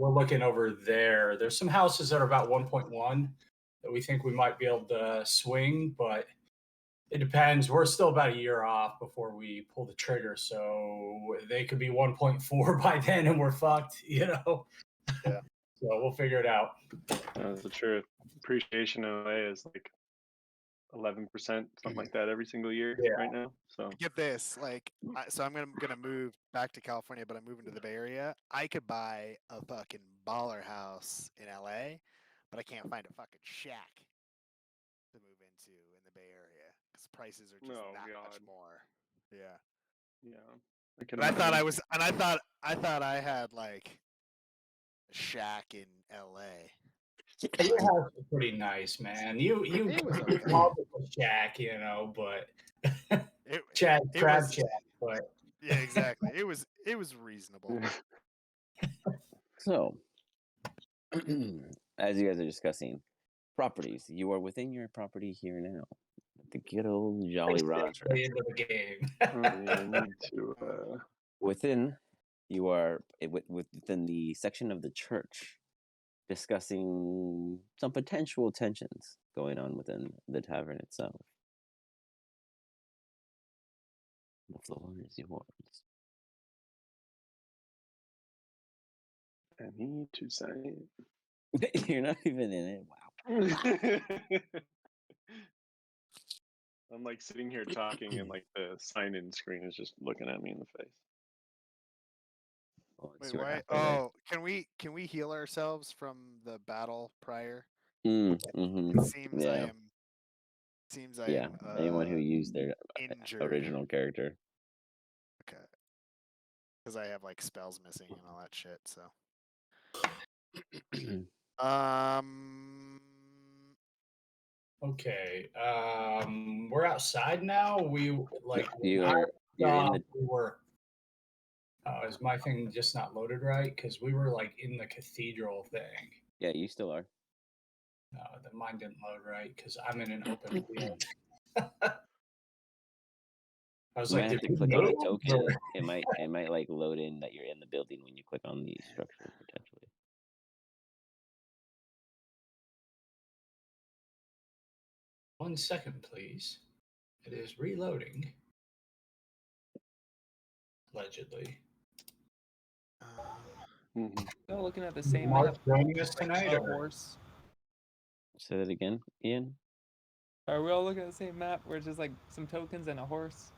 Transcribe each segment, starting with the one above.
we're looking over there. There's some houses that are about 1.1 that we think we might be able to swing, but it depends. We're still about a year off before we pull the trigger, so they could be 1.4 by then, and we're fucked. Yeah. So we'll figure it out. That's the truth. Appreciation in LA is like 11%, something like that, every single year right now. So Get this, so I'm gonna move back to California, but I'm moving to the Bay Area. I could buy a fucking baller house in LA, but I can't find a fucking shack to move into in the BayArea because prices are just much more. Yeah. Yeah. But I thought I had like a shack in LA. Your house is pretty nice, man. You called it a shack, but crab shack, but yeah, exactly. It was reasonable. So, as you guys are discussing properties, you are within your property here now. The good old Jolly Roger. Into the game. Within, you are within the section of the church, discussing some potential tensions going on within the tavern itself. The floor is yours. I need to sign. You're not even in it. Wow. I'm like sitting here talking, and like the sign-in screen is just looking at me in the face. Wait, why? Oh, can we heal ourselves from the battle prior? Mm-hmm. It seems I am. Anyone who used their injured. original character. Okay. Because I have like spells missing and all that shit. So. Okay. We're outside now. You're in the. Is my thing just not loaded right? Because we were like in the cathedral thing. Yeah, you still are. No, the mine didn't load right because I'm in an open field. I was you like, might have to click on the token. It might like load in that you're in the building when you click on the structure potentially. One second, please. It is reloading. Allegedly. Still looking at the same Mark map. joining us tonight, or? Horse. Say that again, Ian. Are we all looking at the same map where it's just like some tokens and a horse?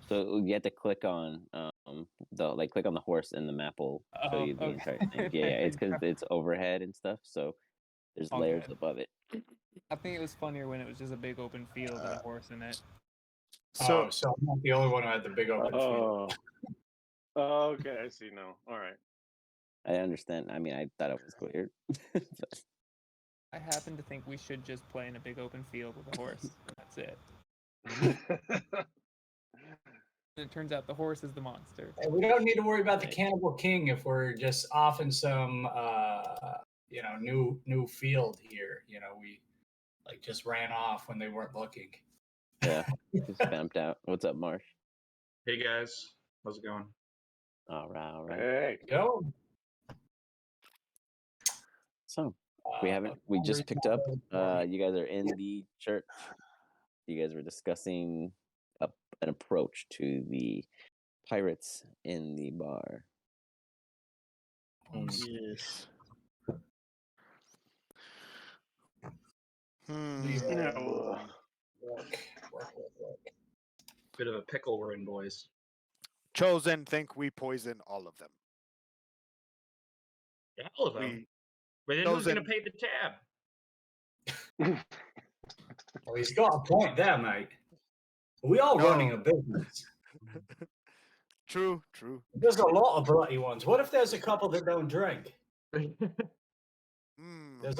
So you have to click on click on the horse, and the map will show you the entire thing. Yeah, it's because it's overhead and stuff, so there's layers above it. I think it was funnier when it was just a big open field and a horse in it. So I'm not the only one who had the big open field. Oh, okay, I see now. All right. I understand. I mean, I thought it was clear. I happen to think we should just play in a big open field with a horse. That's it. And it turns out the horse is the monster. Hey, we don't need to worry about the Cannibal King if we're just off in some new field here. We just ran off when they weren't looking. Yeah, just vamped out. What's up, Marsh? Hey guys, how's it going? All right. Hey, go. So we just picked up. You guys are in the church. You guys were discussing an approach to the pirates in the bar. Yes. Bit of a pickle we're in, boys. Chosen think we poison all of them. Yeah, all of them. But then who's going to pay the tab? Well, he's got a point there, mate. We are running a business. True. There's a lot of bloody ones. What if there's a couple that don't drink?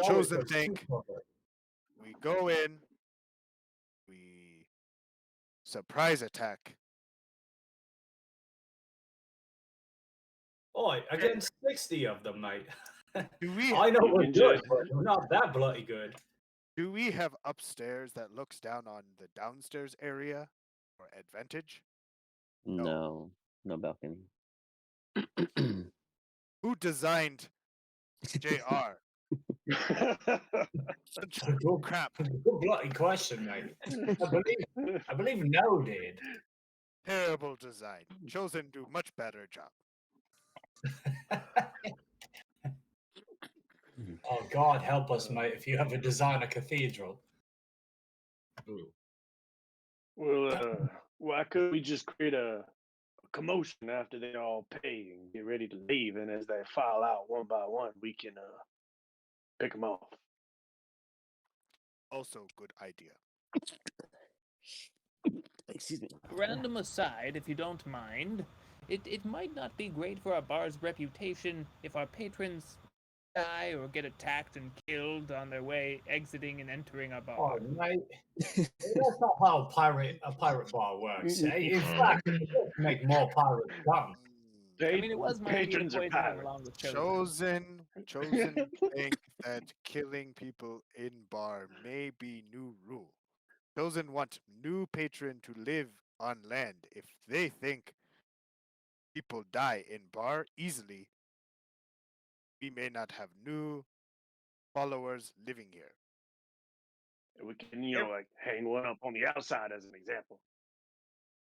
Chosen think we go in, we surprise attack. Against 60 of them, mate. I know we're good, but we're not that bloody good. Do we have upstairs that looks down on the downstairs area for advantage? No balcony. Who designed JR. Good, Crap. good bloody question, mate. I believe No did. Terrible design. Chosen do much better job. Oh, God help us, mate, if you ever design a cathedral. Ooh. Well, why couldn't we just create a commotion after they all pay and get ready to leave, and as they file out one by one, we can pick them off. Also, good idea. Excuse me. Random aside, if you don't mind, it might not be great for our bar's reputation if our patrons die or get attacked and killed on their way exiting and entering our bar. Oh, mate. That's not how a pirate bar works. Eh? In fact, it does make more pirates come. I mean, it was my idea to Patrons are poison them pirates. along with Chosen. Chosen think that killing people in bar may be new rule. Chosen want new patron to live on land. If they think people die in bar easily, we may not have new followers living here. We can, like hang one up on the outside as an example.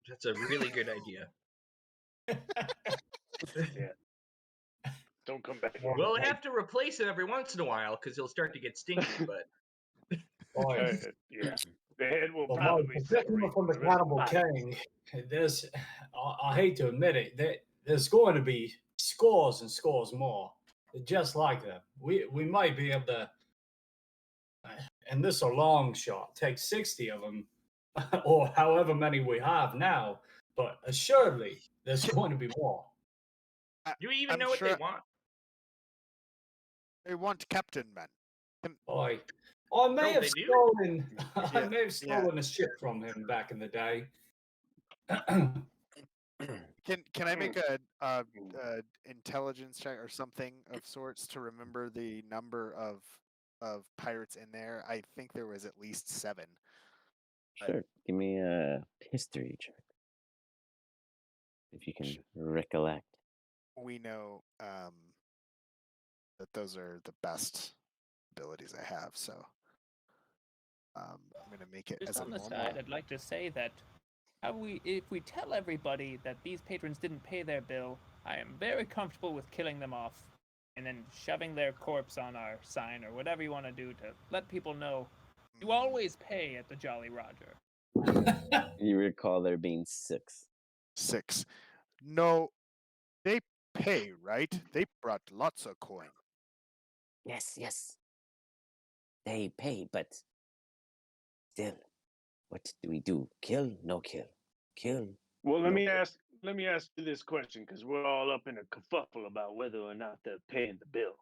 That's a really good idea. Yeah. Don't come back. We'll have to replace it every once in a while because he'll start to get stinky. But Boys. Yeah. The head will Well, probably Mike, particularly separate from the the rest of Cannibal body. King, there's, I hate to admit it, there's going to be scores and scores more just like that. We might be able to, and this is a long shot, take 60 of them, or however many we have now, but assuredly, there's going to be more. do we even I'm know what sure- they want? They want Captain Man. Boy, I may Oh, have they do? stolen, I Yeah, may have stolen a ship from him back in the day. Can I make a intelligence check or something of sorts to remember the number of pirates in there? I think there was at least 7. Sure. Give me a history check. If you can recollect. We know that those are the best abilities I have, so I'm gonna make it Just as a on the normal. side, I'd like to say that if we tell everybody that these patrons didn't pay their bill, I am very comfortable with killing them off and then shoving their corpse on our sign or whatever you want to do to let people know you always pay at the Jolly Roger. You recall there being 6. 6. No, they pay, right? They brought lots of coin. Yes. They pay, but still, what do we do? Kill? No kill. Kill? Well, let No me kill. ask you this question, because we're all up in a kerfuffle about whether or not they're paying the bill.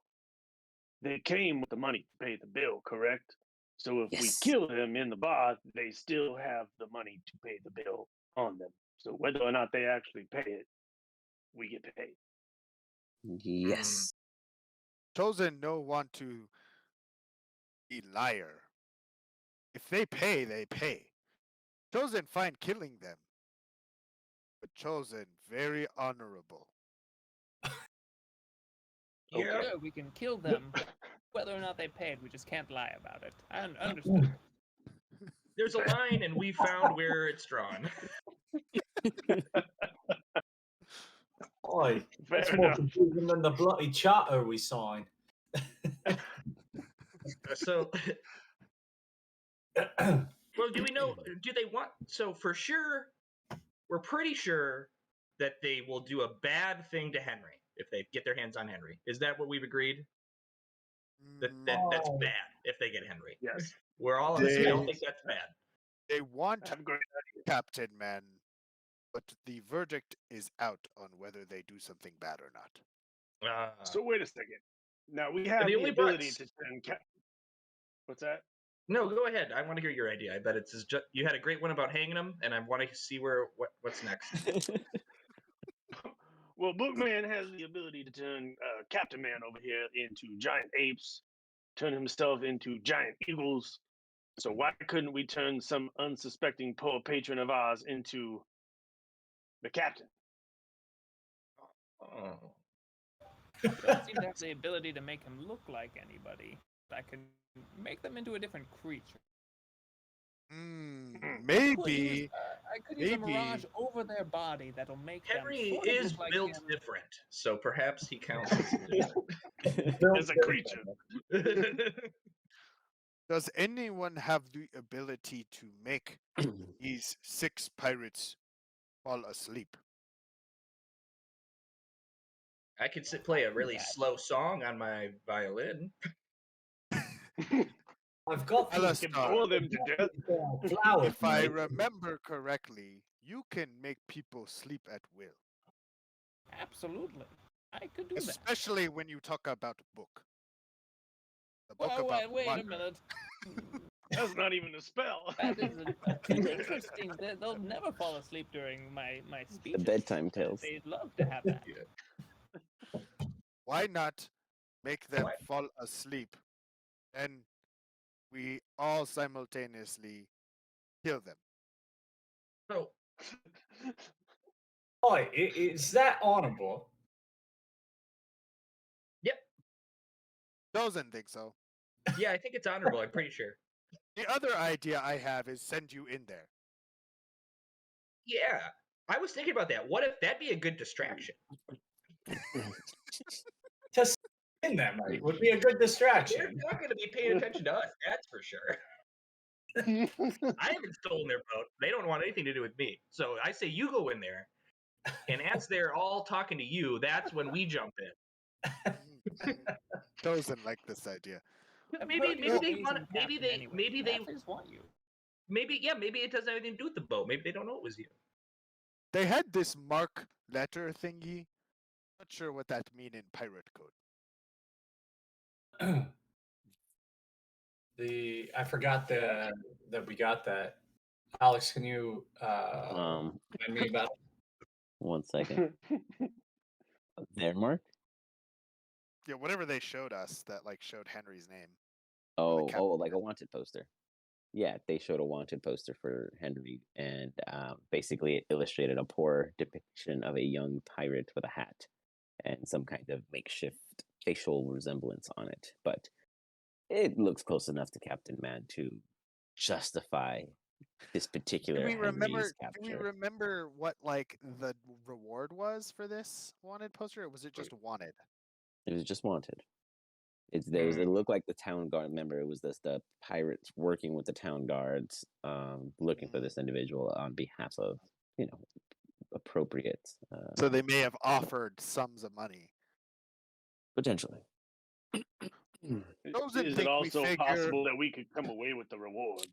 They came with the money to pay the bill, correct? So if we Yes. kill them in the bar, they still have the money to pay the bill on them. So whether or not they actually pay it, we get paid. Yes. Chosen no want to be liar. If they pay, they pay. Chosen fine killing them, but Chosen very honorable. Yeah. Sure, we can kill them. Whether or not they paid, we just can't lie about it. I understood. There's a line, and we found where it's drawn. Boy, that's Fair more enough. confusing than the bloody charter we signed. So, well, do we know? Do they want? So for sure, we're pretty sure that they will do a bad thing to Henry if they get their hands on Henry. Is that what we've agreed? That's Oh. bad if they get Henry. Yes. We're all we all think that's bad. They want Have a great Captain Man, but the verdict is out on whether they do something bad or not. So wait a second. Now we have they the only ability brought- to send What's that? No, go ahead. I want to hear your idea. I bet it's just you had a great one about hanging them, and I want to see what's next. Well, Bookman has the ability to turn Captain Man over here into giant apes, turn himself into giant eagles. So why couldn't we turn some unsuspecting poor patron of ours into the captain? Oh. I don't seem to have the ability to make him look like anybody. I can make them into a different creature. Maybe. I could use a mirage maybe- over their body that'll make Henry them sort of is look like built him. different, so perhaps he counts as different. As a creature. Does anyone have the ability to make these 6 pirates fall asleep? I could play a really slow song on my violin. I've got You Alastar, can bore them to death. flowers. if I remember correctly, you can make people sleep at will, Absolutely. I could do that. especially when you talk about book. The book Well, about wait a one. minute. That's not even a spell. That is an interesting. They'll never fall asleep during my speeches. bedtime tales. They'd love to have that. Why not make them Why? fall asleep, and we all simultaneously kill them? So Boy, is that honorable? Doesn't think so. yeah, I think it's honorable. I'm pretty sure. The other idea I have is send you in there. Yeah, I was thinking about that. What if that'd be a good distraction? Just in them, right? Would be a good They're distraction. not going to be paying attention to us. That's for sure. I haven't stolen their boat. They don't want anything to do with me. So I say you go in there, and as they're all talking to you, that's when we jump in. Doesn't like this idea. Maybe they want. Maybe they just want you. maybe it doesn't have anything to do with the boat. Maybe they don't know it was you. They had this mark letter thingy. Not sure what that mean in pirate code. I forgot that we got that. Alex, can you remind me about? 1 second. Their mark? Yeah, whatever they showed us that like showed Henry's name. Oh, cap- like a wanted poster. Yeah, they showed a wanted poster for Henry, and basically it illustrated a poor depiction of a young pirate with a hat and some kind of makeshift facial resemblance on it. But it looks close enough to Captain Man to justify this particular Do we Henry's remember? Do we capture. remember what like the reward was for this wanted poster, or was it just wanted? It was just wanted. It looked like the town guard. Remember, it was the pirates working with the town guards, looking for this individual on behalf of appropriate. So they may have offered sums of money. Potentially. Chosen Is think it we also figure- possible that we could come away with the reward?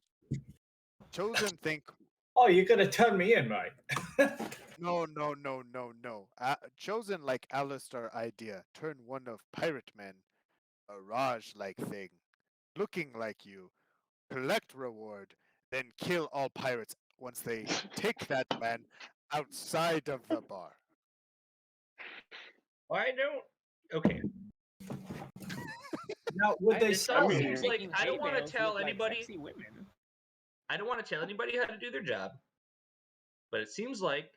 Chosen think Oh, you're gonna turn me in, mate. no. Chosen like Alistar idea. Turn one of pirate men, a Raj like thing, looking like you, collect reward, then kill all pirates once they take that man outside of the bar. I don't. Okay. Now, would they This sell all mean, them? seems like I don't want to tell anybody. Sexy women. I don't want to tell anybody how to do their job. But it seems like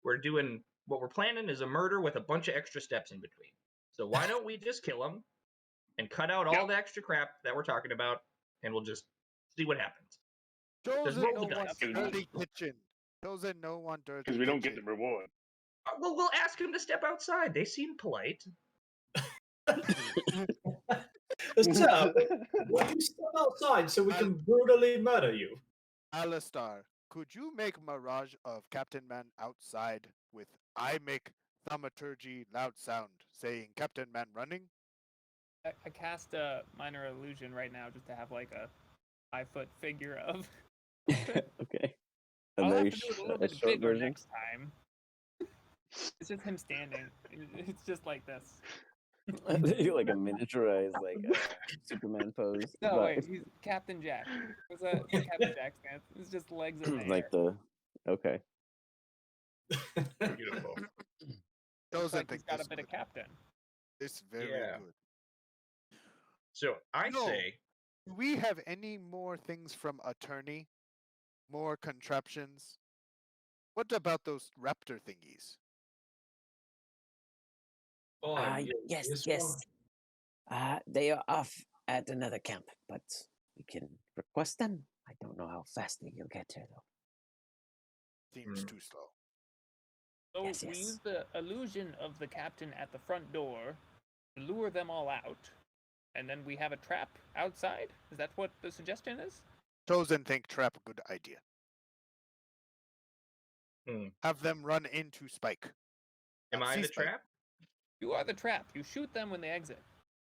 we're doing what we're planning is a murder with a bunch of extra steps in between. So why don't we just kill them and cut out all the extra crap that we're talking about, and we'll just see what happens. Chosen roll no the one dice. dirty kitchen. Chosen no one dirty Because we don't get the kitchen. reward. Well, we'll ask him to step outside. They seem polite. Sir, will you step outside so we can brutally murder you? Alistar, could you make mirage of Captain Man outside with I make thaumaturgy loud sound saying Captain Man running? I cast a minor illusion right now just to have like a 5-foot figure of. Okay. A I'll very have to do it a little a bit short bigger version. next time. It's just him standing. It's just like this. Like a miniaturized, like Superman pose. No, but wait, he's Captain Jack. What's that? Captain Jack stance. It's just legs in the air. like the okay. Beautiful. Looks Chosen like he's think got this a bit of good. Captain. This very Yeah. good. So I No. say, Do we have any more things from attorney? More contraptions? What about those raptor thingies? Oh, Yes, yes. They are off at another camp, but we can request them. I don't know how fast they will get here, though. Seems too slow. So Yes, we yes. use the illusion of the captain at the front door to lure them all out, and then we have a trap outside? Is that what the suggestion is? Chosen think trap a good idea. Hmm. Have them run into Spike. Am I See the Spike. trap? You are the trap. You shoot them when they exit.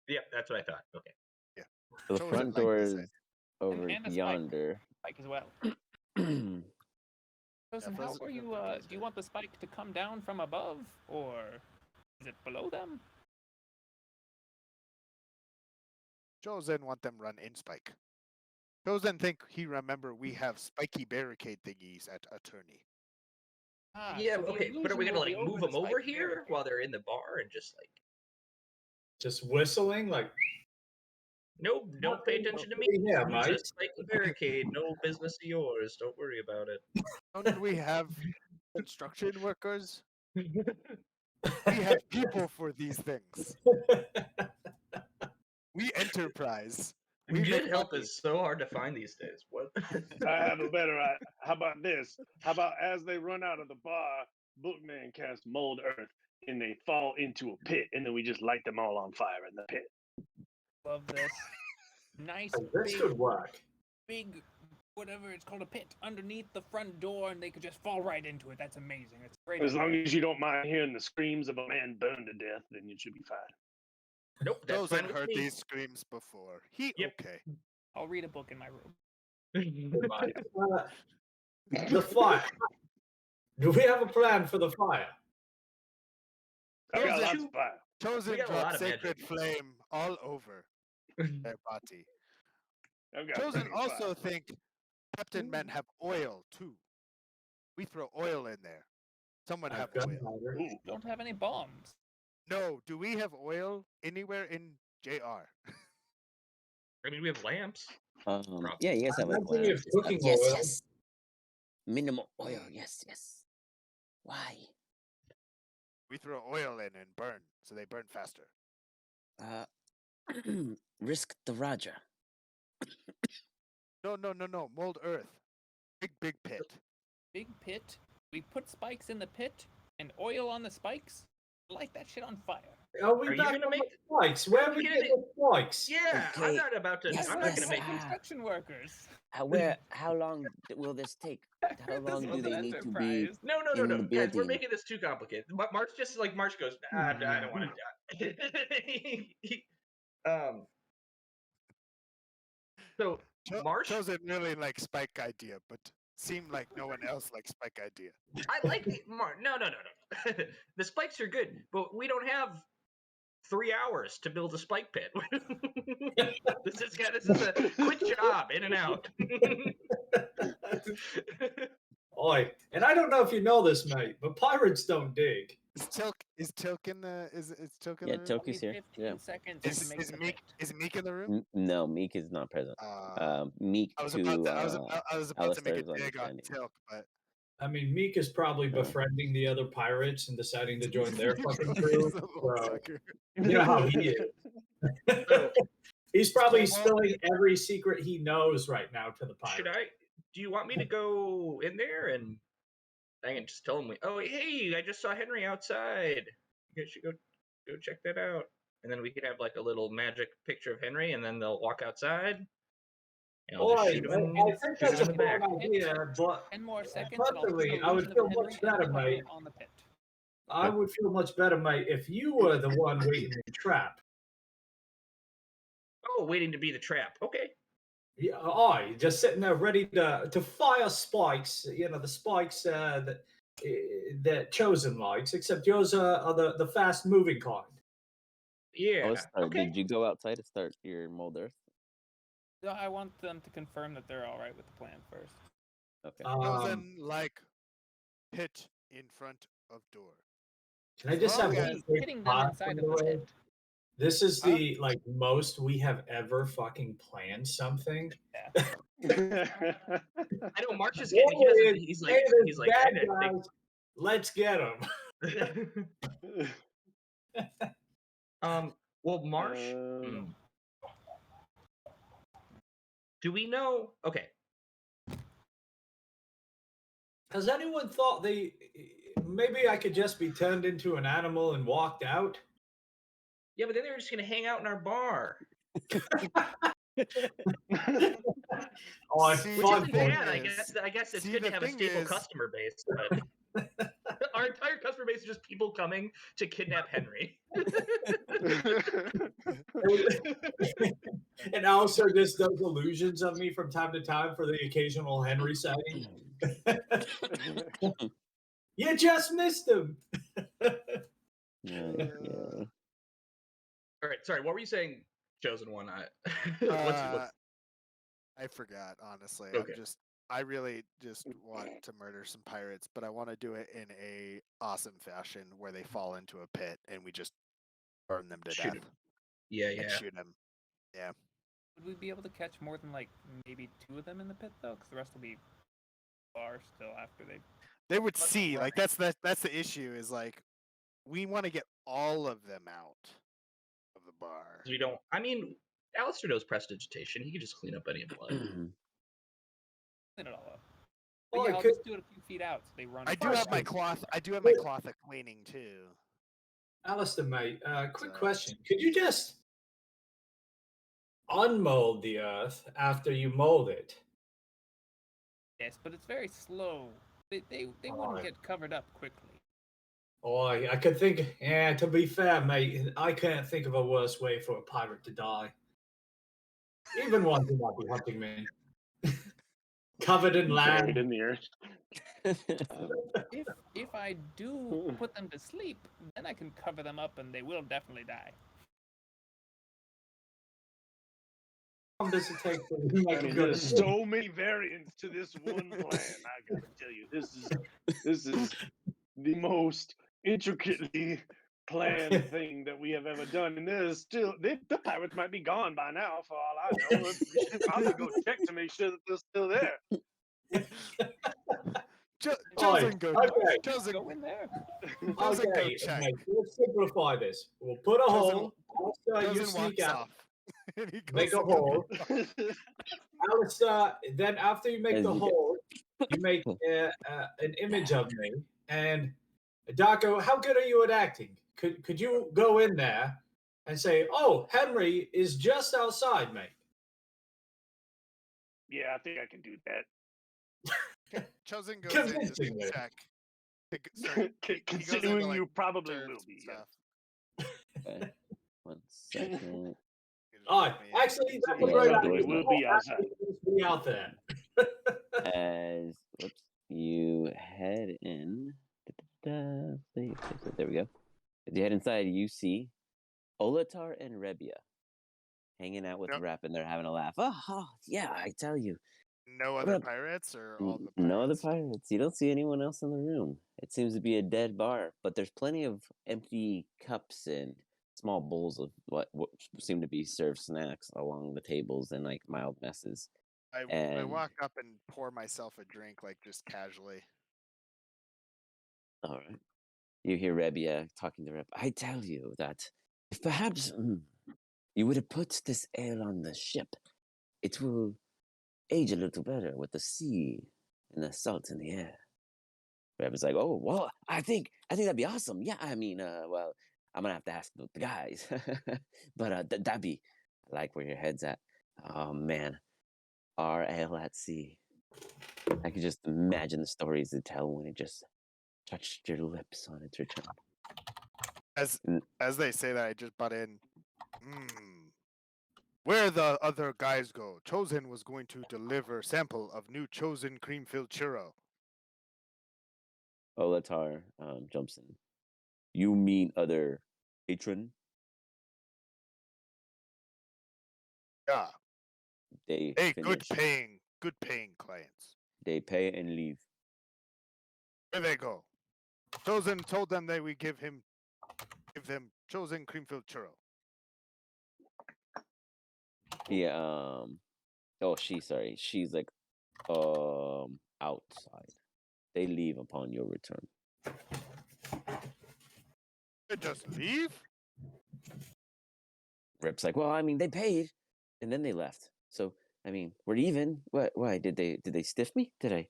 Yep, that's what I thought. Okay. So the Chosen front like door this is idea. over and a spike. yonder. Spike as well. Chosen, how Fuzz- are you? Do you want the spike to come down from above, or is it below them? Chosen want them run in Spike. Chosen think he remember we have spiky barricade thingies at attorney. Yeah, so the okay, but are we illusion gonna will be like move the them over spike here barricade. while they're in the bar and just like Just whistling like. nope, don't pay attention to me. Yeah, Use a mate. spiky barricade. No business of yours. Don't worry about it. Don't we have construction workers? We have people for these things. We enterprise. We Good make help money. is so hard to find these days. What? I have a better idea. How about this? How about as they run out of the bar, Bookman casts mold earth and they fall into a pit, and then we just light them all on fire in the pit. Love this. Nice This could work. big, whatever it's called, a pit underneath the front door, and they could just fall right into it. That's amazing. That's great. As long as you don't mind hearing the screams of a man burned to death, then you should be fine. Nope, that's Chosen fine with heard me. these screams before. He Yep. okay. I'll read a book in my room. The fire. Do we have a plan for the fire? I got Chosen- lots of fire. Chosen got a lot dropped of sacred magic. flame all over their body. I've got Chosen plenty of also fire. think Captain Men have oil too. We throw oil in there. Someone have I've got oil. powder. Ooh. Don't have any bombs. No, do we have oil anywhere in JR? I mean, we have lamps. Yeah, you guys have like I'm thinking of lamps. cooking Yes, oil. yes. Minimal oil. Yes, yes. Why? We throw oil in and burn, so they burn faster. Risk the Raja. No. Mold earth. Big pit. Big pit. We put spikes in the pit and oil on the spikes. Light that shit on fire. Are we Are you back gonna on make- the spikes? Where are we Get getting it. the spikes? Yeah, I'm Okay. not about to. Yes, I'm not yes, gonna make it. Construction workers. How long will this take? How long do they need to be? No, in the Guys, we're building. making this too complicated. March just like March goes. I don't want to die. So Marsh, Chosen really like Spike idea, but seemed like no one else likes Spike idea. I like the No. The spikes are good, but we don't have 3 hours to build a spike pit. This is a quick job, in and out. Oi, and I don't know if you know this, mate, but pirates don't dig. Is Tilk in the Tilk in Yeah, the room? Tilk is here. 15 Yeah. seconds Is, to make is the Meek pit. is Meek in the room? No, Meek is not present. Meek I was to about to, I was about to make a Alistair's dig on understanding. Tilk, but I mean, Meek is probably befriending the other pirates and deciding to join their fucking crew. He's a little So, sucker. you know how he is. He's probably spilling every secret he knows right now to the pirates. Do you want me to go in there and I can just tell him, oh, hey, I just saw Henry outside. You guys should go check that out. And then we could have like a little magic picture of Henry, and then they'll walk outside. And I'll just Boy, shoot him I think that's a in the back. fun idea, but 10 more seconds. and I'll personally, put I would illusion feel of much Henry and better, put it mate. on the pit. I would feel much better, mate, if you were the one waiting in the trap. Oh, waiting to be the trap. Okay. Yeah, you're just sitting there ready to fire spikes. You know, the spikes that Chosen likes, except yours are the fast moving kind. Yeah. Okay. Did you go outside to start your mold earth? So I want them to confirm that they're all right with the plan first. Okay. Chosen like pit in front of door. Can I just have Okay. one quick Hitting them thought, inside by of the the way? pit. This is the most we have ever fucking planned something. I know March is Boy, getting. He's like, bad guys. Let's get them. Well, Marsh. Do we know? Okay. Has anyone thought maybe I could just be turned into an animal and walked out? Yeah, but then they're just gonna hang out in our bar. Oh, See, Which fun isn't thing bad. is- I guess it's see, good to the have a thing stable is- customer base, but our entire customer base is just people coming to kidnap Henry. And also just does illusions of me from time to time for the occasional Henry sighting. You just missed him. Yeah. All right, sorry. What were you saying, Chosen One? What's I forgot, honestly. Okay. I really just want to murder some pirates, but I want to do it in a awesome fashion where they fall into a pit and we just burn them to Shoot death 'em. Yeah, and yeah. shoot them. Yeah. Would we be able to catch more than like maybe 2 of them in the pit though? Because the rest will be far still after they. They would That's see, right. like that's the issue is like we want to get all of them out of the bar. We don't. I mean, Alistair knows prestidigitation. He could just clean up any blood. Clean it all up. But Well, yeah, I I'll could- just do it a few feet out so they run. I do far have my away. cloth. I do have my cloth of cleaning too. Alistair, mate, quick So- question. Could you just unmold the earth after you mold it? Yes, but it's very slow. They wouldn't Alright. get covered up quickly. Oh, I could think. Yeah, to be fair, mate, I can't think of a worse way for a pirate to die. Even one who might be hunting me. Covered in Buried land. in the earth. If I do put them to sleep, then I can cover them up and they will definitely die. How long does it take to make I them mean, go to there's sleep? so many variants to this one plan. I gotta tell you, this is the most intricately planned thing that we have ever done, and there's still the pirates might be gone by now, for all I know. We should probably go check to make sure that they're still there. Chosen go. okay. Chosen, Go in there. Chosen go Okay, check. mate, let's simplify this. We'll put a Chosen- hole. Alistair, you Chosen sneak walks out. off. And he goes Make a to go- hole. Alistair, then after you make As the you hole, you make an image of me. And Darko, how good are you at acting? Could you go in there and say, "Oh, Henry is just outside, mate"? Yeah, I think I can do that. Chosen goes in to Convincingly. check. So he goes into, Considering like, you probably serves will and be. stuff. Okay. 1 second. You just All right, put me in. actually, that's a Yeah, great that idea. door's We'll not- be outside. Just be out there. As you head in. There we go. As you head inside, you see Olatar and Rebia hanging out with Yep. Rep, and they're having a laugh. Oh, yeah, I tell you. No What other up? pirates or all the pirates? No other pirates. You don't see anyone else in the room. It seems to be a dead bar, but there's plenty of empty cups and small bowls of what seem to be served snacks along the tables and like mild messes. I and- walk up and pour myself a drink, like just casually. All right. You hear Rebia talking to Rep. I tell you that if perhaps you would have put this ale on the ship, it will age a little better with the sea and the salt in the air. Rebia's like, oh, well, I think that'd be awesome. Yeah, I mean, well, I'm gonna have to ask the guys, but that'd be. I like where your head's at. Oh man, our ale at sea. I could just imagine the stories they tell when it just touched your lips on its return. As they say that, I just butt in. Where the other guys go? Chosen was going to deliver sample of new Chosen cream-filled churro. Olatar jumps in. You mean other patron? Yeah. They Hey, finish. good paying clients. They pay and leave. Where they go? Chosen told them they would give them Chosen cream-filled churro. Yeah. She's like, outside. They leave upon your return. They just leave? Rip's like, well, I mean, they paid, and then they left. So, I mean, we're even. What? Why did they stiff me? Did I?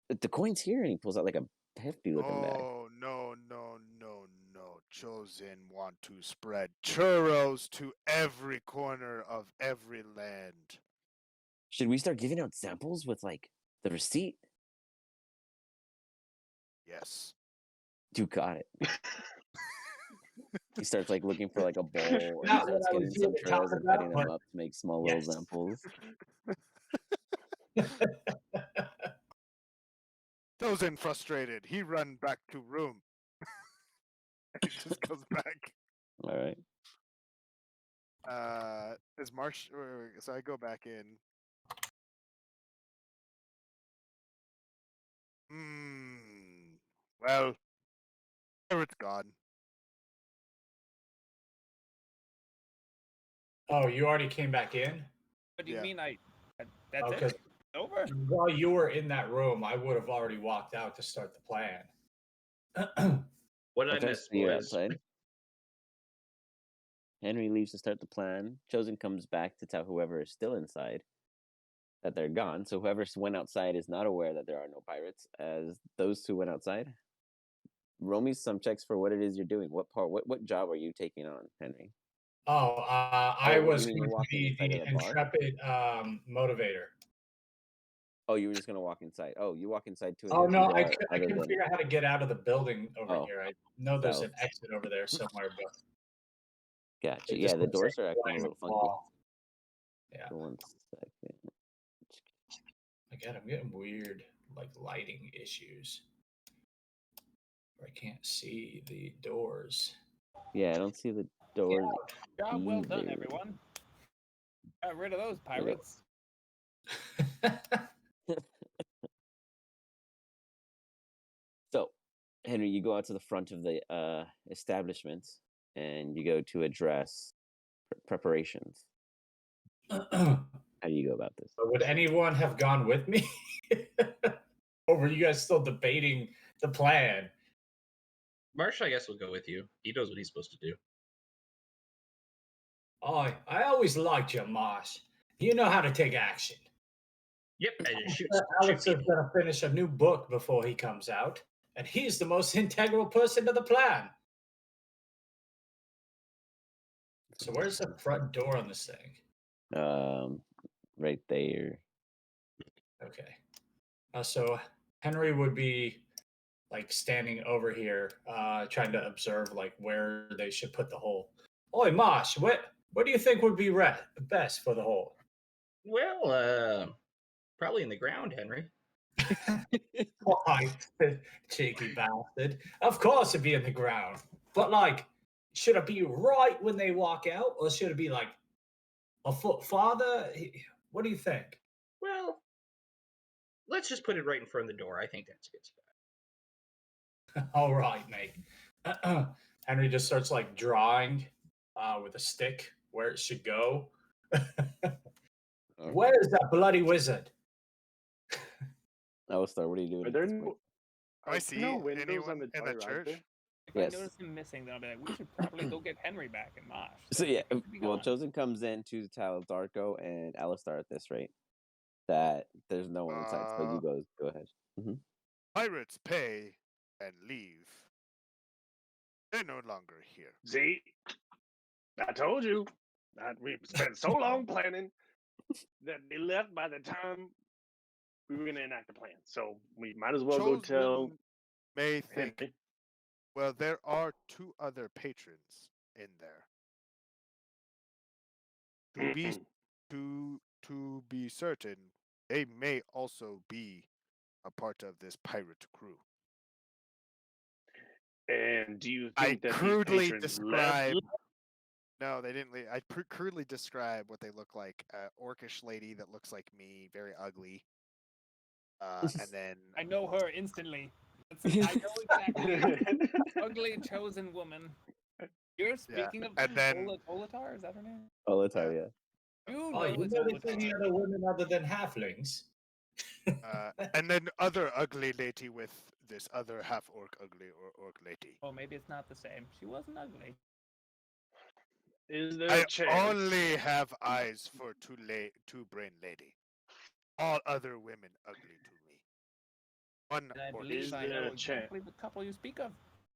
The coin's here, and he pulls out like a hefty looking bag. Oh, no. Chosen want to spread churros to every corner of every land. Should we start giving out samples with like the receipt? Yes. You got it. He starts like looking for like a bowl and Not starts what I getting was some here to talk churros and about, cutting them but up to make small little yes. samples. Chosen frustrated. He run back to room. He just goes back. All right. Is Marsh? So I go back in. Well, it's gone. Oh, you already came back in? What do you Yeah. mean that's Okay. it? Over? While you were in that room, I would have already walked out to start the plan. What did I Okay, miss, so you're boys? outside. Henry leaves to start the plan. Chosen comes back to tell whoever is still inside that they're gone. So whoever went outside is not aware that there are no pirates. As those two went outside, roll me some checks for what it is you're doing. What job are you taking on, Henry? I Oh, was you mean going you're to walking be inside the of the bar? intrepid motivator. Oh, you were just gonna walk inside. Oh, you walk inside too. Oh no, I other couldn't than figure out how to get out of the building over Oh, here. I know there's an south. exit over there somewhere, but Gotcha. it Yeah, just the looks like doors are acting a blind little funky. wall. Yeah, For 1 second. again, I'm getting weird like lighting issues. Where I can't see the doors. Yeah, I don't see the doors Job well done, either. everyone. Got rid of those pirates. So, Henry, you go out to the front of the establishment and you go to address preparations. How do you go about this? Would anyone have gone with me? Or were you guys still debating the plan? Marsh, I guess, will go with you. He knows what he's supposed to do. I always liked you, Marsh. You know how to take action. Yep, I just shoot Alex is people. going to finish a new book before he comes out, and he's the most integral person to the plan. So where's the front door on this thing? Right there. Okay. So Henry would be like standing over here, trying to observe like where they should put the hole. Oi, Marsh, what do you think would be best for the hole? Well, probably in the ground, Henry. Why, cheeky bastard. Of course it'd be in the ground. But like, should it be right when they walk out, or should it be like a foot farther? What do you think? Well, let's just put it right in front of the door. I think that's a good spot. All right, mate. Henry just starts like drawing with a stick where it should go. Where's that bloody wizard? Alistar, what are you doing Are at there this no, point? Do I are see there no windows anyone on the in the tower, church? there? If Yes. I notice him missing, then I'll be like, we should probably go get Henry back and Mosh. So yeah, he should be well, gone. Chosen comes in to tell Darko and Alistar at this rate that there's no one inside. So you go ahead. Pirates pay and leave. They're no longer here. See, I told you that we spent so long planning that they left by the time we were going to enact the plan. So we might as well go tell Chosen may think, Henry. well, there are 2 other patrons in there. To be certain, they may also be a part of this pirate crew. And do you I think that crudely these patrons left? describe. No, they didn't leave. I crudely describe what they look like. Orcish lady that looks like me, very ugly. And then I know her instantly. I know exactly. Ugly chosen woman. You're speaking of and then Olatar? Is that her name? Alistar, yeah. You Oh, know you it's notice any Olatar. other women other than halflings? and then other ugly lady with this other half orc ugly or orc lady. Oh, maybe it's not the same. She wasn't ugly. Is there I a chance? only have eyes for two-brain lady. All other women ugly to me. One And I or believe Is I there know a chance? exactly the couple you speak of.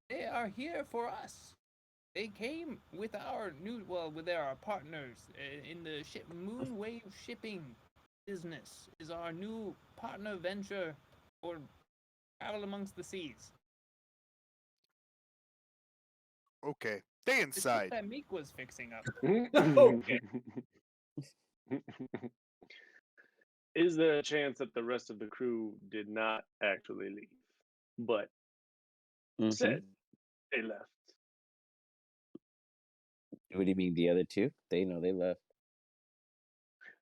They are here for us. They came with our with our partners in the Moonwave shipping business. Is our new partner venture for travel amongst the seas. Okay, stay The ship inside. that Meek was fixing up. Okay. Is there a chance that the rest of the crew did not actually leave, but Mhm. said they left? What do you mean the other two? They know they left.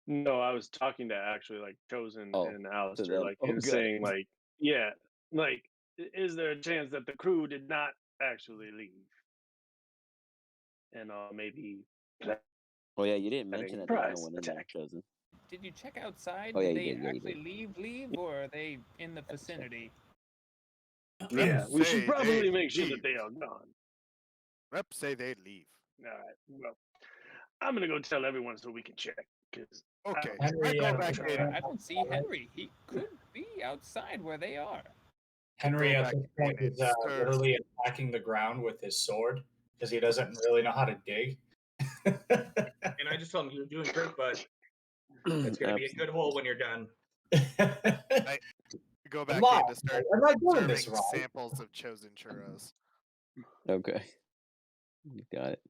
No, I was talking to actually like Chosen Oh, and to Alistair, them. like Oh, and got saying it. like, yeah, like, is there a chance that the crew did not actually leave? And maybe Oh yeah, you didn't mention that there's no surprise one in there, attack. Chosen. Did you check outside? Oh yeah, Did you they did. Yeah, you actually did. leave, or are they in the vicinity? Yeah, we should Say probably they make sure that leave. they are gone. Rep say they leave. All right. Well, I'm gonna go tell everyone so we can check because Okay, Henry, I go back Henry, in. I don't see Henry. He could be outside where they are. Henry Go at back this point in and is stir. literally attacking the ground with his sword because he doesn't really know how to dig. And I just told him you're doing great, bud. It's gonna be a good hole when you're done. Go back Am I, in to start am I doing serving this right? samples of chosen churros. Okay, you got it.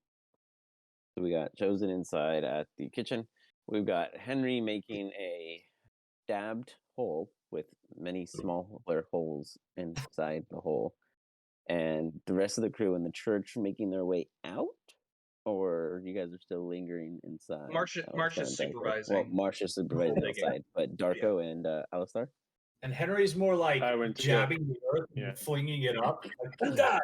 So we got Chosen inside at the kitchen. We've got Henry making a dabbed hole with many smaller holes inside the hole, and the rest of the crew in the church making their way out. Or you guys are still lingering inside? Marsh is Alistar and Darko? supervising. Well, Marsh is supervising digging. outside, but Darko and Alistar? And Henry's more like I went to jabbing the earth and yeah. flinging it up. Like, "God!"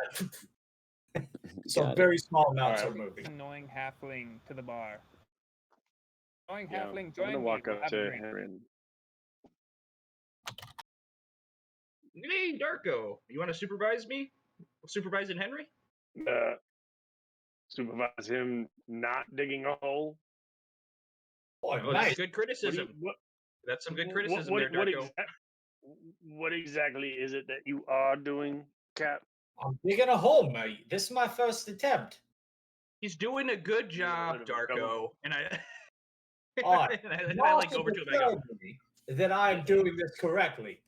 So Got it. very small amounts Alright. are moving. Annoying halfling to the bar. Annoying Yeah, halfling, I'm join gonna me. walk We'll up have a to drink. Henry and Hey, Darko, you want to supervise me? Supervising Henry? supervise him not digging a hole. Boy, Oh, nice. that's good criticism. That's some good criticism there, Darko. What exactly is it that you are doing, Cap? I'm digging a hole, mate. This is my first attempt. He's doing a good You ever job, heard of a double- Darko. And I, All right. and I like go over to him. I go, that I'm doing this correctly.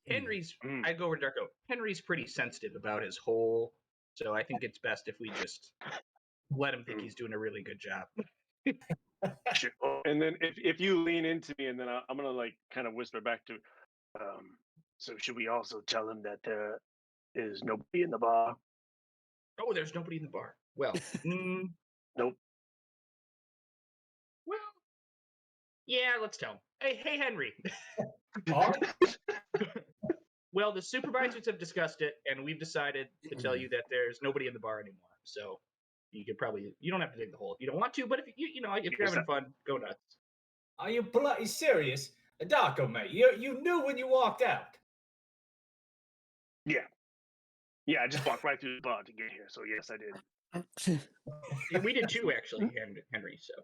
Henry's. Mm. I go over to Darko. Henry's pretty sensitive about his hole, so I think it's best if we just let him think he's doing a really good job. Sure. And then if you lean into me, and then I'm gonna like kind of whisper back to, so should we also tell him that there is nobody in the bar? Oh, there's nobody in the bar. Well, Nope. well, yeah, let's tell him. Hey, Henry. All right. Well, the supervisors have discussed it, and we've decided to tell you that there's nobody in the bar anymore. So you don't have to dig the hole if you don't want to, but if if you're having fun, go nuts. Are you politely serious? Darko, mate, you knew when you walked out. Yeah, I just walked right through the bar to get here. So yes, I did. Yeah, we did too, actually, Henry. So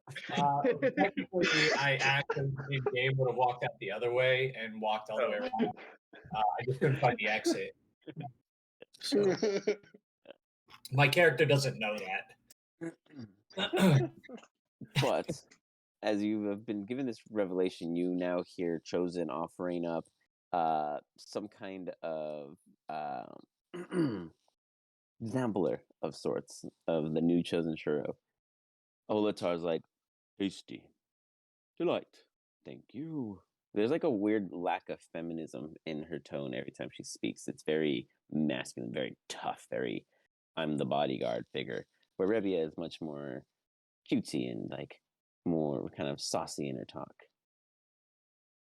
Technically, I actually in game would have walked out the other way and walked all the way around. I just couldn't find the exit. So my character doesn't know that. But as you have been given this revelation, you now hear Chosen offering up some kind of sampler of sorts of the new Chosen churro. Olatar's like, tasty, delight, thank you. There's like a weird lack of feminism in her tone every time she speaks. It's very masculine, very tough, very I'm the bodyguard figure. Where Rebia is much more cutesy and like more kind of saucy in her talk.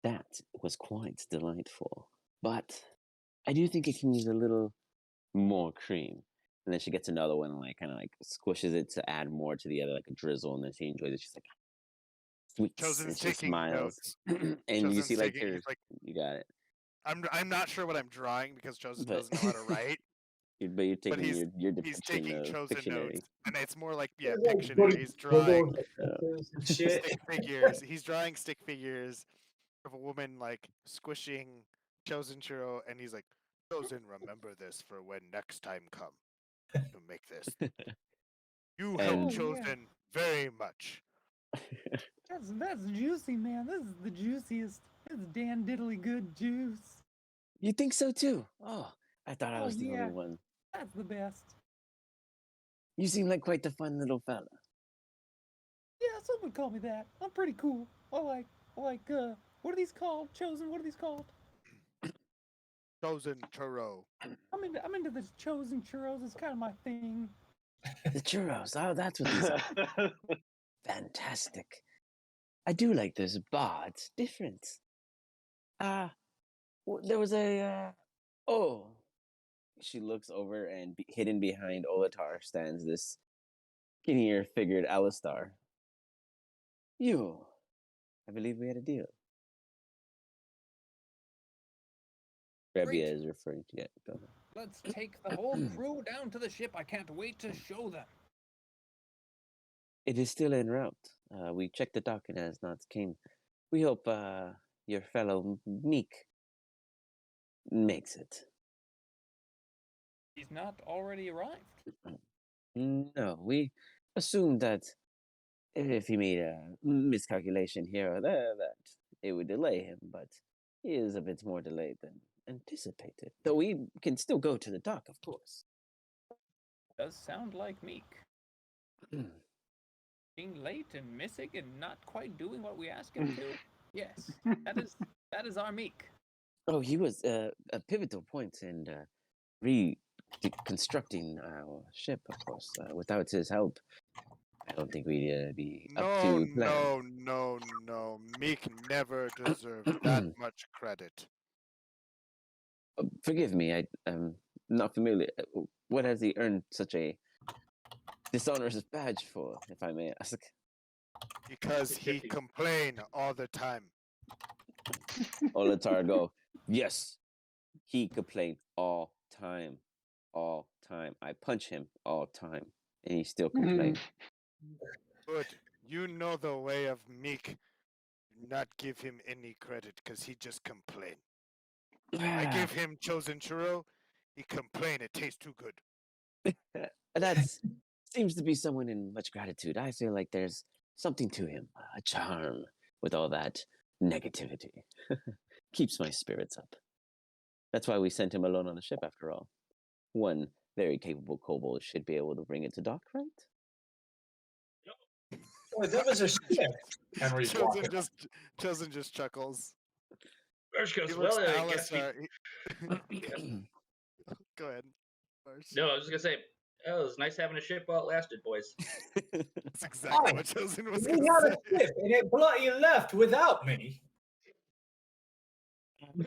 That was quite delightful. But I do think it can use a little more cream. And then she gets another one and like kind of like squishes it to add more to the other, like a drizzle, and then she enjoys it. She's like, sweet. Chosen's And she taking smiles. notes. And you Chosen's see like taking- her, he's like, you got it. I'm not sure what I'm drawing because Chosen But- doesn't know how to write. But you're taking he's- your He's depiction taking of chosen Pictionary. notes, and it's more like There's, Pictionary. He's drawing squiggles and shit. stick figures. He's drawing stick figures of a woman like squishing chosen churro, and he's like, "Chosen, remember this for when next time come to make this. You help And- chosen very much." That's juicy, man. This is the juiciest. This is Dan Diddley good juice. You think so too? Oh, I thought I Oh, was the yeah. only one. That's the best. You seem like quite the fun little fella. Yeah, some would call me that. I'm pretty cool. I like what are these called? Chosen, what are these called? Chosen churro. I'm into the chosen churros. It's kind of my thing. The churros. Oh, that's what these are. Fantastic. I do like this bar. It's different. There was a. Oh. She looks over, and hidden behind Olatar stands this skinnier figured Alistar. You. I believe we had a deal. Great. ERIYA is referring to it. Go ahead. Let's take the whole crew down to the ship. I can't wait to show them. It is still en route. We checked the dock and has not came. We hope your fellow Meek makes it. He's not already arrived. No, we assumed that if he made a miscalculation here or there, that it would delay him, but he is a bit more delayed than anticipated. Though we can still go to the dock, of course. Does sound like Meek. Being late and missing and not quite doing what we asked him to. Yes, that is our Meek. Oh, he was a pivotal point in reconstructing our ship, of course. Without his help, I don't think we'd be up No, to plan. no. Meek never deserved that much credit. Forgive me, I'm not familiar. What has he earned such a dishonors badge for, if I may ask? Because he 50-50. complained all the time. Olatar go, yes, he complained all time. All time. I punch him all time, and he still complains. But you know the way of Meek. Do not give him any credit, because he just complained. I give him chosen churro, he complained it tastes too good. That seems to be someone in much gratitude. I feel like there's something to him, a charm with all that negativity. Keeps my spirits up. That's why we sent him alone on the ship, after all. One very capable kobold should be able to bring it to dock, right? Boy, that was a ship. Henry's walking. Chosen just chuckles. Marsh He goes, looks well, to I guess we... Alistar. Go ahead. Marsh. No, I was just going to say, oh, it was nice having a ship while it lasted, boys. That's exactly Hi. what Chosen was We going had to a say. ship and it bloody left without me.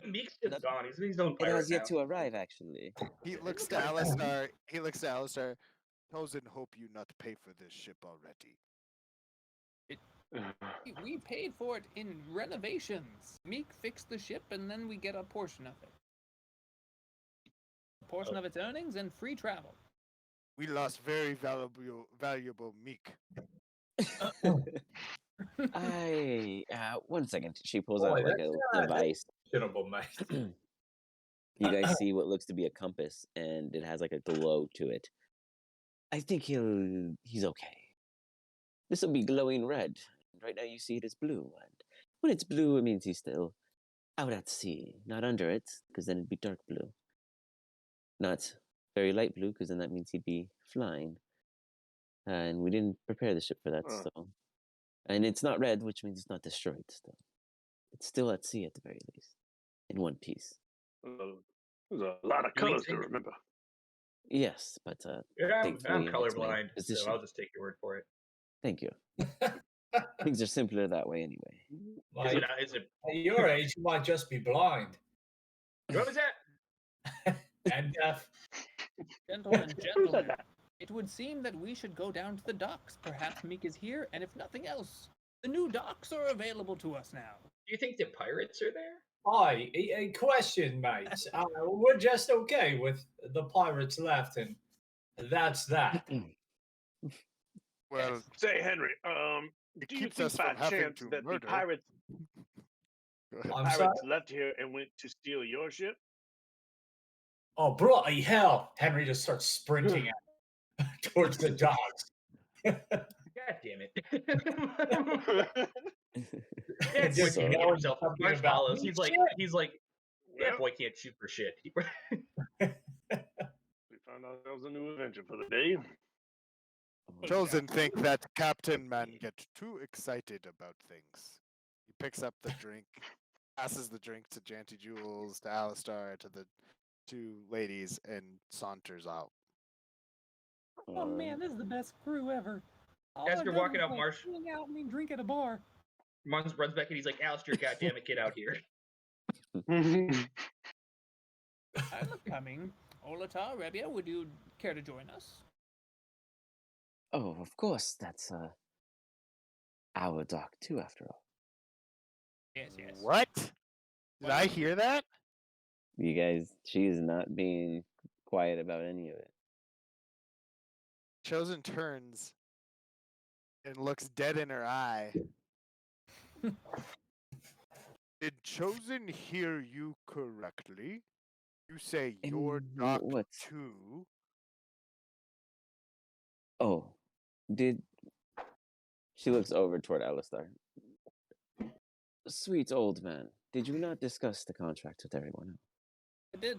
Meek's just gone. He's his own It pirate has now. yet to arrive, actually. He looks to Alistar. Chosen, hope you not pay for this ship already. We paid for it in renovations. Meek fixed the ship, and then we get a portion of it. A portion of its earnings and free travel. We lost very valuable Meek. One second. She pulls Boy, out like a that's device. questionable, mate. You guys see what looks to be a compass, and it has like a glow to it. I think he's okay. This will be glowing red. Right now you see it as blue, and when it's blue, it means he's still out at sea, not under it, because then it'd be dark blue. Not very light blue, because then that means he'd be flying. And we didn't prepare the ship for that, so. And it's not red, which means it's not destroyed still. It's still at sea at the very least, in one piece. There's a lot of Do we colors to think- remember. Yes, but Yeah, I'm thankfully, it's my colorblind, so position. I'll just take your word for it. Thank you. Things are simpler that way anyway. Like, Is it at your age, you might just be blind what was that? and deaf. Gentlemen, gentlemen, it would seem that we should go down to the docks. Perhaps Meek is here, and if nothing else, the new docks are available to us now. Do you think the pirates are there? Hi, a question, mate. We're just okay with the pirates left, and that's that. Well, Say, Henry, it do you keeps think us by from having chance to that the murder. pirates Go ahead. I'm sorry. left here and went to steal your ship? Oh, bloody hell! Henry just starts sprinting towards the docks. God damn it. Yeah, boy Just can't So- get yelling himself. something Marsh about follows. me. He's like, yeah, Well, boy can't shoot for shit. we found ourselves a new adventure for the day. Chosen think that Captain Man get too excited about things. He picks up the drink, passes the drink to Janty Jules, to Alistar, to the two ladies, and saunters out. Oh man, this is the best crew ever. All As I've you're done walking is, out, like, Marsh hang out and drink at a bar. runs back and he's like, Alistair, goddammit, get out here. I'm coming. Olatar, Rebia, would you care to join us? Oh, of course, that's our dock too, after all. Yes, yes. What? Did I hear that? You guys, she is not being quiet about any of it. Chosen turns and looks dead in her eye. Did Chosen hear you correctly? You say your And dock what? too? Oh, did she looks over toward Alistar? Sweet old man, did you not discuss the contract with everyone else? I did.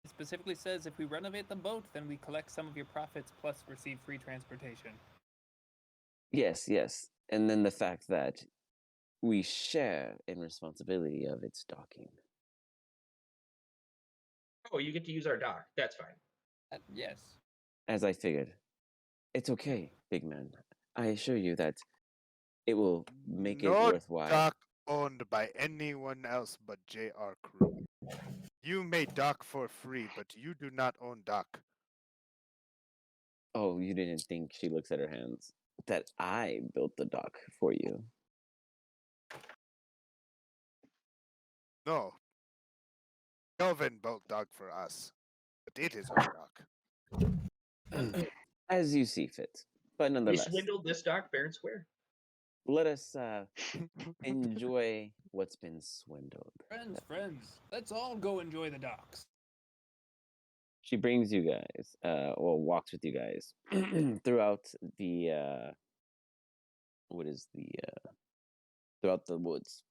It specifically says if we renovate the boat, then we collect some of your profits plus receive free transportation. Yes, yes. And then the fact that we share in responsibility of its docking. Oh, you get to use our dock. That's fine. Yes. As I figured. It's okay, big man. I assure you that it will make it No worthwhile. dock owned by anyone else but JR Crew. You may dock for free, but you do not own dock. Oh, you didn't think, she looks at her hands, that I built the dock for you. No. Kelvin built dock for us, but it is our dock. As you see fit. But We nonetheless, swindled this dock fair and square. let us enjoy what's been swindled. Friends, let's all go enjoy the docks. She brings you guys, walks with you guys throughout the throughout the woods,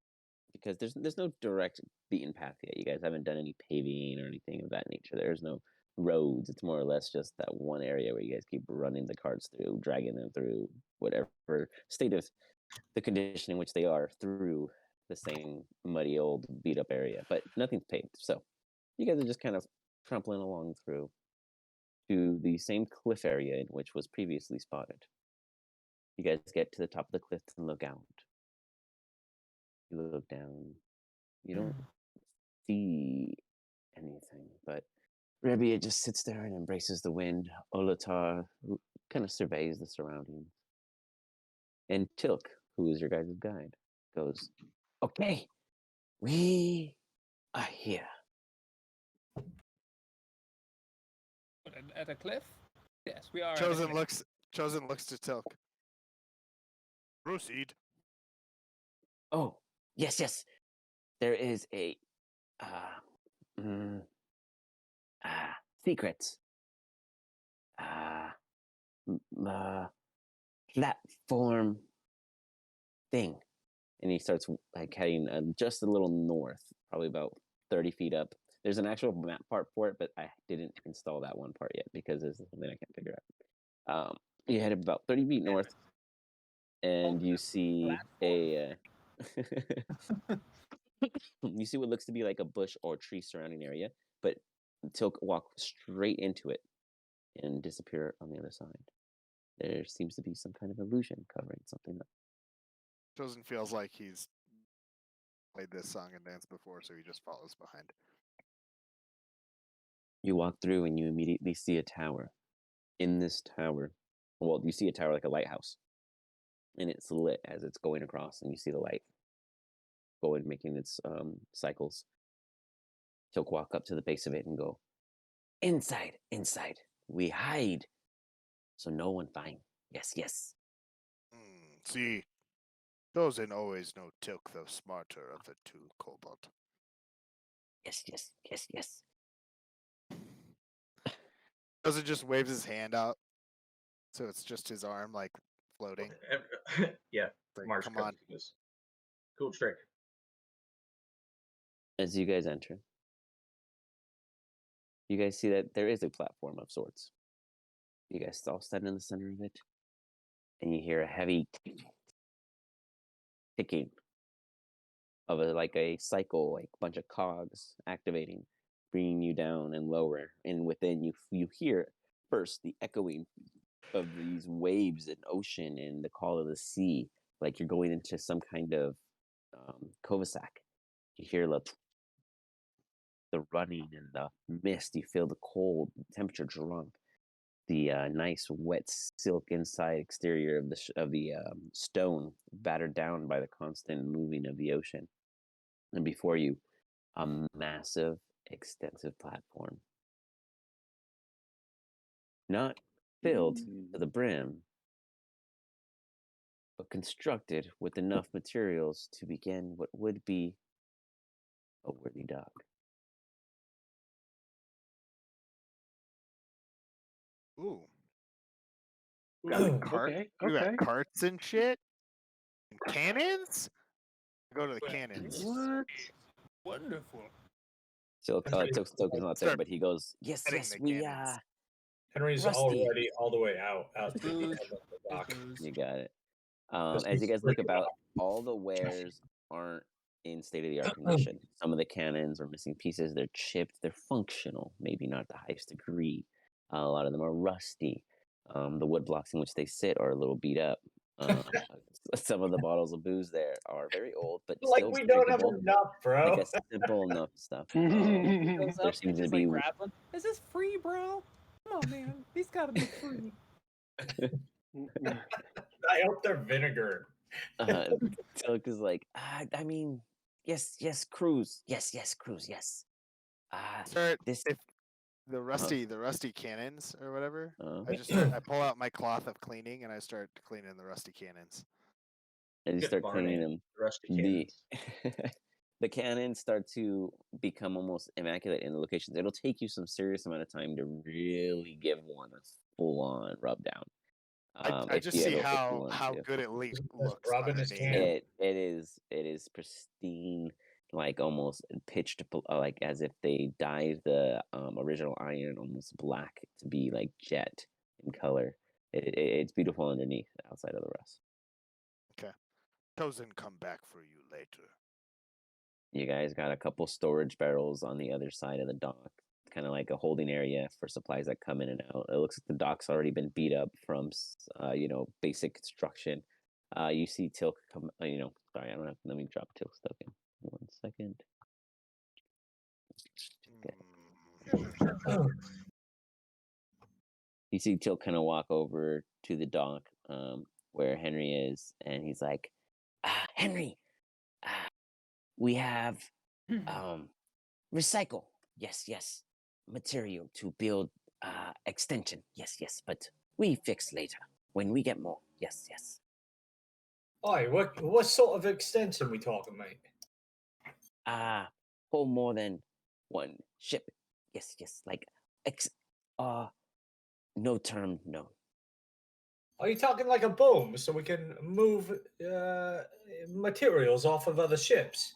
because there's no direct beaten path yet. You guys haven't done any paving or anything of that nature. There's no roads. It's more or less just that one area where you guys keep running the carts through, dragging them through whatever state of the condition in which they are, through the same muddy old beat up area, but nothing's paved. So you guys are just kind of trampling along through to the same cliff area in which was previously spotted. You guys get to the top of the cliff and look out. You look down. You don't see anything, but Rebia just sits there and embraces the wind. Olatar kind of surveys the surroundings. And Tilk, who is your guys' guide, goes, "Okay, we are here." At a cliff? Yes, we are. Chosen looks to Tilk. Proceed. Oh, yes, yes. There is a secret platform thing. And he starts like heading just a little north, probably about 30 feet up. There's an actual map part for it, but I didn't install that one part yet because there's something I can't figure out. You head about 30 feet north, and you see a you see what looks to be like a bush or tree surrounding area, but Tilk walk straight into it and disappear on the other side. There seems to be some kind of illusion covering something up. Chosen feels like he's played this song and dance before, so he just follows behind. You walk through and you immediately see a tower. In this tower, well, you see a tower like a lighthouse, and it's lit as it's going across, and you see the light. going, making its cycles. Tilk walk up to the base of it and go, inside, inside. We hide, so no one find. Yes, yes. See, those ain't always no Tilk the smarter of the two, Cobalt. Yes, yes, yes, yes. Doesn't just waves his hand out, so it's just his arm like floating. Yeah, Like, Marsh come comes, on. he goes, cool trick. As you guys enter, you guys see that there is a platform of sorts. You guys all stand in the center of it, and you hear a heavy ticking of a cycle, like a bunch of cogs activating, bringing you down and lower. And within you hear first the echoing of these waves and ocean and the call of the sea, like you're going into some kind of cul-de-sac. You hear the running and the mist. You feel the cold, the temperature drop. The nice wet silk inside exterior of the stone battered down by the constant moving of the ocean. And before you, a massive, extensive platform. Not filled to the brim, but constructed with enough materials to begin what would be a worthy dock. Ooh. Okay. We got carts and shit? And cannons? Go to the cannons. What? Wonderful. So Tilk's not there, Start but he goes, yes, petting yes, the we cannons. Henry's Rusty. already all the way out to the Booze. end of the dock. You got it. Because As you he's guys look freaking about, out. all the wares aren't in state-of-the-art condition. Some of the cannons are missing pieces. They're chipped. They're functional, maybe not the highest degree. A lot of them are rusty. The wood blocks in which they sit are a little beat up. Some of the bottles of booze there are very old, but Like still we don't have drinkable. enough, bro. Like a simple enough stuff. Goes There up seems and to just be like grappling. Is this free, bro? Come on, man. These gotta be free. I hope they're vinegar. Tilk is like, I mean, yes, cruise, yes, cruise, yes. Start This if the rusty cannons or whatever. uh, I pull out my cloth of cleaning and I start cleaning the rusty cannons. and you Good start bar cleaning name, them. Rusty The Cannons. the cannons start to become almost immaculate in the locations. It'll take you some serious amount of time to really give one a full on rub down. I If just you see ever- if you how want to. good it Just looks rubbing his underneath. can. It is pristine, like almost pitched like as if they dyed the original iron almost black to be like jet in color. It's beautiful underneath, outside of the rust. Tozen come back for you later. You guys got a couple storage barrels on the other side of the dock, kind of like a holding area for supplies that come in and out. It looks like the dock's already been beat up from basic construction. You see Tilk come. Sorry, I don't have. Let me drop Tilk stuff in 1 second. You see Tilk kind of walk over to the dock where Henry is, and he's like, Henry, we have recycle. Yes. Material to build extension. Yes. But we fix later when we get more. Yes. Oi, what sort of extension we talking, mate? Hold more than one ship. Yes. Like no term, no. Are you talking like a boom so we can move materials off of other ships?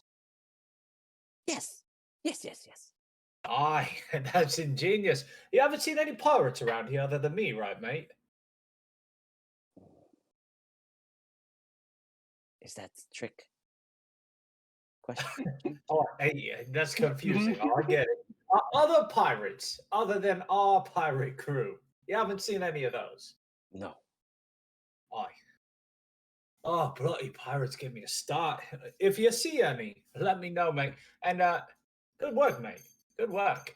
Yes. Aye, that's ingenious. You haven't seen any pirates around here other than me, right, mate? Is that a trick question? Oh, hey, that's confusing. Oh, I get it. Other pirates, other than our pirate crew, you haven't seen any of those. No. Aye. Oh, bloody pirates give me a start. If you see any, let me know, mate. And good work, mate. Good work.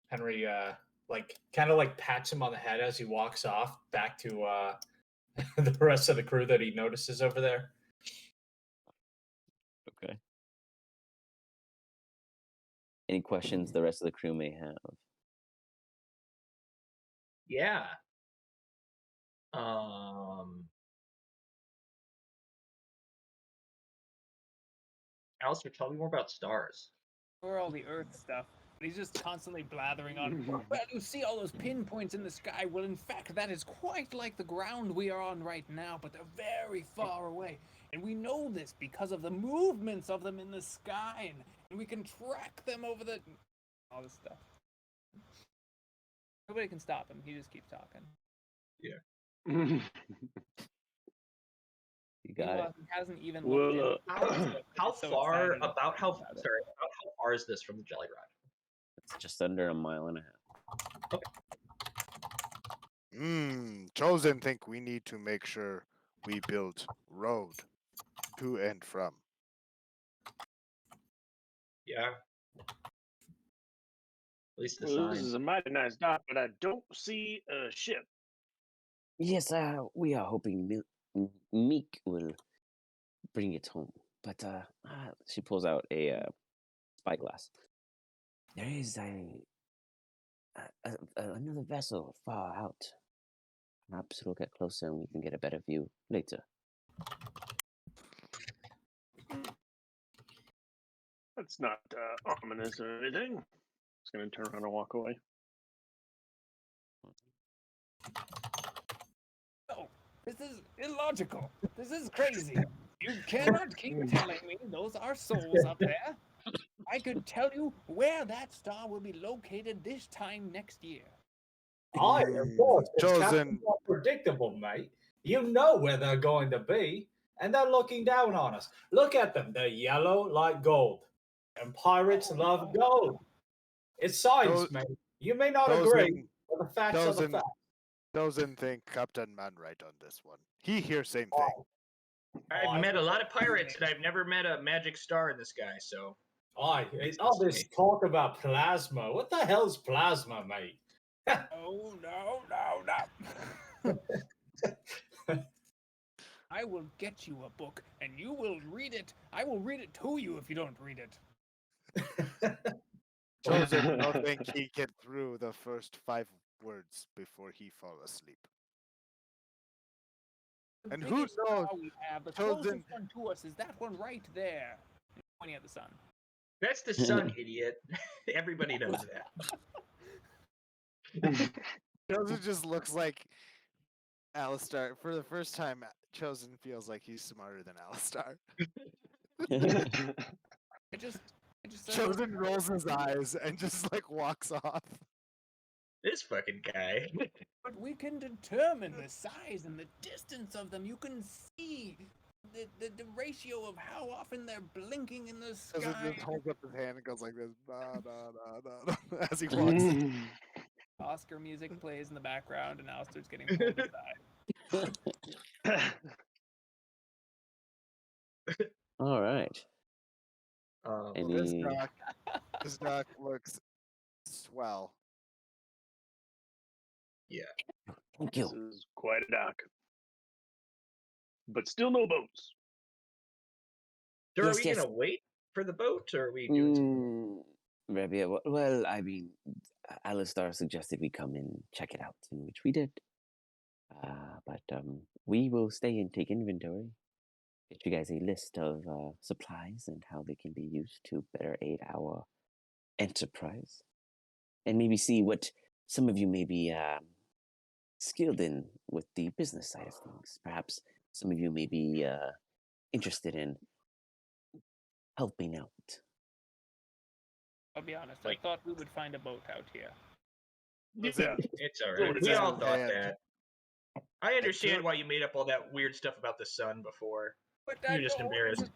Henry kind of pats him on the head as he walks off back to the rest of the crew that he notices over there. Okay. Any questions the rest of the crew may have? Yeah. Um, Alistair, tell me more about stars. Or all the Earth stuff. And he's just constantly blathering on. Well, you see all those pinpoints in the sky. Well, in fact, that is quite like the ground we are on right now, but they're very far away. And we know this because of the movements of them in the sky, and we can track them over the. All this stuff. Nobody can stop him. He just keeps talking. You got it. Meanwhile, he hasn't even looked Well, in. How so far? excited About how? about it. Sorry. About how far is this from the Jelly Rod? It's just under a mile and a half. Chosen think we need to make sure we build road to and from. Yeah. At least the well, this sign. is a mighty nice dock, but I don't see a ship. Yes, we are hoping Meek will bring it home. But she pulls out a spyglass. There is another vessel far out. Perhaps we'll get closer and we can get a better view later. That's not ominous or anything. Just gonna turn around and walk away. No, this is illogical. This is crazy. You cannot keep telling me those are souls up there. I could tell you where that star will be located this time next year. Aye, of course. It's Chosen. predictable, mate. You know where they're going to be, and they're looking down on us. Look at them. They're yellow like gold. And pirates love gold. It's science, mate. You may not agree, but the facts are the facts. Chosen think Captain Man right on this one. He hears same thing. I've met a lot of pirates, and I've never met a magic star in the sky. So, Aye, all this talk about plasma. What the hell's plasma, mate? Oh, no. I will get you a book, and you will read it. I will read it to you if you don't read it. Chosen don't think he get through the first 5 words before he fall asleep. The And who biggest star knows? we have, the Chosen- closest one to us is that one right there. Pointing at the sun. that's the sun, idiot. Everybody knows that. Chosen just looks like Alistar. For the first time, Chosen feels like he's smarter than Alistar. I just said Chosen rolls his eyes and just like walks off. This fucking guy. But we can determine the size and the distance of them. You can see the ratio of how often they're blinking in the Chosen sky. just holds up his hand and goes like this, nah, as he walks. Oscar music plays in the background, and Alistair's getting pulled aside. All right. Any... This dock looks swell. Yeah. Thank This you. is quite a dock. But still no boats. So Yes, are we yes. gonna wait for the boat, or are we doing something? Rabia, well, I mean, Alistar suggested we come and check it out, in which we did. But we will stay and take inventory. Get you guys a list of supplies and how they can be used to better aid our enterprise. And maybe see what some of you may be skilled in with the business side of things. Perhaps some of you may be interested in helping out. I'll be honest, I thought we would find a boat out here. Yeah. It's alright. It's We all in thought hand. that. I understand why you made up all that weird stuff about the sun before. But You're just embarrassed.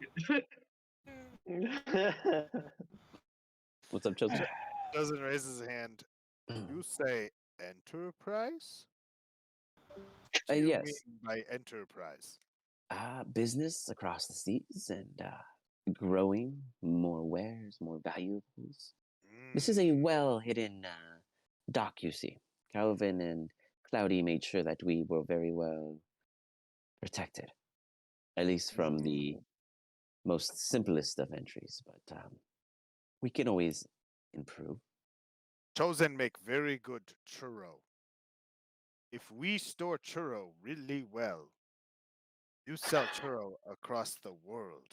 What's up, Chosen? Chosen raises his hand. You say enterprise? What do you Yes. mean by enterprise? Business across the seas and growing more wares, more valuables. This is a well-hidden dock, you see. Calvin and Cloudy made sure that we were very well protected, at least from the most simplest of entries, but we can always improve. Chosen make very good churro. If we store churro really well, you sell churro across the world.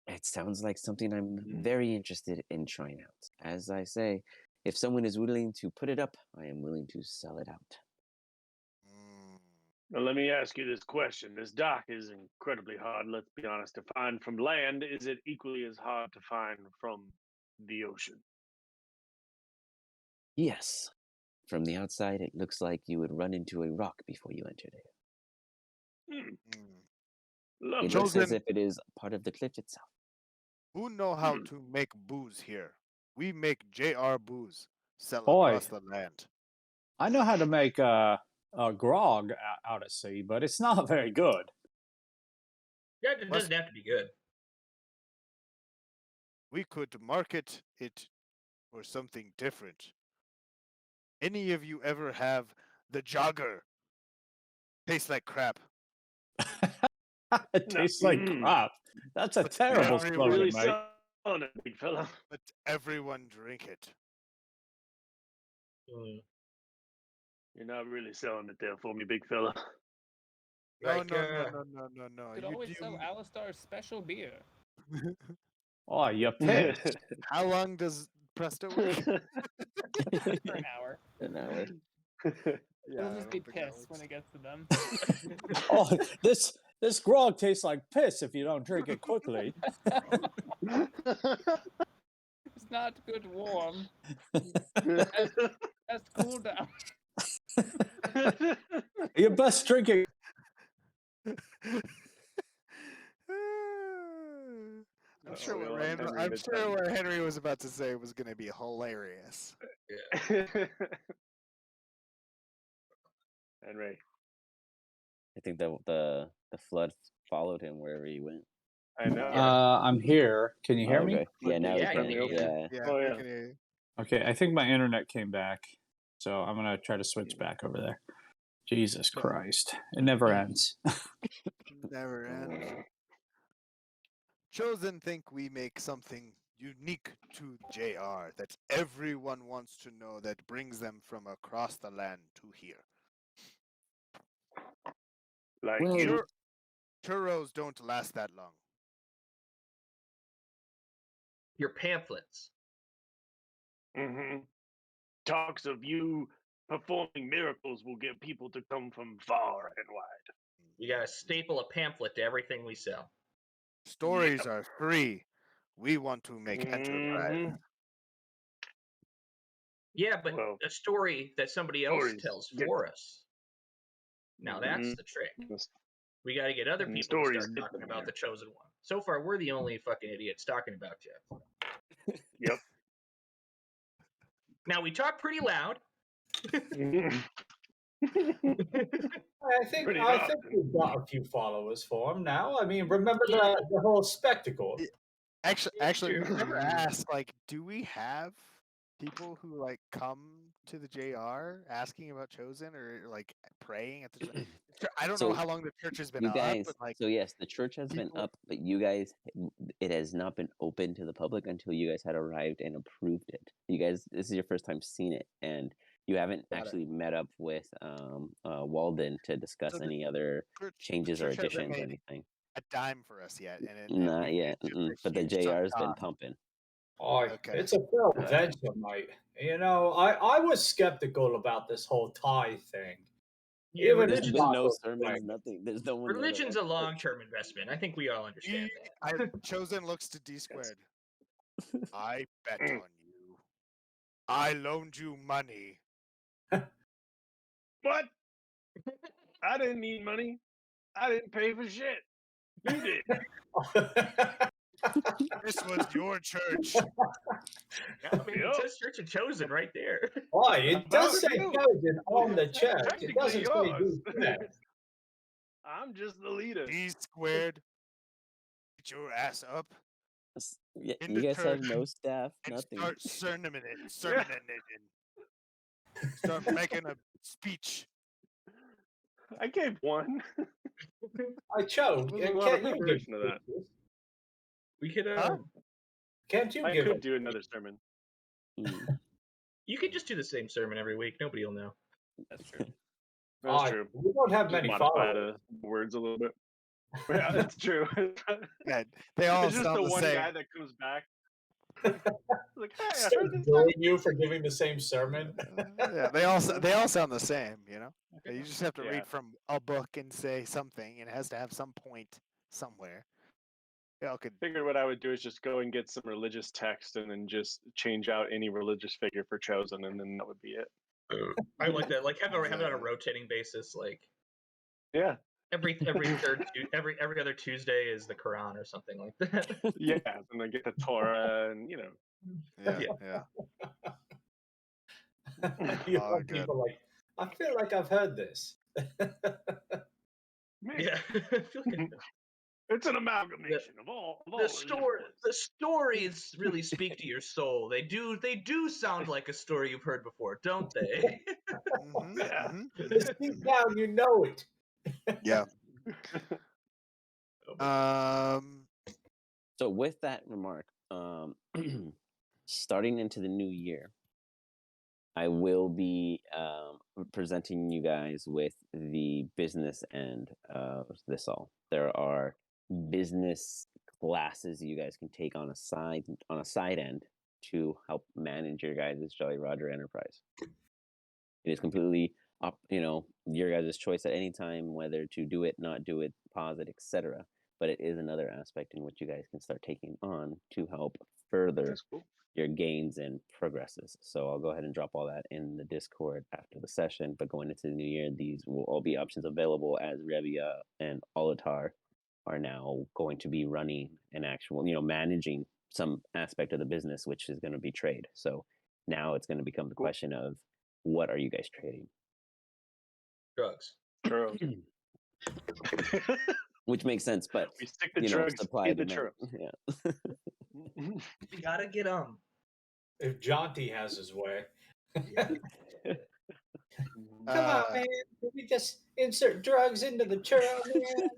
It sounds like something I'm very interested in trying out. As I say, if someone is willing to put it up, I am willing to sell it out. Now, let me ask you this question. This dock is incredibly hard, let's be honest, to find from land. Is it equally as hard to find from the ocean? Yes. From the outside, it looks like you would run into a rock before you entered it. Lovely. It looks as if it is part of the cliff itself. Who know how to make booze here? We make JR booze, sell Boy. across the land. I know how to make a grog out at sea, but it's not very good. Yeah, it doesn't have to be good. We could market it for something different. Any of you ever have the jogger? Tastes like crap. It tastes like crap. That's a terrible You're slogan, really mate. selling it, big fella. But everyone drink it. You're not really selling it there for me, big fella. No, Like, no. You could always sell Alistar's special beer. Oh, you pissed. How long does Presto work? For an hour. An hour. It'll just be piss when it gets to them. Oh, this grog tastes like piss if you don't drink it quickly. It's not good warm. That's cool down. You best drink it. I'm sure what Henry was about to say was going to be hilarious. Henry. I think that the flood followed him wherever he went. I know. I'm here. Can you hear me? Okay. Yeah, now Yeah, I we can can. hear you. Yeah. Yeah, Oh, we yeah. can hear you. Okay, I think my internet came back, so I'm gonna try to switch back over there. Jesus Christ, it never ends. Never ends. Chosen think we make something unique to JR that everyone wants to know that brings them from across the land to here. Like Well, you. Churros don't last that long. Your pamphlets. Talks of you performing miracles will get people to come from far and wide. You gotta staple a pamphlet to everything we sell. Stories are free. We want to make enterprise. Yeah, but Well, a story that somebody else stories tells get- for us. Now that's the trick. We got to get other And people to stories start get talking them about there. the chosen one. So far, we're the only fucking idiots talking about Jeff. Yep. Now we talk pretty loud. I think Pretty we've got a few followers for him now. I mean, remember the whole spectacle. Actually, we never asked, like, do we have people who, like, come to the JR asking about Chosen or, like, praying at the church? I don't know how long the church has been You up, guys, but, like, so yes, the church has been people- up, but you guys, it has not been open to the public until you guys had arrived and approved it. You guys, this is your first time seeing it, and you haven't actually met up with Walden to discuss So the any other church- changes or church hasn't additions or made anything. a dime for us yet. And Not we yet, made just a but the huge sunk JR's been cost. pumping. Oh, Okay. it's a fair venture, mate. You know, I was skeptical about this whole tie thing. Yeah, Even There's if been not no those sermons, things. nothing. There's no one. there to, Religion's like, a long-term investment. I think we all understand that. Chosen looks to D squared. I bet on you. I loaned you money. What? I didn't need money. I didn't pay for shit. You did. This was your church. Yeah, I mean, Yep. it says Church of Chosen right there. Why? It does say About you. chosen on the chest. It Technically doesn't say yours. who's chest. I'm just the leader. D squared. Get your ass up Yeah, in you the guys have church no staff, and nothing. start sermoning. Start making a speech. I gave one. I chose. Wasn't a And lot of can't you give preparation to that. pictures? We could Huh? Can't you I give could us- do another sermon. you could just do the same sermon every week. Nobody will know. That's true. That's true. We don't have Just many modify followers. the words a little bit. Yeah, that's true. Yeah, they all It's just sound the the one same. guy that comes back. Like, hey, I Still heard this. enjoying you for giving the same sermon. Yeah, they all sound the same. You know, you just have to Yeah. read from a book and say something, and it has to have some point somewhere. Y'all could. Figured what I would do is just go and get some religious text and then just change out any religious figure for chosen, and then that would be it. I like that. Like have it on a rotating basis. Like Yeah, every other Tuesday is the Quran or something like that. yeah, and then get the Torah, and Yeah, Yeah. yeah. You Oh, want good. people like, I feel like I've heard this. man, Yeah. I feel like it's an amalgamation of all the stories really speak to your soul. They do sound like a story you've heard before, don't they? Mhm, Yeah. mhm. Just deep down, you know it. Yeah. Oh, So with that remark, starting into the new year, I will be presenting you guys with the business end of this all. There are business classes you guys can take on a side end to help manage your guys' Jolly Roger enterprise. It is completely up, your guys' choice at any time whether to do it, not do it, pause it, etc. But it is another aspect in which you guys can start taking on to help further That's cool. your gains and progresses. So I'll go ahead and drop all that in the Discord after the session. But going into the new year, these will all be options available as ERIYA and Olatar are now going to be running an actual, managing some aspect of the business, which is going to be trade. So now it's going to become the Cool. question of what are you guys trading? drugs. Churros. Which makes sense, but We stick the drugs supply in the demand. churros. Yeah. We gotta get If Jaunty has his way. Yeah. Come on, man. Can we just insert drugs into the churro, man?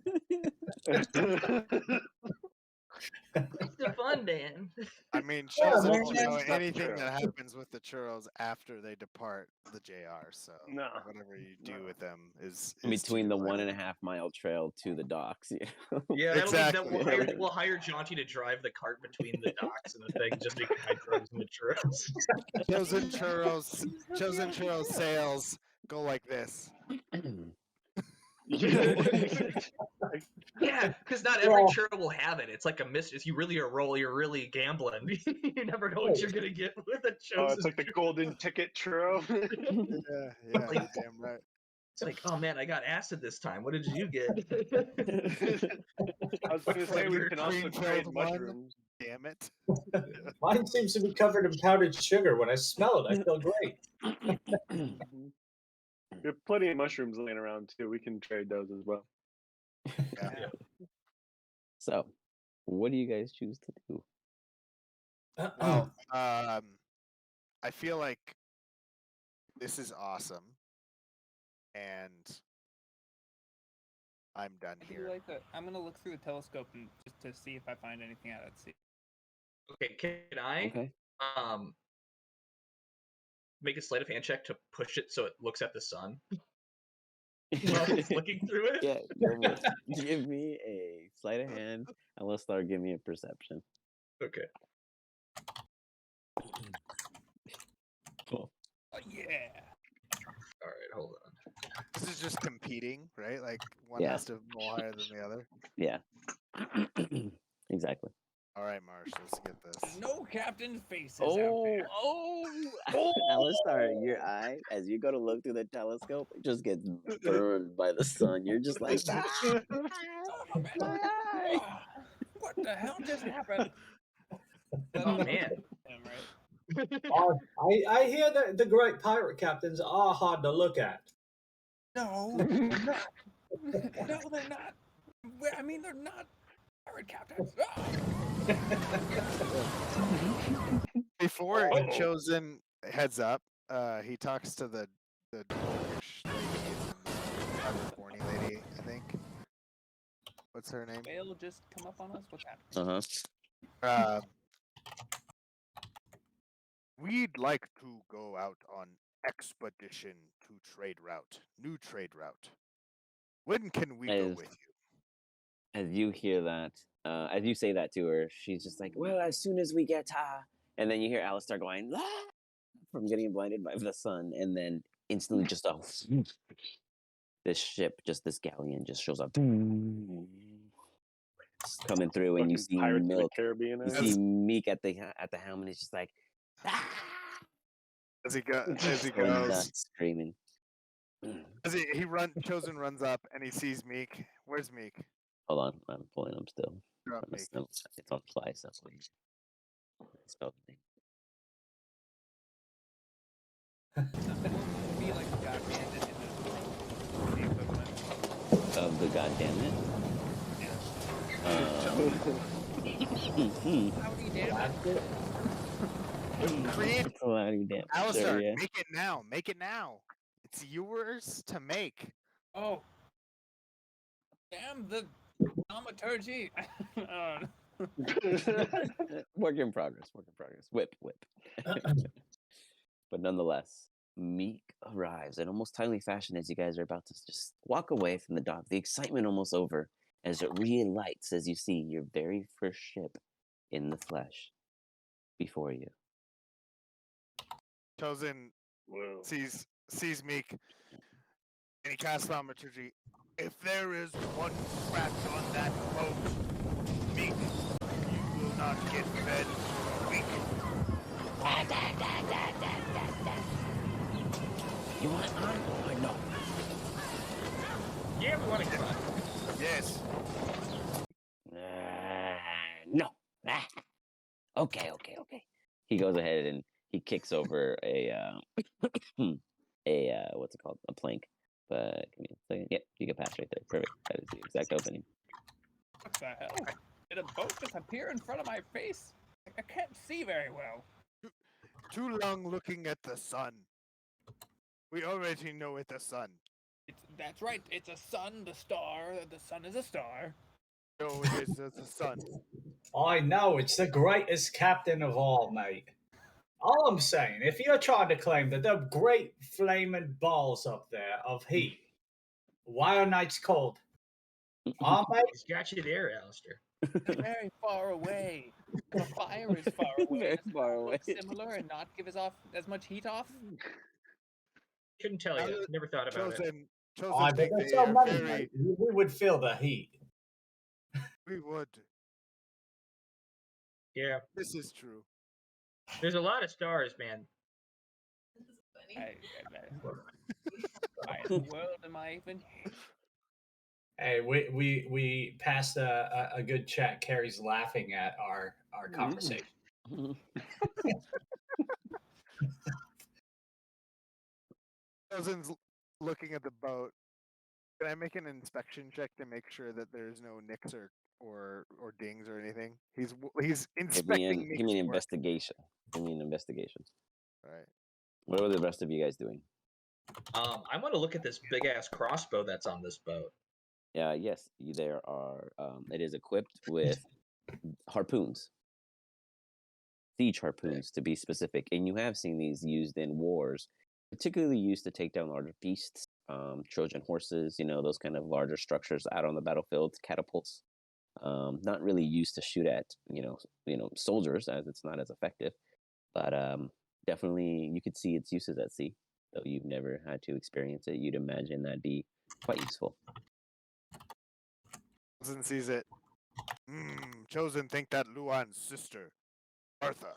It's the fun, Dan. I mean, Yeah, Chosen man. won't know It's not anything true. that happens with the churros after they depart the JR. So No. whatever you do with them is Between to the do 1.5 mile trail to the docks. Yeah, Exactly. we'll hire Jaunty to drive the cart between the docks and the thing, just so he can hide drugs in the churros. Chosen churros sales go like this. Yeah, because not every churro will have it. It's like a mystery. If you really you're really gambling. You never know what you're gonna get with a chosen. Oh, it's like the golden ticket churro. Yeah, Like- damn right. It's like, oh man, I got acid this time. What did you get? I was going to say we can also Green-pilled trade one. mushrooms. Damn it. Mine seems to be covered in powdered sugar. When I smell it, I feel great. We have plenty of mushrooms laying around too. We can trade those as well. Yeah. So, what do you guys choose to do? Well, I feel like this is awesome, and I'm done I do here. like that. I'm gonna look through the telescope and just to see if I find anything out at sea. Okay, can I Okay. make a sleight of hand check to push it so it looks at the sun while it's looking through it? Yeah, go for it. Give me a sleight of hand, and let's start. Give me a perception. Okay. Cool. Oh yeah. All right, hold on. This is just competing, right? Like one Yeah. has to roll higher than the other. Yeah. Exactly. All right, Marsh, let's get this. No captain faces out there. Now let's start. Your eye, as you go to look through the telescope, it just gets burned by the sun. You're just like, Son of a bitch. Ah, what the hell just happened? Oh man. Him, right? I hear that the great pirate captains are hard to look at. No, they're not. No, they're not. I mean, they're not pirate captains. Ah! Before Uh-oh. Chosen heads up, he talks to the dwarvish lady and the corny lady, I think. What's her name? Whale just come up on us. What's happening? We'd like to go out on expedition to new trade route. When can we go with you? As you hear that, as you say that to her, she's just like, "Well, as soon as we get and then you hear Alistair going from getting blinded by the sun, and then instantly just this ship, just this galleon, just shows up, coming through, and you Fucking see Pirates of the Milk. Caribbean. You see Meek at the helm, and he's just like, As he goes, going nuts, screaming. Chosen runs up and he sees Meek. Where's Meek? Hold on, I'm pulling him still. Drop Meek. It's on fly, so please. Spell the name. Be like God Bandit in the equivalent. Of the goddamn Howdy damn it. Create Cloudy damn. Alistair, Sure, yeah. make it now. Make it now. It's yours to make. Oh. Damn the dramaturgy. Work in progress. Whip. But nonetheless, Meek arrives in almost timely fashion as you guys are about to just walk away from the dock. The excitement almost over as it relights as you see your very first ship in the flesh before you. Chosen Well, sees Meek and he casts thaumaturgy. If there is one scratch on that boat, Meek, you will not get fed. Meek. You want on or no? Yeah, we want to get on. Yes. No. Okay. He goes ahead and he kicks over a what's it called? A plank. But give me a second. Yep, you can pass right there. Perfect. That is the exact opening. What the hell? Did a boat just appear in front of my face? I can't see very well. Too long looking at the sun. We already know it's the sun. That's right. It's a sun, the star. The sun is a star. No, it is the sun. I know, it's the greatest captain of all, mate. All I'm saying, if you're trying to claim that the great flaming balls up there of heat, why are nights cold? Aren't they? He's got you there, Alistair. Very far away. The fire is far away. Very Does it far not look away. similar and not give us off as much heat off? Couldn't tell you. Never thought about it. Chosen I bet think there's they so are many, very. mate. We would feel the heat. We would. Yeah, This is true. there's a lot of stars, man. Why in the world am I even here? Hey, we passed a good chat. Carrie's laughing at our conversation. Chosen's looking at the boat. Can I make an inspection check to make sure that there's no nicks or dings or anything? He's inspecting Give me an work. investigation. Give me an investigation. All right. What are the rest of you guys doing? I want to look at this big ass crossbow that's on this boat. Yes, there are. It is equipped with harpoons, siege harpoons to be specific, and you have seen these used in wars, particularly used to take down larger beasts, Trojan horses. Those kind of larger structures out on the battlefield, catapults. Not really used to shoot at soldiers, as it's not as effective, but definitely you could see its uses at sea. Though you've never had to experience it, you'd imagine that'd be quite useful. Chosen sees it. Chosen think that Luan's sister, Artha.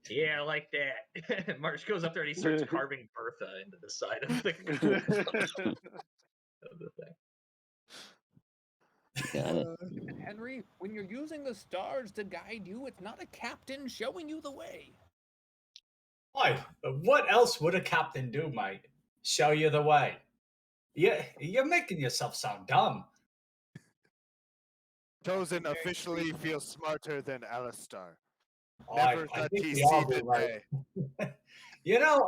Yeah, I like that. March goes up there and he starts carving Bertha into the side of the thing. Got it. Henry, when you're using the stars to guide you, it's not a captain showing you the way. Why? What else would a captain do, mate? Show you the way. Yeah, you're making yourself sound dumb. Chosen officially feels smarter than Alistair. I Never thought think he we all see do, the right? day.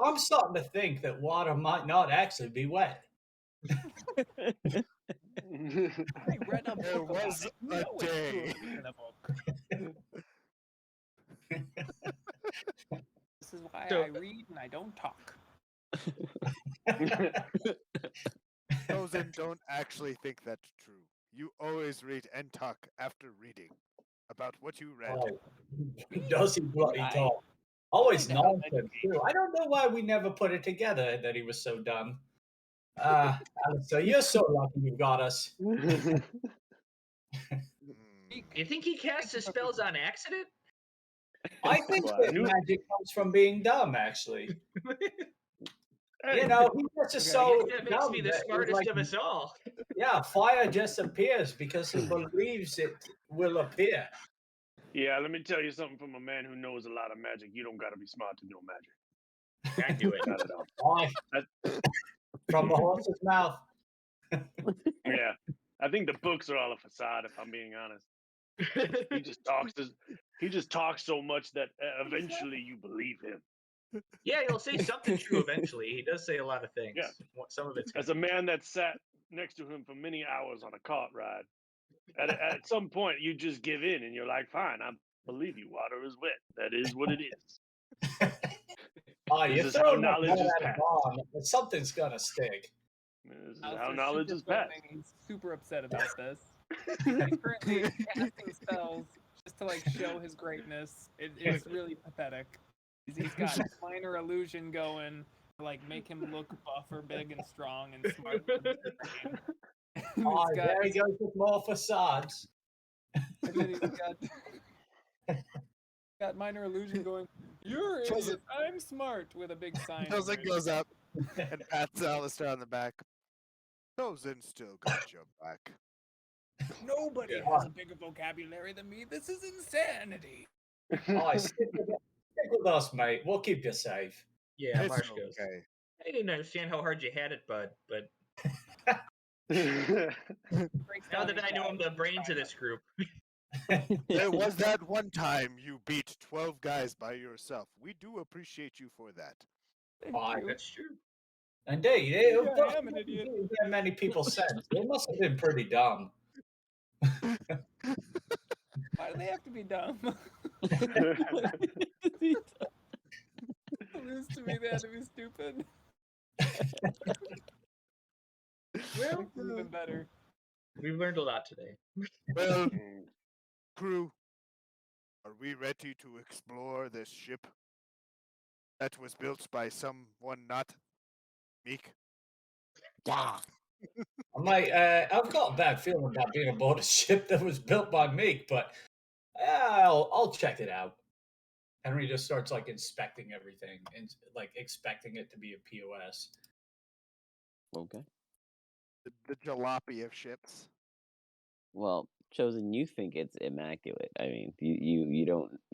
I'm starting to think that water might not actually be wet. I read a book There about was it. You a know it's day. true in a book. So- I read and I don't talk. Chosen don't actually think that's true. You always read and talk after reading about what you read. Oh, does he bloody I- talk? Always trying to help nonsense educate. too. I don't know why we never put it together that he was so dumb. Alistair, you're so lucky you got us. Hmm. You think he casts his spells on accident? I think Well, I that knew- magic comes from being dumb, actually. Hey, You know, he just is Okay, so That makes dumb me the that it, smartest like, of us all. yeah, fire just appears because he believes it will appear. yeah, let me tell you something from a man who knows a lot of magic. You don't got to be smart to know magic. I knew it. Not at all. Why? That- From the horse's mouth. Yeah, I think the books are all a facade. If I'm being honest, he just talks. He just talks so much that eventually you believe him. Yeah, he'll say something true eventually. He does say a lot of things. Yeah. Some of it's As a man that sat next to him for many hours on a cart ride, at some point you just give in and you're like, fine, I believe you. Water is wet. That is what it is. Oh, This you're is how throwing knowledge is at a passed. bomb. Something's gonna stick. This is Alistair's how knowledge super is passed. sweating, He's super upset about this. He's currently casting spells just to like show his greatness. It's really pathetic. He's got minor illusion going to like make him look buff or big and strong and smart. Oh, He's got, there he goes with more facades. and then he's got minor illusion going. You're Chosen- idiot. I'm smart with a big sign. Chosen over it. goes up and pats Alistair on the back. Chosen still got your back. Nobody Yeah. has a bigger vocabulary than me. This is insanity. Oh, stick with us, mate. We'll keep you safe. Yeah, It's Marsh goes. okay. I didn't understand how hard you had it, bud. But Breaks now down that I each know I'm guy. the brains of this group, There was that one time you beat 12 guys by yourself. We do appreciate you for that. Thank Oh, you. that's true. Indeed. Yeah, I am an idiot. That many people sense. They must have been pretty dumb. Why do they have to be dumb? Lose to me, they had to be stupid. Well, Even better. we've learned a lot today. Well, crew, are we ready to explore this ship that was built by someone not Meek? Mate, I've got a bad feeling about being aboard a ship that was built by Meek, but I'll check it out. Henry just starts like inspecting everything and like expecting it to be a POS. Okay. The jalopy of ships. Well, Chosen, you think it's immaculate. I mean, you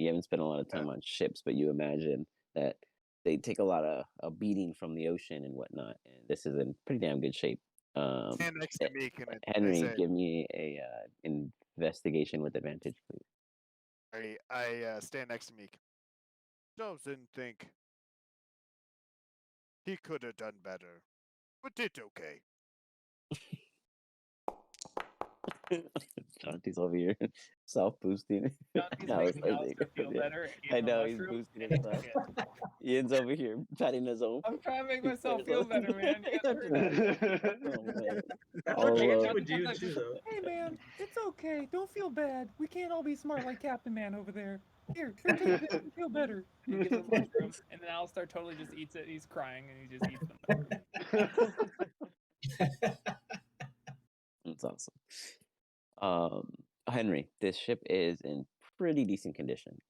haven't spent a lot of time on ships, but you imagine that they take a lot of a beating from the ocean and whatnot, and this is in pretty damn good shape. Stand next to Meek and I Henry, say, give me a investigation with advantage, please. I stand next to Meek. Doesn't think he could have done better, but did okay. Jonty's over here self-boosting. Jonty's No, it's making like- Alistair feel yeah. better. I eating a know, he's mushroom. boosting himself. Ian's over here patting his own. I'm trying to make myself feel better, man. You Don't guys do heard that. Oh, man. That's I'll, what Janty uh, would do too, though. Hey man, it's okay. Don't feel bad. We can't all be smart like Captain Man over there. Here, take this and feel better. And he gives him a mushroom, and then Alistair totally just eats it. He's crying, and he just eats them. That's awesome. Henry, this ship is in pretty decent condition.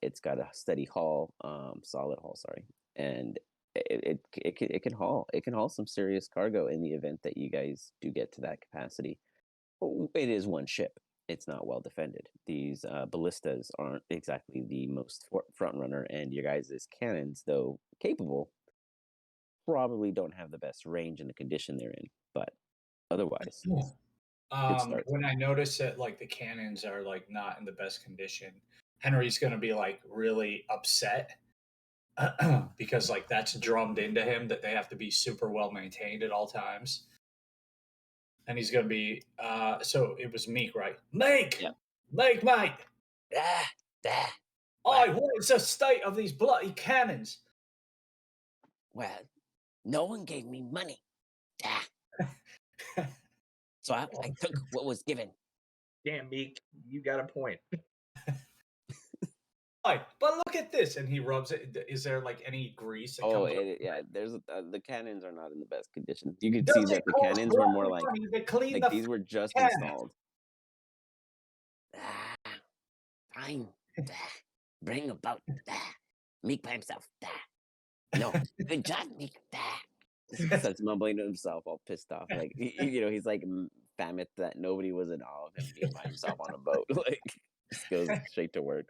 It's got a steady hull, solid hull, sorry, and it can haul some serious cargo in the event that you guys do get to that capacity. It is one ship. It's not well defended. These ballistas aren't exactly the most front runner, and your guys' cannons, though capable, probably don't have the best range in the condition they're in. But otherwise, good start. When I notice that like the cannons are like not in the best condition, Henry's gonna be like really upset because like that's drummed into him that they have to be super well maintained at all times. And he's gonna be so it was Meek, right? Meek! Yeah. Meek, mate! Ah. What is the state of these bloody cannons? Well, no one gave me money. So I took what was given. Damn, Meek, you got a point. Right, but look at this, and he rubs it. Is there like any grease that Oh, comes? yeah. There's the cannons are not in the best condition. You could Does see it that the cost cannons were more bloody like money to clean the these were just cannon? installed. Fine. Bring about Meek by himself. No, good job, Meek. Starts mumbling to himself, all pissed off. Like he's like famine that nobody was in awe of him being by himself on a boat. Like just goes straight to work.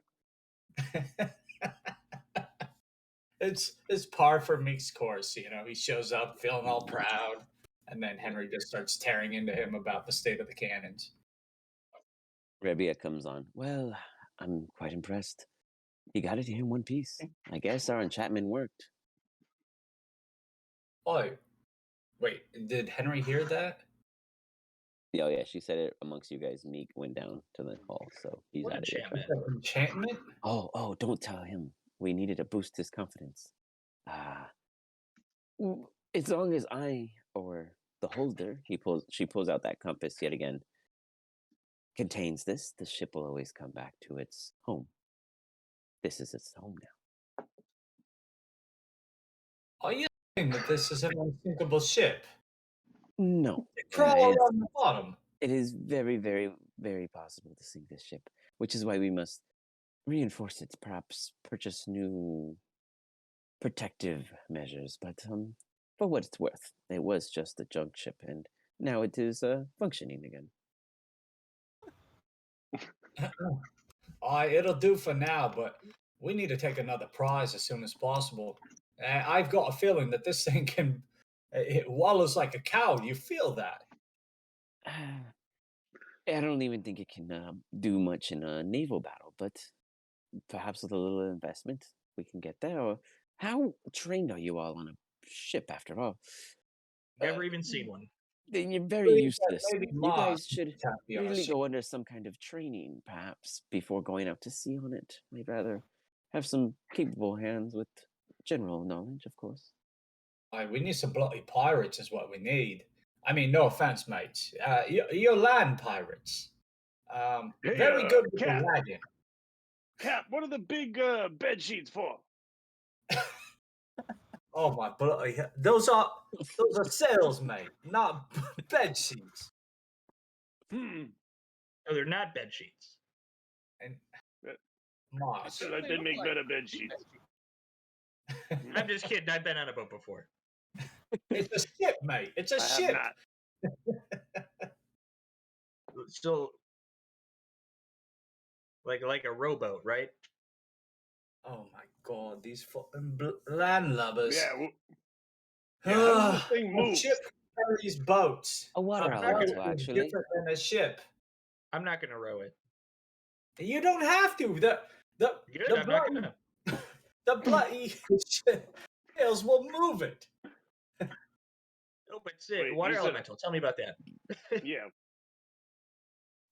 It's par for Meek's course. He shows up feeling all proud, and then Henry just starts tearing into him about the state of the cannons. ERIYA comes on. Well, I'm quite impressed. He got it here in one piece. I guess our enchantment worked. Oh, wait, did Henry hear that? Oh yeah, she said it amongst you guys. Meek went down to the hall, so he's What out of it. enchantment? Enchantment? Oh, don't tell him. We needed to boost his confidence. As long as I or the holder, she pulls out that compass yet again, contains this, the ship will always come back to its home. This is its home now. Are you saying that this is an unsinkable ship? No. Crawl it's- on the bottom. It is very, very, very possible to sink this ship, which is why we must reinforce it, perhaps purchase new protective measures. But for what it's worth, it was just a junk ship, and now it is functioning again. It'll do for now, but we need to take another prize as soon as possible. I've got a feeling that this thing can. It wallows like a cow. You feel that? I don't even think it can do much in a naval battle, but perhaps with a little investment, we can get there. Or how trained are you all on a ship, after all? Never even seen one. Then you're very Maybe- useless. maybe You Mars guys should can't be on a really ship. go under some kind of training, perhaps, before going out to sea on it. I'd rather have some capable hands with general knowledge, of course. We need some bloody pirates, is what we need. I mean, no offense, mates. You're land pirates. Hey, Very good with Cap. the wagon. Cap, what are the big bed sheets for? Oh my bloody! Those are sails, mate, not bed sheets. Hmm. Oh, they're not bed sheets. And I Mars. feel like they make better bed sheets. I'm just kidding. I've been on a boat before. It's a ship, mate. It's a I have ship. not. So, like a rowboat, right? Oh my god, these fucking landlubbers. Yeah. Yeah, how does this thing A move? ship carries boats. A water boat elemental, is actually. different than a ship. I'm not gonna row it. You don't have to. The Good. I'm not bloody, gonna. the bloody sails will move it. Oh, but sick. Wait, Water you said- elemental. Tell me about that. Yeah.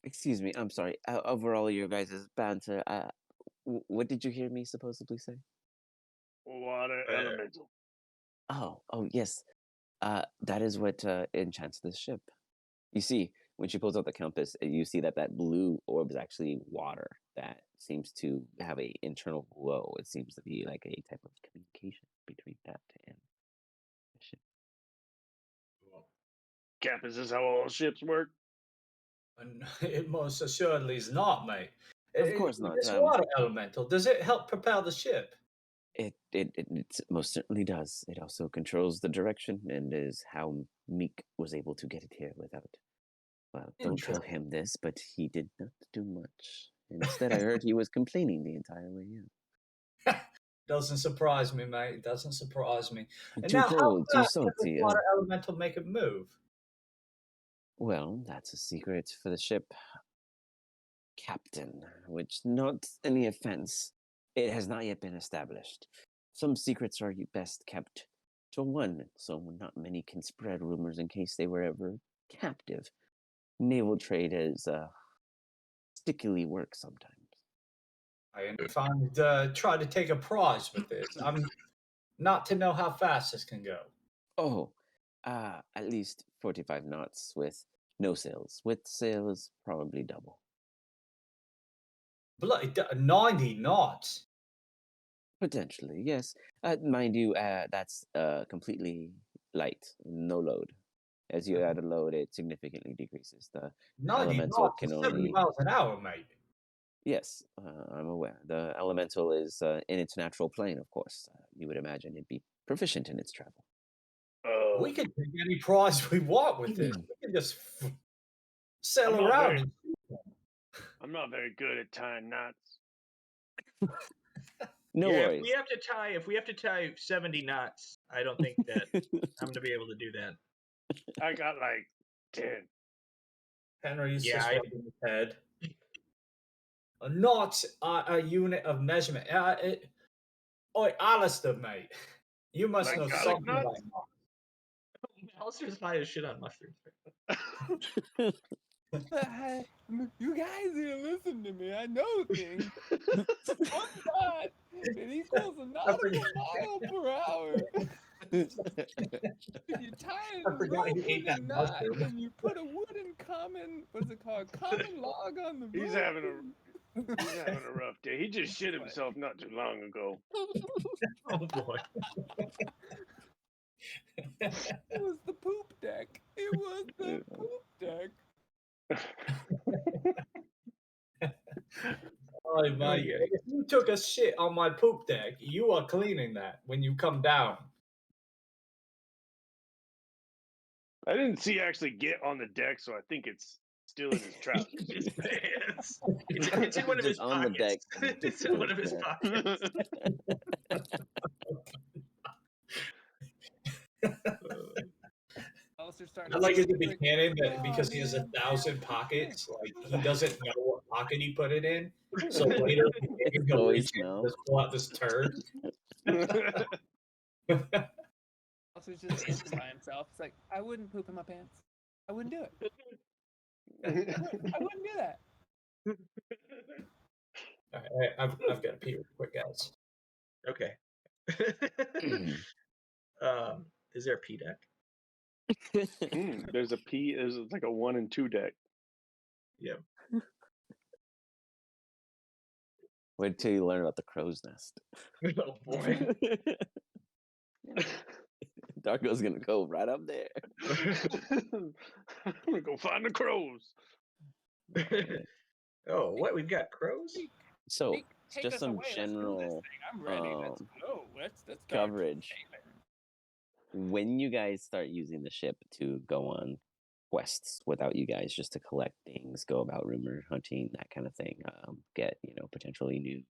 Excuse me, I'm sorry. Overall, your guys' banter. What did you hear me supposedly say? Water elemental. Oh, yes. That is what enchants this ship. You see, when she pulls out the compass, you see that blue orb is actually water that seems to have a internal glow. It seems to be like a type of communication between that and the ship. Cap, is this how all ships work? And it most assuredly is not, mate. Of course not. This water elemental, does it help propel the ship? It most certainly does. It also controls the direction and is how Meek was able to get it here without. Well, don't tell him this, but he did not do much. Instead, I heard he was complaining the entire way in. Doesn't surprise me, mate. Doesn't surprise me. And Too now, how cold, too fast can the salty. water elemental make it move? Well, that's a secret for the ship captain, which, not any offense, it has not yet been established. Some secrets are best kept to one, so not many can spread rumors in case they were ever captive. Naval trade is stickily work sometimes. And if I'm try to take a prize with this, I'm not to know how fast this can go? Oh, at least 45 knots with no sails. With sails, probably double. Bloody 90 knots. Potentially, yes. Mind you, that's completely light, no load. As you add a load, it significantly decreases. The 90 elemental knots can is 70 only. miles an hour, mate. Yes, I'm aware. The elemental is in its natural plane, of course. You would imagine it'd be proficient in its travel. We can take any prize we want with this. We can just sail I'm not around. very- and I'm not very good at tying knots. No yeah, worries. if we have to tie 70 knots, I don't think that I'm going to be able to do that. I got like 10. Henry's Yeah, just I- rubbing his head. A knot, a unit of measurement. Oi, Alistair, mate. You must Like know garlic something knots? about knots. Alistair's high as shit on mushrooms. You guys didn't listen to me. I know things. One knot, it equals a nautical mile per hour. You tie I a forgot he rope ate in a that knot, mushroom. and you put a wooden common, what's it called, common log on the He's rope. He's having a rough day. He just shit himself not too long ago. Oh boy. It was the poop deck. It was the poop deck. Oh, mate. yeah. If you took a shit on my poop deck, you are cleaning that when you come down. I didn't see actually get on the deck, so I think it's still in his trousers. His pants. It's in one of his Just on the pockets. deck. It's in one of his Yeah. pockets. Alistair started I like it to saying, be canon that "Oh, because he has man, 1,000 pockets, like he doesn't know what pocket he put it in. So later, he'll Always reach in and smell. just pull out this turd. Alistair's just dancing by himself. It's like, I wouldn't poop in my pants. I wouldn't do it. I wouldn't do that. All right, I've got to pee real quick, guys. Okay. Is there a P deck? There's a P. There's like a 1 and 2 deck. Yep. Wait till you learn about the crow's nest. Oh boy. Darko's gonna go right up there. I'm gonna go find the crows. Oh, what? We've got crows? So Take just us some away. Let's do this general thing. I'm ready. Let's go. Let's start coverage. sailing. When you guys start using the ship to go on quests without you guys, just to collect things, go about rumor hunting, that kind of thing, get potentially new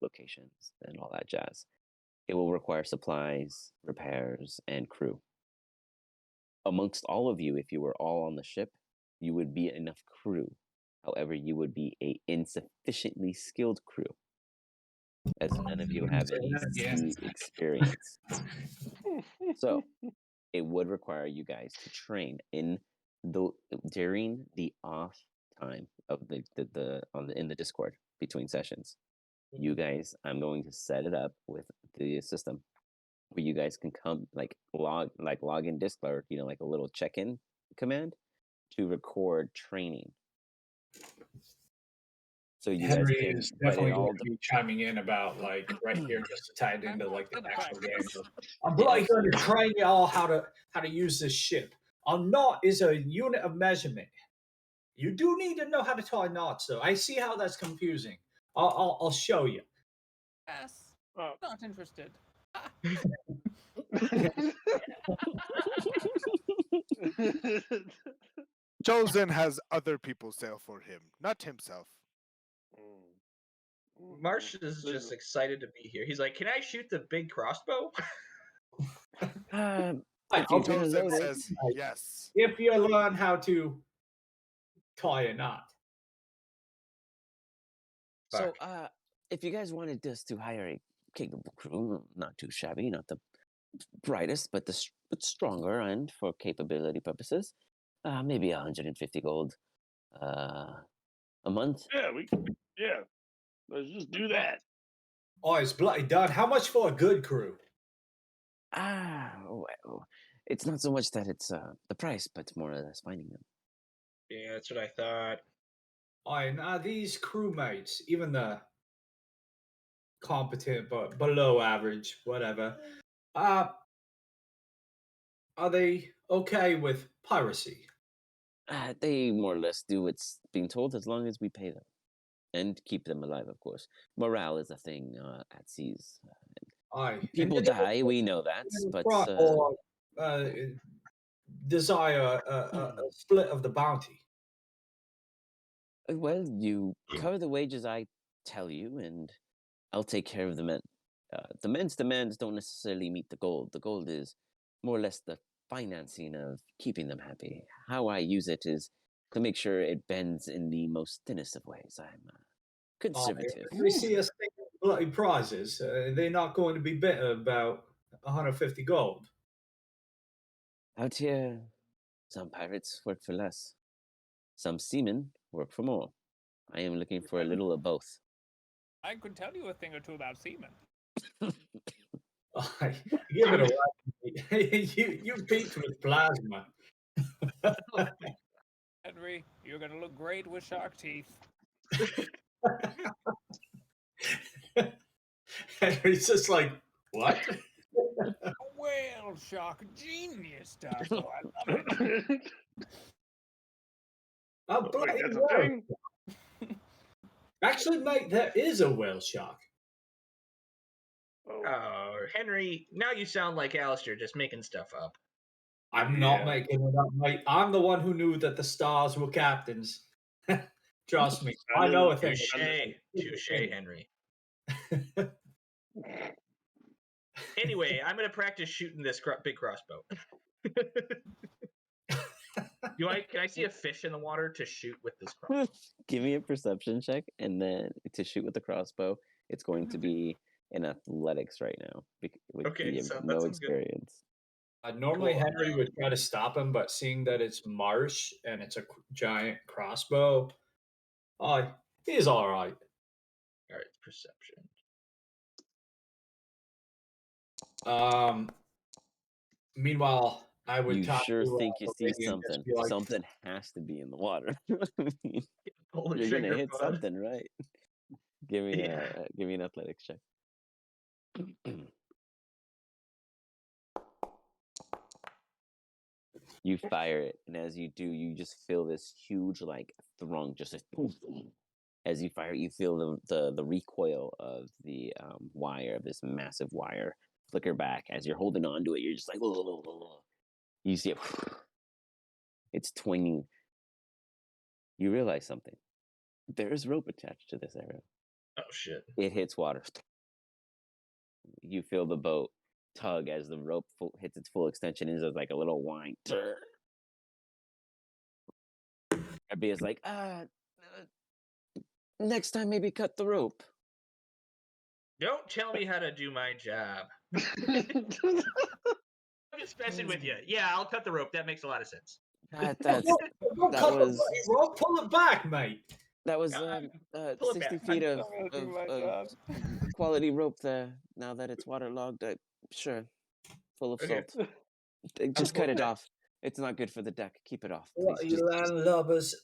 locations and all that jazz, it will require supplies, repairs, and crew. Amongst all of you, if you were all on the ship, you would be enough crew. However, you would be a insufficiently skilled crew, as none of you have any sea experience. So it would require you guys to train during the off time of in the Discord between sessions. You guys, I'm going to set it up with the system where you guys can come log in Discord, like a little check-in command to record training. So you Henry guys can, is but definitely it all going to be chiming in about right here just to tie it into the actual game. I'm Yeah, going to train y'all how to use this ship. A knot is a unit of measurement. You do need to know how to tie knots, though. I see how that's confusing. I'll show you. Yes. Not interested. Chosen has other people sail for him, not himself. Marsh is just excited to be here. He's like, "Can I shoot the big crossbow?" if you're gonna Chosen load it, says yes. If you learn how to tie a knot. So, if you guys wanted us to hire a capable crew, not too shabby, not the brightest, but stronger, and for capability purposes, maybe 150 gold a month. Yeah. Let's just do that. Oh, it's bloody done. How much for a good crew? Well, it's not so much that it's the price, but it's more or less finding them. Yeah, that's what I thought. And are these crewmates, even the competent but below average, whatever, are they okay with piracy? They more or less do what's being told as long as we pay them. And keep them alive, of course. Morale is a thing at seas. Aye. And People do they die, we know that, but or desire a split of the bounty? well, you cover the wages I tell you, and I'll take care of the men. The men's demands don't necessarily meet the gold. The gold is more or less the financing of keeping them happy. How I use it is to make sure it bends in the most thinnest of ways. I'm conservative. If we see us taking bloody prizes, they're not going to be bitter about 150 gold. Out here, some pirates work for less. Some seamen work for more. I am looking for a little of both. I could tell you a thing or two about seamen. Aye. Give it away. you beat with plasma. Henry, you're gonna look great with shark teeth. Henry's just like, what? A whale shark, genius, Darko. I love it. A Wait, bloody that's a whale. thing? Actually, mate, there is a whale shark. Oh, Oh, Henry, now you sound like Alistair just making stuff up. I'm not Yeah. making it up, mate. I'm the one who knew that the stars were captains. Trust me, I know a thing. Touche, Henry. Anyway, I'm gonna practice shooting this big crossbow. Can I see a fish in the water to shoot with this crossbow? Give me a perception check, and then to shoot with the crossbow, it's going to be in athletics right now. With Okay, the so that no sounds good. experience. Normally, Cool. Henry would try to stop him, but seeing that it's marsh and it's a giant crossbow, he's all right. All right, perception. Meanwhile, I would You talk sure to, think you see Meridian and just something? be like, Something has to be in the water. I mean, Pull the you're gonna trigger, hit bud. something, right? Give me Yeah. give me an athletics check. You fire it, and as you do, you just feel this huge like throng. Just as you fire, you feel the recoil of the wire, of this massive wire, flicker back. As you're holding on to it, you're just like, you see it. It's twinging. You realize something. There's rope attached to this arrow. Oh shit. It hits water. You feel the boat tug as the rope hits its full extension, and there's like a little whine. Abby is like, next time maybe cut the rope. Don't tell me how to do my job. I'm just messing with you. Yeah, I'll cut the rope. That makes a lot of sense. Don't That cut was- the bloody rope, pull it back, mate. That was pull it 60 back. feet I'm gonna do my job. quality rope there. Now that it's waterlogged, sure, full of Okay. salt. Just cut it off. It's not good for the deck. Keep it off, What please. are you Just landlubbers?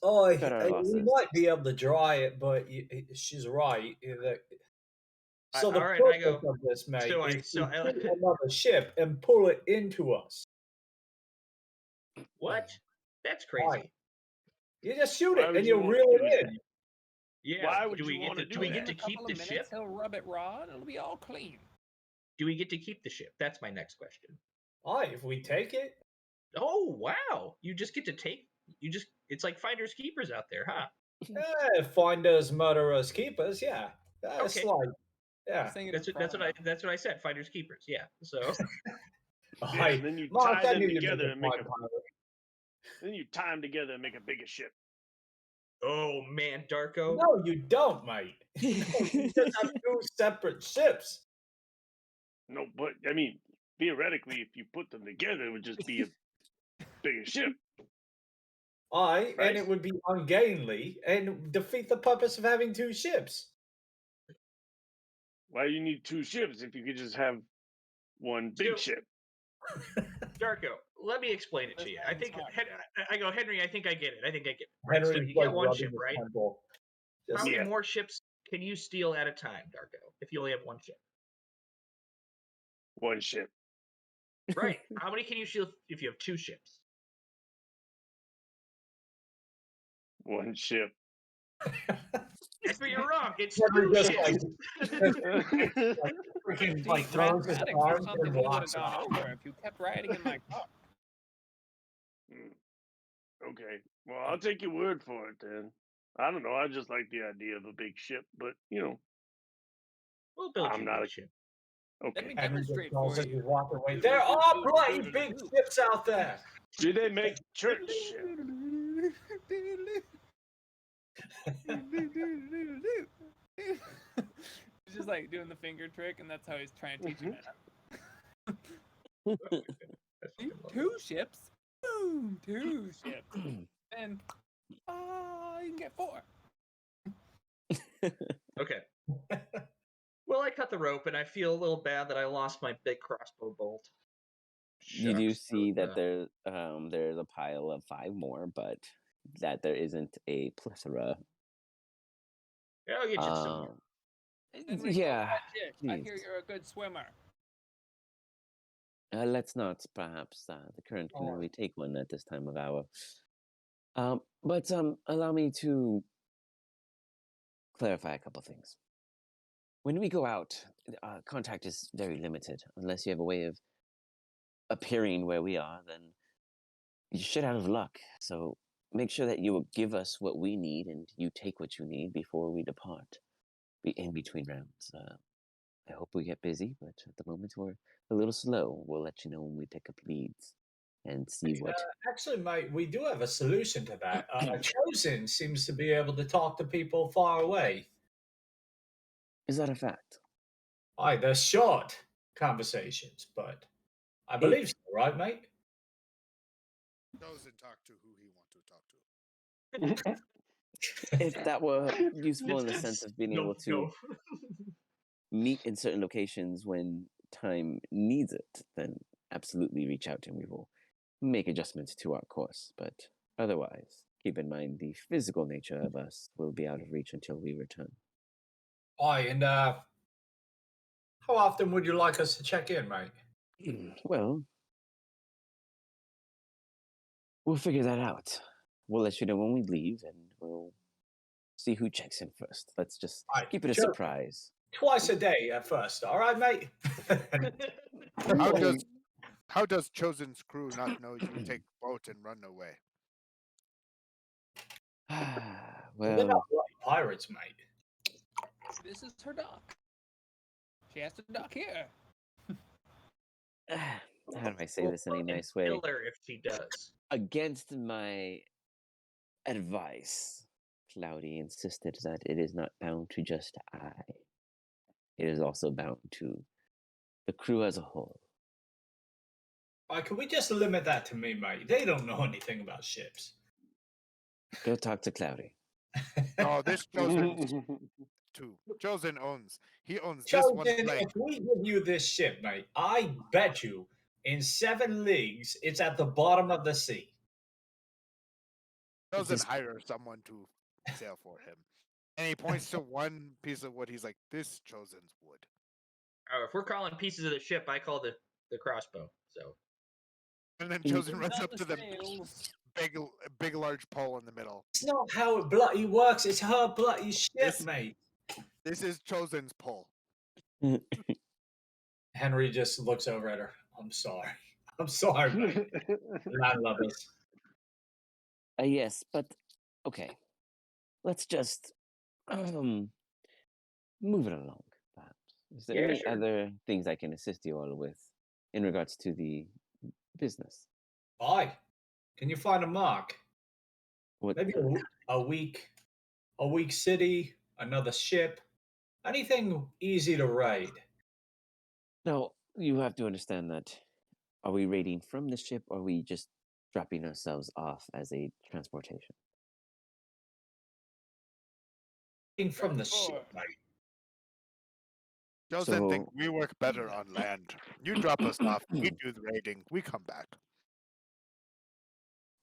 cut our We losses. might be able to dry it, but she's right. So the all right, I purpose go. of this, mate, So I- is so to I- take another ship and pull it into us. What? That's crazy. You just shoot Why it would and you you wanna reel do it that? in. Yeah. Why would do we you get wanna to, do do we that? get In to a keep couple the of ship? minutes, he'll rub it raw, and it'll be all clean. Do we get to keep the ship? That's my next question. If we take it, Oh wow! You just get to take. It's like finders keepers out there, huh? finders, murderers, keepers. Yeah, that's Okay. like, yeah. Saying it That's in what front that's what I said. Finders keepers. Yeah. So Yeah, and then you Mark, tie I them knew you'd together a and make fine a. pirate. Then you tie them together and make a bigger ship. oh man, Darko. No, you don't, mate. You just have two separate ships. No, but I mean, theoretically, if you put them together, it would just be a bigger ship. And Right. it would be ungainly and defeat the purpose of having two ships. Why do you need two ships if you could just have one big So- ship? Darko, let me explain it to you. I think Henry. I think I get it. I get it. Right. So Henry's you get like one rubbing ship, his right? temple. How Just- many more ships can you steal at a time, Darko? If you only have one ship, One ship. right? How many can you steal if you have two ships? One ship. But you're wrong. It's Henry two just ships. freaking See, like throws his mathematics arms are and something we would have walks gone off. over if you kept riding in my car. Okay. Well, I'll take your word for it then. I don't know. I just like the idea of a big ship, but We'll build I'm you not a a ship. Let okay. me Henry just demonstrate goes for as he's you. walking away. There are bloody big ships out there. Do they make church ship? He's just like doing the finger trick, and that's how he's trying to teach him it. See? Two ships. Boom, two ships. And you can get four. Okay. Well, I cut the rope, and I feel a little bad that I lost my big crossbow bolt. You do Shucks. see that there's a pile of 5 more, but that there isn't a plethora. Yeah, I'll get you some more. Henry, Yeah, I hear please. you're a good swimmer. Let's not perhaps the current All right. canoe take one at this time of hour. But allow me to clarify a couple things. When we go out, contact is very limited. Unless you have a way of appearing where we are, then you're shit out of luck. So make sure that you will give us what we need and you take what you need before we depart. Be in between rounds. I hope we get busy, but at the moment we're a little slow. We'll let you know when we pick up leads and see what. Actually, mate, we do have a solution to that. Chosen seems to be able to talk to people far away. Is that a fact? Aye, they're short conversations, but I believe so, right, mate? Chosen talk to who he want to talk to. If that were useful in the sense of being able to meet in certain locations when time needs it, then absolutely reach out and we will make adjustments to our course. But otherwise, keep in mind the physical nature of us will be out of reach until we return. Aye, and how often would you like us to check in, mate? Well, we'll figure that out. We'll let you know when we leave and we'll see who checks in first. Let's just Aye, keep it a sure. surprise. Twice a day at first, all right, mate? How does Chosen's crew not know you take boat and run away? They're not Well, bloody pirates, mate. This is her dock. She has to dock here. how do I say this in a nice way? Kill her if she does. Against my advice, Cloudy insisted that it is not bound to just I. It is also bound to the crew as a whole. All right, can we just limit that to me, mate? They don't know anything about ships. Go talk to Cloudy. No, this Chosen too. Chosen owns. He owns this Chosen, one flag. if we give you this ship, mate, I bet you in 7 leagues it's at the bottom of the sea. Chosen hire someone to sail for him. And he points to one piece of wood. He's like, "This Chosen's wood." If we're calling pieces of the ship, I call the crossbow. So And then Chosen runs Not up to the sails. big large pole in the middle. It's not how it bloody works. It's her bloody ship, This- mate. This is Chosen's pole. Henry just looks over at her. I'm sorry. I'm sorry, mate. I love this. Yes, but okay. Let's just move it along, perhaps. Is there Yeah, any sure. other things I can assist you all with in regards to the business? Aye. Can you find a mark? What Maybe a week city, another ship, anything easy to raid. Now, you have to understand that are we raiding from the ship or are we just dropping ourselves off as a transportation? From the ship, mate. Doesn't think So- we work better on land. You drop us off, we do the raiding, we come back.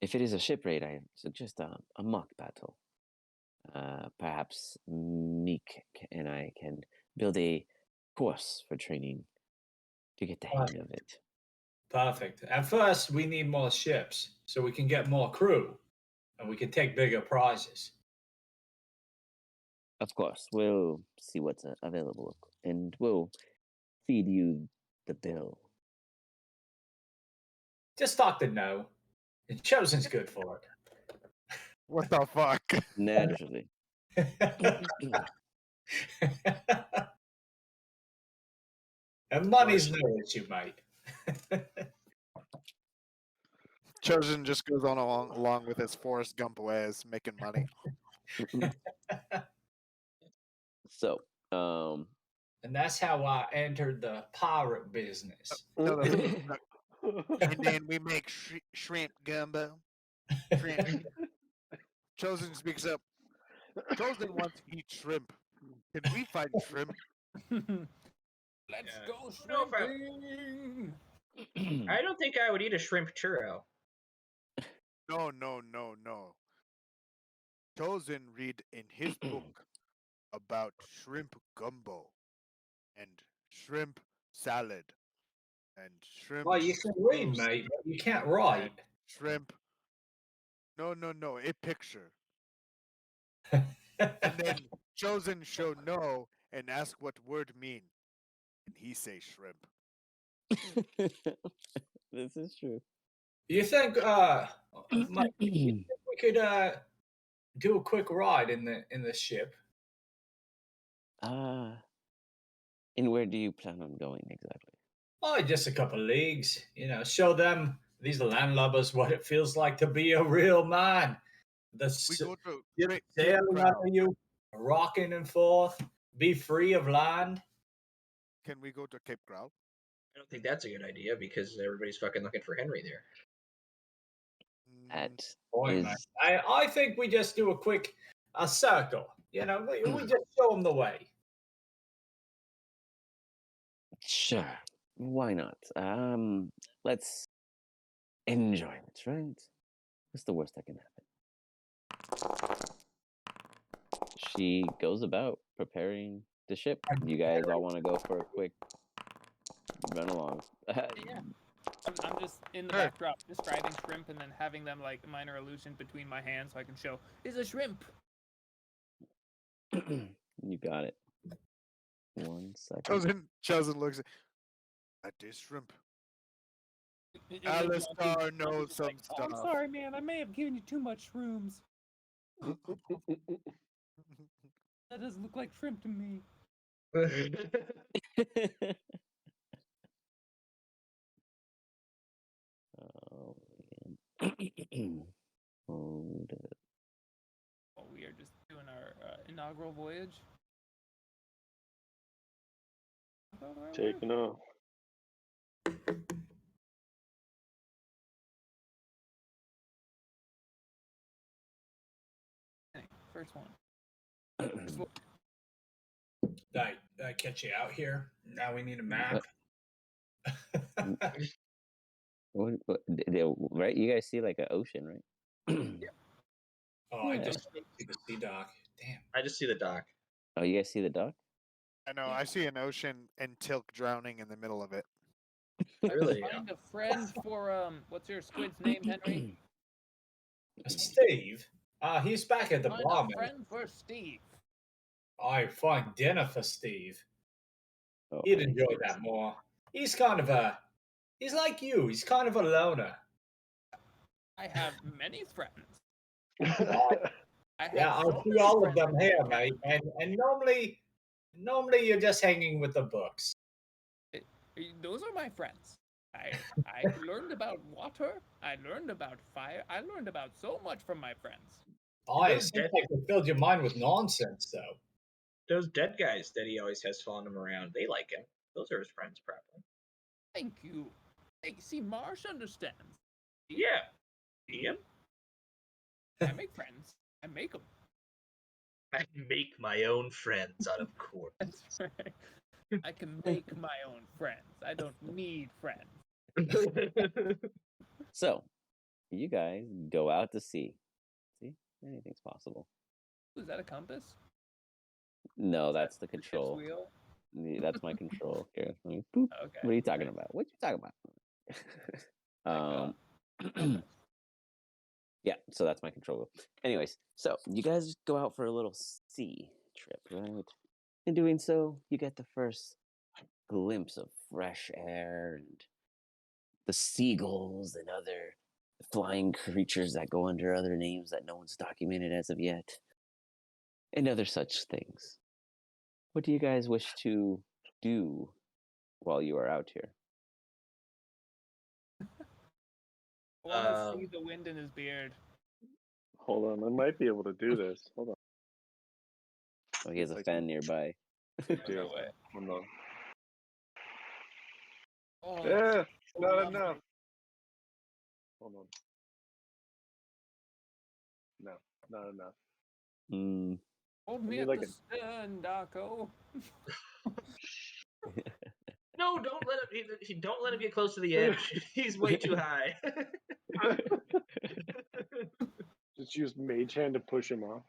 If it is a ship raid, I suggest a mock battle. Perhaps Meek and I can build a course for training to get the hang of it. Perfect. At first, we need more ships so we can get more crew and we can take bigger prizes. Of course, we'll see what's available and we'll feed you the bill. Just talk to No. The Chosen's good for What the fuck? Naturally. it. And money's no issue, mate. Chosen just goes on along with his Forrest Gump ways, making money. So, And that's how I entered the pirate business. No, and then we make shrimp gumbo. Shrimp. Chosen speaks up. Chosen wants to eat shrimp. Can we find shrimp? Let's Yeah. go I don't know if shrimping. I don't think I would eat a shrimp churro. No, no, no, no. Chosen read in his book about shrimp gumbo and shrimp salad and shrimp. Well, you can read, roast mate, but you can't write. and shrimp. No, no, no. A picture. And then Chosen show no and ask what word mean. And he say shrimp. this is true. You think, Mike, you think we could do a quick ride in the ship? And where do you plan on going exactly? Oh, just a couple of leagues. You know, show them these landlubbers what it feels like to be a real man. The We go to ship Cape sailing Crown. under you, rocking and forth, be free of land. Can we go to Cape Crown? I don't think that's a good idea because everybody's fucking looking for Henry there. That Boy, is man. I think we just do a circle. You know, we just show them the way. sure. Why not? Let's enjoy it, right? What's the worst that can happen? She goes about preparing the ship. You guys all want to go for a quick run along. Yeah. I'm just in the Sure. backdrop describing shrimp and then having them like minor illusion between my hands so I can show is a shrimp. You got it. 1 second. Chosen looks at this shrimp. And then Alistar Monty's knows just some like, "Oh, I'm stuff." sorry, man. I may have given you too much shrooms. That doesn't look like shrimp to me." Oh, man. Hold up. Oh, we are just doing our inaugural voyage. Taking off. First one. Did I catch you out here? Now we need a map. Right? You guys see like an ocean, right? Oh, I Yeah. just see the sea dock. Damn. I just see the dock. Oh, you guys see the dock? I know. I see an ocean and Tilk drowning in the middle of it. Really? Find a friend for what's your squid's name, Henry? Steve? He's back at the Find bar, a man. friend for Steve. I find dinner for Steve. Oh, He'd enjoy that more. He's like you. He's kind of a loner. I have many friends. I have Yeah, I so see many all of friends them in here, this mate. town. And normally you're just hanging with the books. Those are my friends. I learned about water. I learned about fire. I learned about so much from my friends. Oh, it Those seems dead- like they filled your mind with nonsense, though. Those dead guys that he always has following him around, they like him. Those are his friends, probably. Thank you. Hey, see, Marsh understands. Yeah. Yep. I make friends. I make them. I make my own friends out of corpse. That's right. I can make my own friends. I don't need friends. So, you guys go out to sea. See, anything's possible. Is that a compass? No, Is that that's the the ship's control. wheel? That's my control. Here, let me boop. Okay. What are you talking nice. about? What you talking about? Compass. Yeah, so that's my control wheel. Anyways, so you guys go out for a little sea trip, right? In doing so, you get the first glimpse of fresh air and the seagulls and other flying creatures that go under other names that no one's documented as of yet, and other such things. What do you guys wish to do while you are out here? I want to see the wind in his beard. Hold on, I might be able to do this. Hold on. Oh, he has a fan nearby. I No do. way. Hold on. Oh, Yeah, so not lovely. enough. Hold on. No, not enough. Mm. Hold me need at like the a- stern, Darko. No, don't let him. Don't let him get close to the edge. He's way too high. Just use Mage Hand to push him off.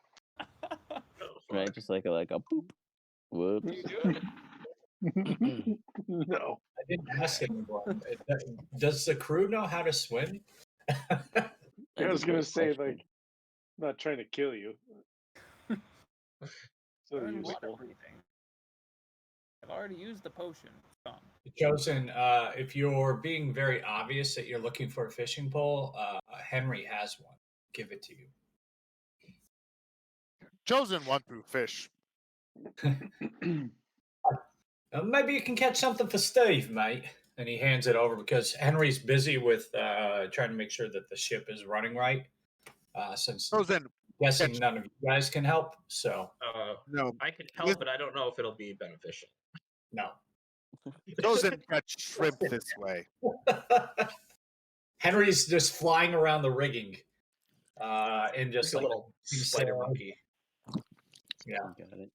Right, just like a boop. Whoops. You do it? No. I didn't ask anyone. Does the crew know how to swim? I That's was a gonna great say, question. like, not trying to kill you. So Learn water useful. breathing. I've already used the potion. It's gone. Chosen, if you're being very obvious that you're looking for a fishing pole, Henry has one. Give it to you. Chosen want to fish. Maybe you can catch something for Steve, mate. And he hands it over because Henry's busy with trying to make sure that the ship is running right. Since Chosen, guessing catch- none of you guys can help, so no. I can help, but I don't know if it'll be beneficial. no. Chosen catch shrimp this way. Henry's just flying around the rigging, and just Just a little spider monkey. Yeah, Got it.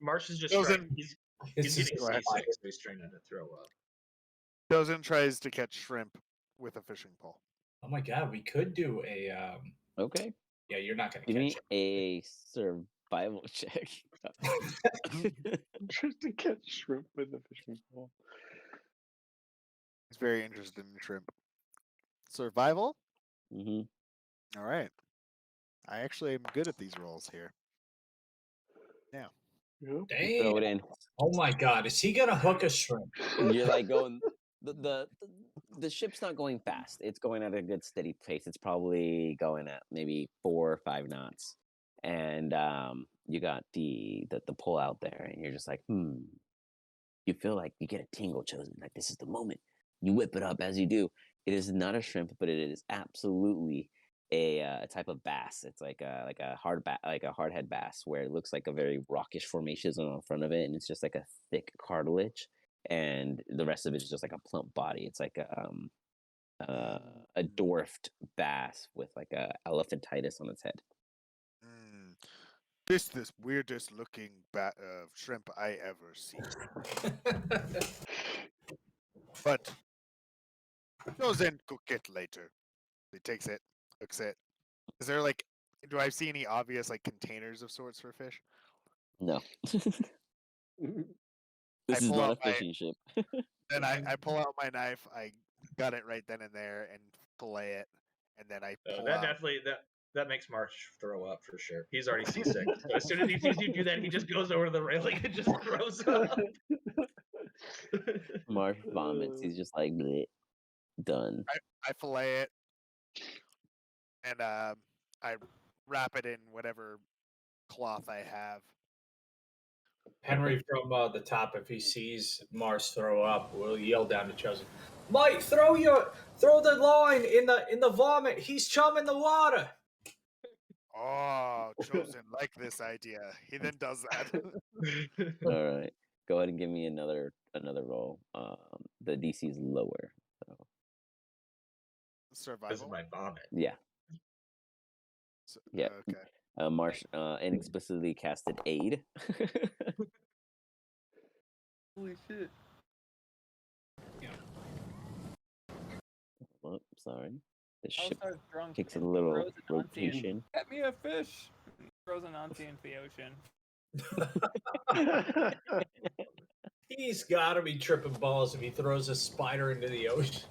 Marsh is just Chosen- trying. He's it's getting just seasick, so he's trying not to throw up. Chosen tries to catch shrimp with a fishing pole. Oh my god, we could do a. Okay. Yeah, you're not gonna Give me catch a survival check. Just to catch shrimp with a fishing pole. He's very interested in shrimp. Survival? hmm All right. I actually am good at these rolls here. Yep. it. Throw it Damn. in. Oh my god, is he gonna hook a shrimp? You're like going. The ship's not going fast. It's going at a good steady pace. It's probably going at maybe 4 or 5 knots, and you got the pull out there, and you're just like, You feel like you get a tingle, Chosen. Like this is the moment. You whip it up as you do. It is not a shrimp, but it is absolutely a type of bass. It's like a hardhead bass, where it looks like a very rockish formation on the front of it, and it's just like a thick cartilage, and the rest of it is just like a plump body. It's like a dwarfed bass with like a elephantitis on its head. This weirdest looking shrimp I ever seen. But Chosen cook it later. He takes it, cooks it. Is there do I see any obvious containers of sorts for fish? No, this I is pull not a out my- fishing ship. Then I pull out my knife. I got it right then and there and fillet it, and then I So pull that out. definitely that makes Marsh throw up for sure. He's already seasick. So as soon as he sees you do that, he just goes over to the railing and just throws up. Marsh vomits. He's just like, bleh, done. I fillet it, and I wrap it in whatever cloth I have. Henry from the top, if he sees Mars throw up, will yell down to Chosen, "Mate, throw the line in the vomit. He's chumming the water." Oh, Chosen like this idea. He then does that. All right, go ahead and give me another roll. The DC is lower. So. This is Survival. my vomit. Yeah. So- Yeah. Okay. Marsh inexplicably casted aid. Holy shit. Oh, sorry. The I'll ship start drunk takes a and little throws an auntie and, rotation. get me a fish. And throws an auntie into the ocean. He's got to be tripping balls if he throws a spider into the ocean.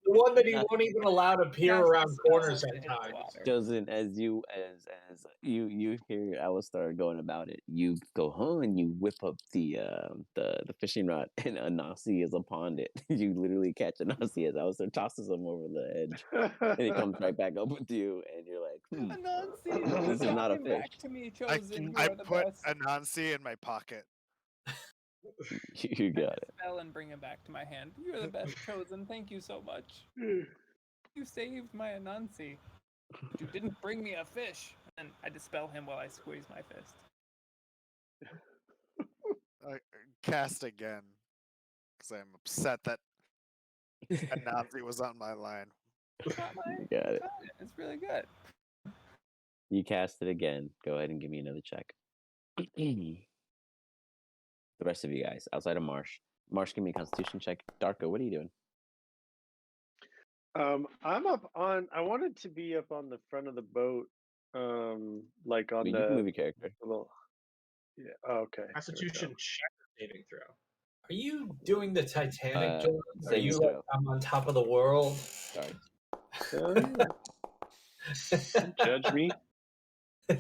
The one that he won't even allow to peer Has to around spell corners it to at hit the times. water. Chosen, as you hear Alistar going about it, you go home and you whip up the fishing rod, and Anasi is upon it. You literally catch Anasi as Alistar tosses him over the edge, and he comes right back up with you, and you're like, Anansi, this is not a come fish. back to me, Chosen. You I are the put best. Anansi in my pocket. You got it. Spell and bring him back to my hand. You're the best, Chosen. Thank you so much. You saved my Anansi. But you didn't bring me a fish. And I dispel him while I squeeze my fist. I cast again because I'm upset that Anansi was on my line. Not my, You got it. it's really good. You cast it again. Go ahead and give me another check. The rest of you guys, outside of Marsh. Marsh, give me a Constitution check. Darko, what are you doing? I'm up on. I wanted to be up on the front of the boat, like on You the can move your character. little. Yeah. Oh, okay. There we Constitution go. check saving throw. Are you doing the Titanic, Jordan? Are saving you like, throw. I'm on top of the world? Sorry. Judge me.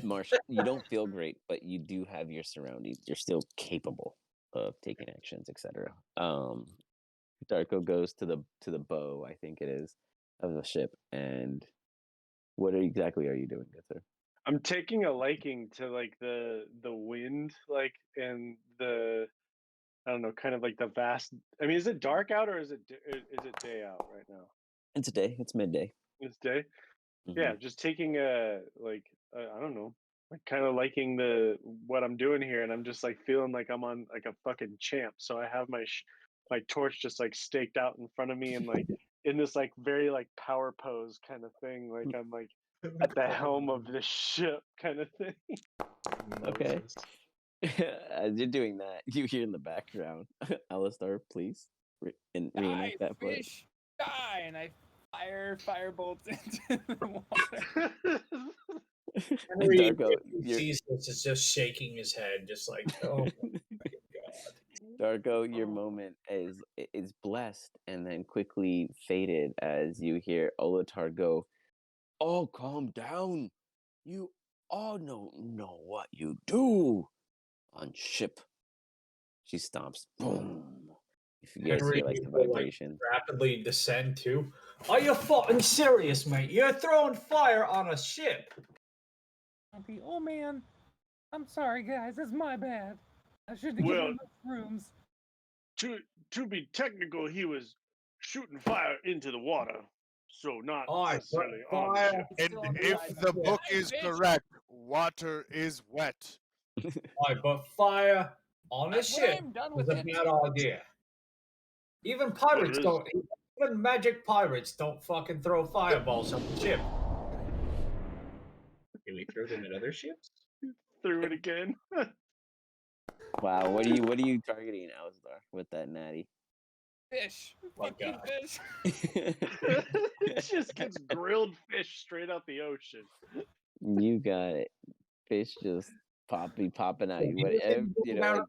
Marsh, you don't feel great, but you do have your surroundings. You're still capable of taking actions, etc. Darko goes to the bow, I think it is, of the ship, and what exactly are you doing with her? I'm taking a liking to like the wind, like, and the, I don't know, kind of like the vast. I mean, is it dark out or is it day out right now? It's day. It's midday. It's day. Mhm. Yeah, just taking a like I don't know, like kind of liking what I'm doing here, and I'm just like feeling like I'm on like a fucking champ. So I have my torch just like staked out in front of me, and like in this like very like power pose kind of thing, like I'm like at the helm of the ship kind of thing. Okay. As you're doing that, you hear in the background, Alistar, please reenact that part. Fish, die! And I fire firebolts into the water. Henry, Darko, if he sees this, is just shaking his head, just like, oh my god. Darko, your moment is blessed and then quickly faded as you hear Olatar go, "Oh, calm down. You all know what you do on ship." She stomps. Boom. If you guys Henry, hear like the will, vibration. rapidly descend too. Are you fucking serious, mate? You're throwing fire on a ship. Oh man, I'm sorry, guys. It's my bad. I should have Well- given him rooms. To be technical, he was shooting fire into the water, so not All right, necessarily but on the fire- ship. And Still on the if side. the Yeah. book is correct, water is wet. All right, but fire on a That's when ship I'm done is with a it. bad idea. Even pirates it is. don't. Even magic pirates don't fucking throw fireballs on the ship. Can we throw them at other ships? Threw it again. Wow, what are you targeting, Alistar, with that natty? Fish. My Fucking God. fish. It just gets grilled fish straight out the ocean. You got it. Fish just popping at you. Whatever, like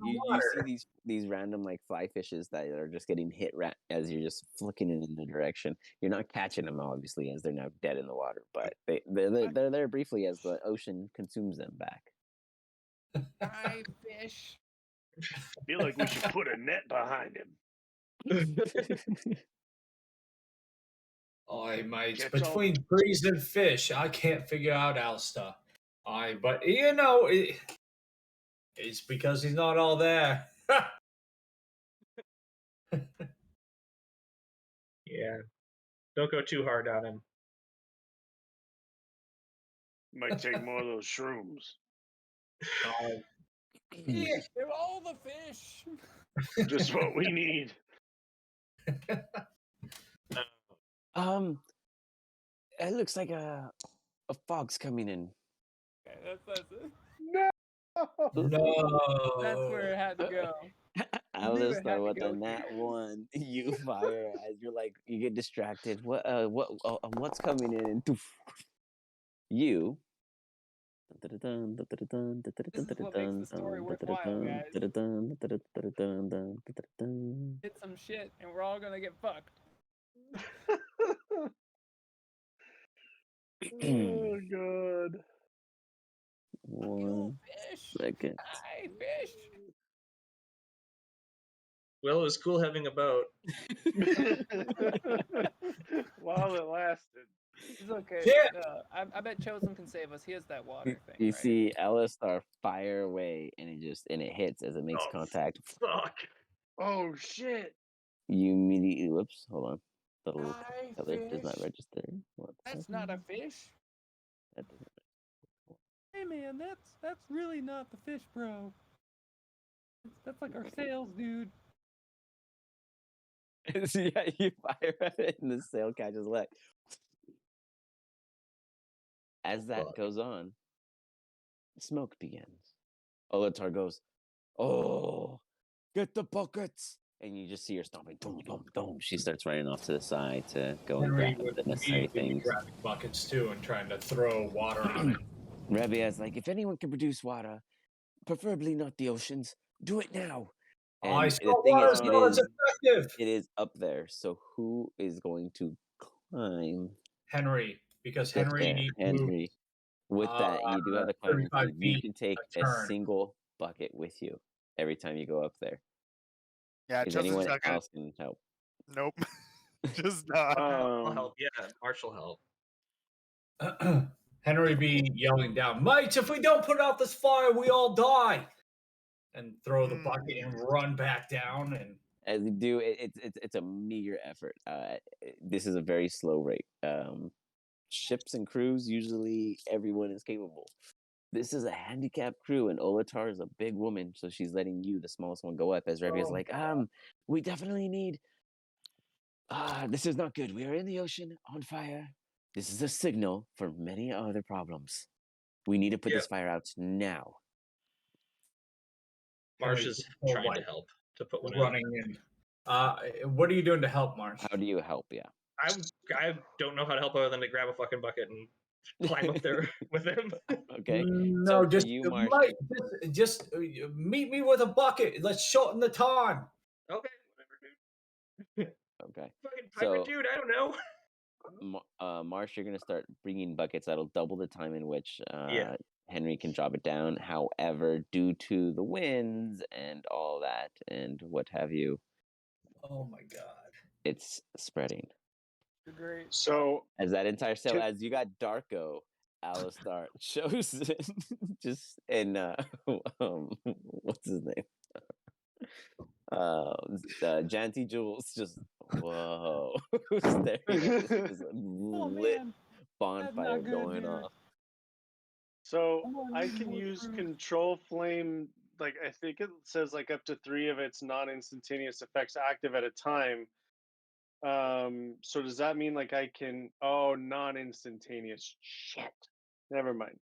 you see these random like fly fishes that are just getting hit as you're just flicking it in the direction. You're not catching them obviously as they're now dead in the water, but they're there briefly as the ocean consumes them back. Die, fish. I feel like we should put a net behind him. Aye, mates. Catch all- Between trees and fish, I can't figure out Alsta. Aye, but it's because he's not all there. Yeah. Don't go too hard on him. Might take more of those shrooms. Aye. They're all the fish. Just what we need. It looks like A fog's coming in. Okay, that's it. No. That's where it had to go. I knew was it had like, to what go the here. nat one? You fire as you're like, you get distracted. What's coming in? And doof. You. This is what makes the story worthwhile, guys. Hit some shit, and we're all gonna get fucked. Oh god. You 1 fish! second. Hi, fish! Well, it was cool having a boat. While it lasted. It's okay. Shit! I bet Chosen can save us. He has that water thing, You right? see Alistar fire away, and it hits as it makes Oh, contact. Fuck. Oh shit. You immediately, whoops, hold on. The little Hi, color does not fish. register. 1 That's not a second. fish. That doesn't Hey man, that's really not the fish, bro. That's like our sales dude. so yeah, you fire at it, and the sail catches leg. As that fuck. goes on, smoke begins. Olatar goes, "Oh, get the buckets!" And you just see her stomping. Dum, dum, dum. She starts running off to the side to go and Henry grab would the necessary immediately be things. grabbing buckets too and trying to throw water on it. Rebia's like, if anyone can produce water, preferably not the oceans, do it now. I And saw the thing is, water's not as effective. it is up there. So who is going to climb? Henry, because Get Henry there? needs to move Henry. With that, you do have the climbing 35 speed. You feet can take a a turn. single bucket with you every time you go up there. Yeah, Is Chosen's anyone not gonna. else can help? Nope. Just not. I'll help. Yeah, Marsh will help. Henry be yelling down, mates, if we don't put out this fire, we all die. And throw the bucket and run back down. And As you do, it's a meager effort. This is a very slow rate. Ships and crews, usually everyone is capable. This is a handicapped crew, and Olatar is a big woman, so she's letting you, the smallest one, go up. As Revi is like, we definitely need. This is not good. We are in the ocean on fire. This is a signal for many other problems. We need to put this fire out now. Marsh is trying to help to put one running in. What are you doing to help, Marsh? How do you help? Yeah. I don't know how to help other than to grab a fucking bucket and climb up there with him. Okay. No, So just for you, Marsh, just meet me with a bucket. Let's shorten the time. Okay, whatever, dude. Okay. Fucking pirate dude, I don't know. Marsh, you're gonna start bringing buckets. That'll double the time in which Henry can drop it down. However, due to the winds and all that and what have you, oh my god, it's spreading. Great. So as that entire sail, as you got Darko, Alistar, Chosen, just and what's his name? Janty Jules, just whoa, staring at this lit bonfire going off. So I can use control flame. Like I think it says like up to 3 of its non-instantaneous effects active at a time. So does that mean like I can? Oh, non-instantaneous. Shit. Never mind.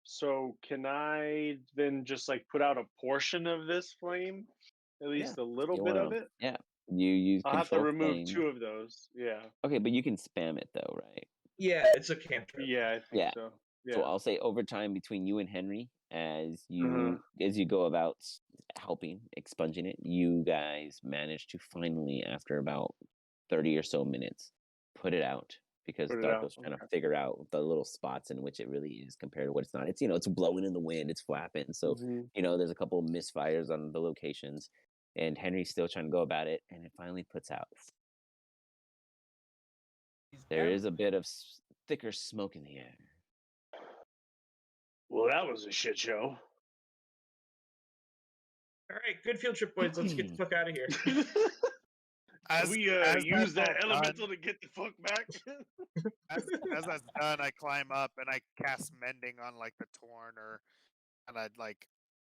So can I then just like put out a portion of this flame, at least a little bit of it? Yeah, you use. I'll have to remove flame. 2 of those. Yeah. Okay, but you can spam it though, right? Yeah, it's a cantrip. Yeah, I think so. Yeah. So I'll say over time between you and Henry, as you go about helping expunging it, you guys manage to finally, after about 30 or so minutes, put it out because Darko's trying to figure out the little spots in which it really is compared to what it's not. It's it's blowing in the wind, it's flapping, so there's a couple of misfires on the locations, and Henry's still trying to go about it, and it finally puts out. There is a bit of thicker smoke in the air. Well, that was a shit show. All right, good field trip, boys. Let's get the fuck out of here. As we use that elemental to get the fuck back. as that's done, I climb up and I cast mending on like the torn or kind of like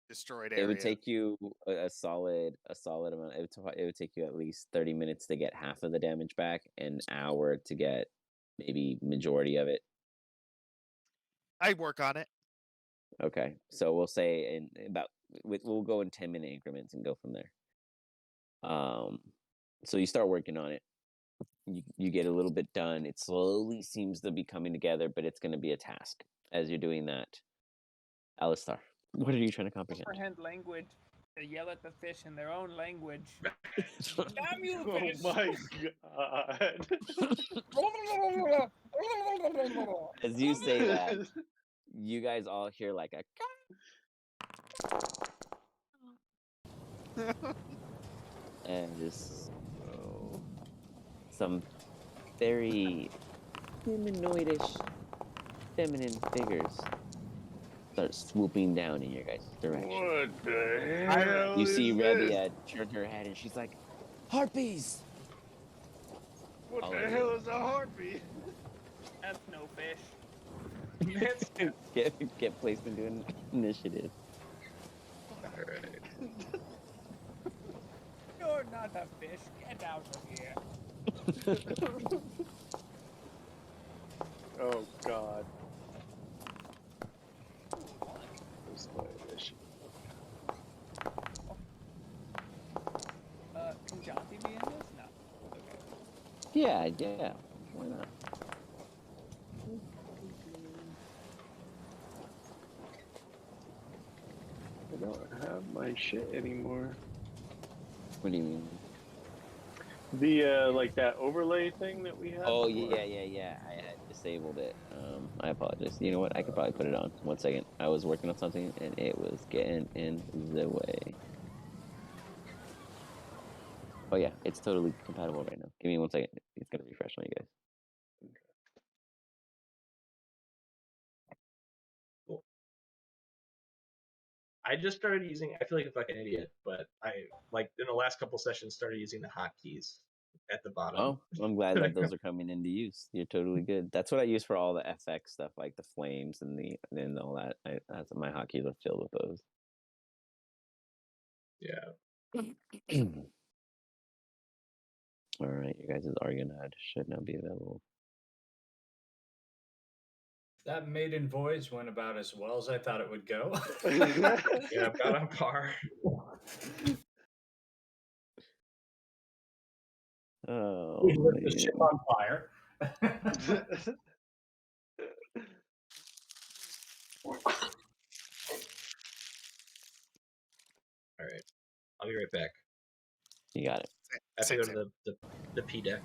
destroyed area. It would take you a solid amount. It would take you at least 30 minutes to get half of the damage back, an hour to get maybe majority of it. I work on it. Okay, so we'll say we'll go in 10-minute increments and go from there. So you start working on it. You get a little bit done. It slowly seems to be coming together, but it's going to be a task as you're doing that. Alistar, what are you trying to comprehend? Comprehend language. They yell at the fish in their own language. Damn you, Oh fish! my god. As you say that, you guys all hear like a and just some very humanoidish feminine figures start swooping down in your guys' direction. What the hell? You see is this? Revia turn her head and she's like, "Harpies!" What all the of hell you. is a heartbeat? That's no fish. get placed into an initiative. Alright. You're not a fish. Get out of here. Oh god. Where's my initiative? Can Jonty be in this? No. Okay. Yeah. Why not? I don't have my shit anymore. What do you mean? The like that overlay thing that we had. Oh before? yeah. I had disabled it. I apologize. You know what? I could probably put it on. 1 second. I was working on something and it was getting in the way. Oh yeah, it's totally compatible right now. Give me 1 second. It's gonna refresh on you guys. I just started using. I feel like a fucking idiot, but I like in the last couple sessions started using the hotkeys at the bottom. Oh, I'm glad that those are coming into use. You're totally good. That's what I use for all the FX stuff, like the flames and all that. That's my hotkeys are filled with those. Yeah. All right, you guys' Argonaut should now be available. That maiden voyage went about as well as I thought it would go. Yeah, about on par. Oh, We lit the man. ship on fire. All right, I'll be right back. You got it. I have to go to the P deck.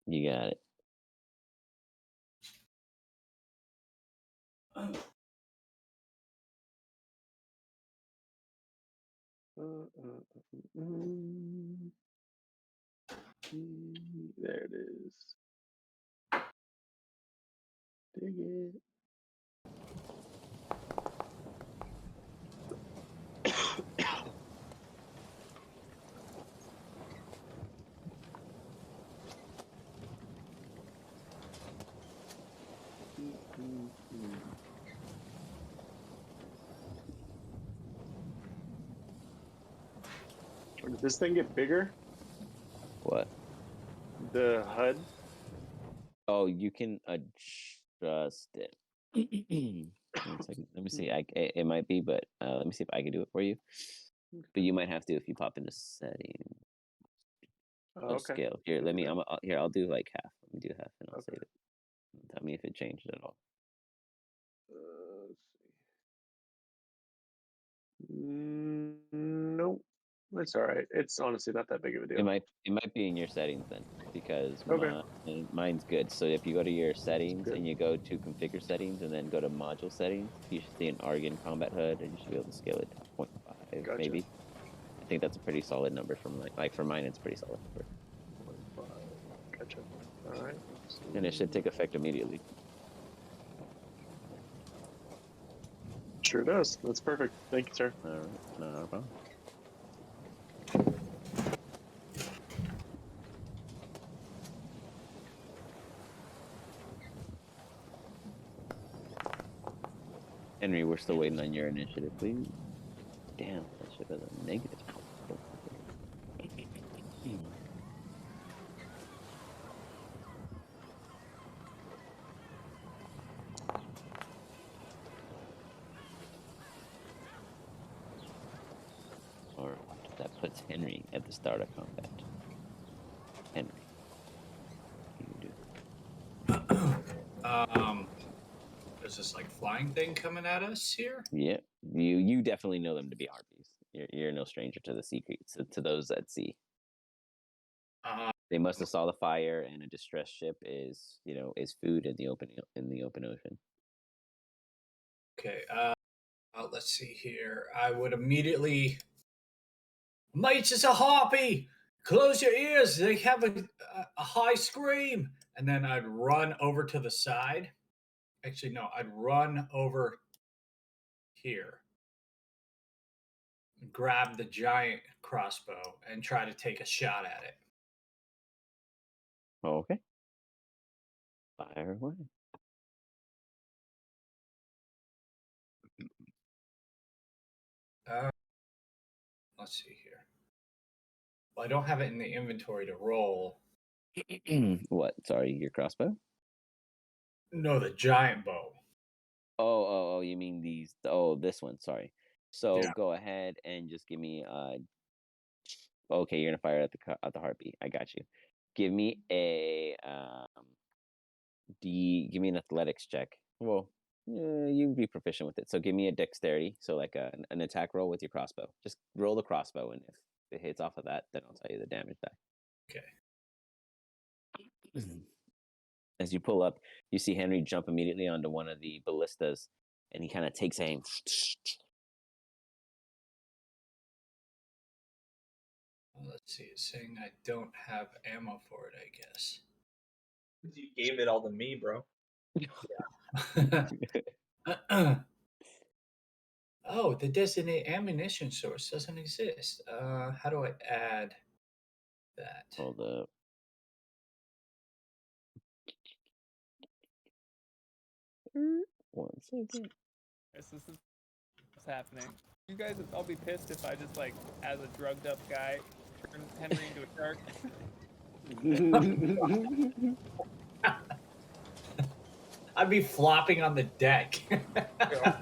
You got it. There it is. Dig it. Did this thing get bigger? What? The HUD? Oh, you can adjust it. 1 second. Let me see. It might be, but let me see if I can do it for you. But you might have to if you pop into settings. Oh, okay. Scale. Here, let me. Here. I'll do like half. Let me do half, and I'll Okay. save it. Tell me if it changed at all. Let's see. Nope. It's all right. It's honestly not that big of a deal. It might be in your settings then, because Okay. mine's good. So if you go to your settings good. and you go to configure settings and then go to module settings, you should see an Argon combat HUD, and you should be able to scale it to 0.5 Gotcha. maybe. I think that's a pretty solid number from like for mine, it's a pretty solid number. 0.5. Gotcha. All right. And it should take effect immediately. Sure does. That's perfect. Thank you, sir. All right, no problem. Henry, we're still waiting on your initiative, please. Damn, that shit has a negative. puts Henry at the start of combat. Henry. You do. There's this like flying thing coming at us here. Yeah, you definitely know them to be harpies. You're no stranger to the sea creatures, to those at sea. They must have saw the fire, and a distress ship is food in the open ocean. Okay. Let's see here. I would immediately. Mates, it's a harpy. Close your ears. They have a high scream. And then I'd run over to the side. Actually, no, I'd run over here, grab the giant crossbow, and try to take a shot at it. Okay. Fire away. Let's see here. Well, I don't have it in the inventory to roll. What? Sorry, your crossbow? No, the giant bow. Oh, you mean these? Oh, this one. Sorry. So Yeah. go ahead and just give me. Okay, you're gonna fire at the harpy. I got you. Give me a give me an athletics check. Well, you'd be proficient with it. So give me a dexterity. So like an attack roll with your crossbow. Just roll the crossbow, and if it hits off of that, then I'll tell you the damage die. Okay. As you pull up, you see Henry jump immediately onto one of the ballistas, and he kind of takes aim. Well, let's see. It's saying I don't have ammo for it, I guess. You gave it all to me, bro. Oh, the designated ammunition source doesn't exist. How do I add that? Hold up. One second. This is what's happening. You guys would all be pissed if I just like, as a drugged up guy, turn Henry into a shark. I'd be flopping on the deck.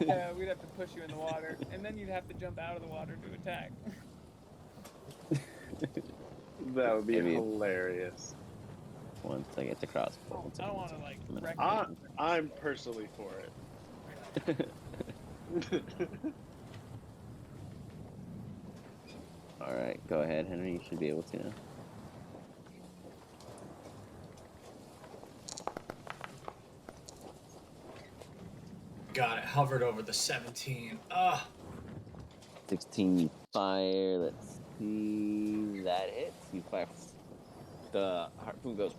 Yeah, we'd have to push you in the water, and then you'd have to jump out of the water to attack. That would be Maybe. hilarious. Once I get the crossbow. I don't want to like wreck I'm personally for it. All right, go ahead, Henry. You should be able to now. Got it. Hovered over the 17. 16, you fire. Let's see. That hits. You fire. The harpoon goes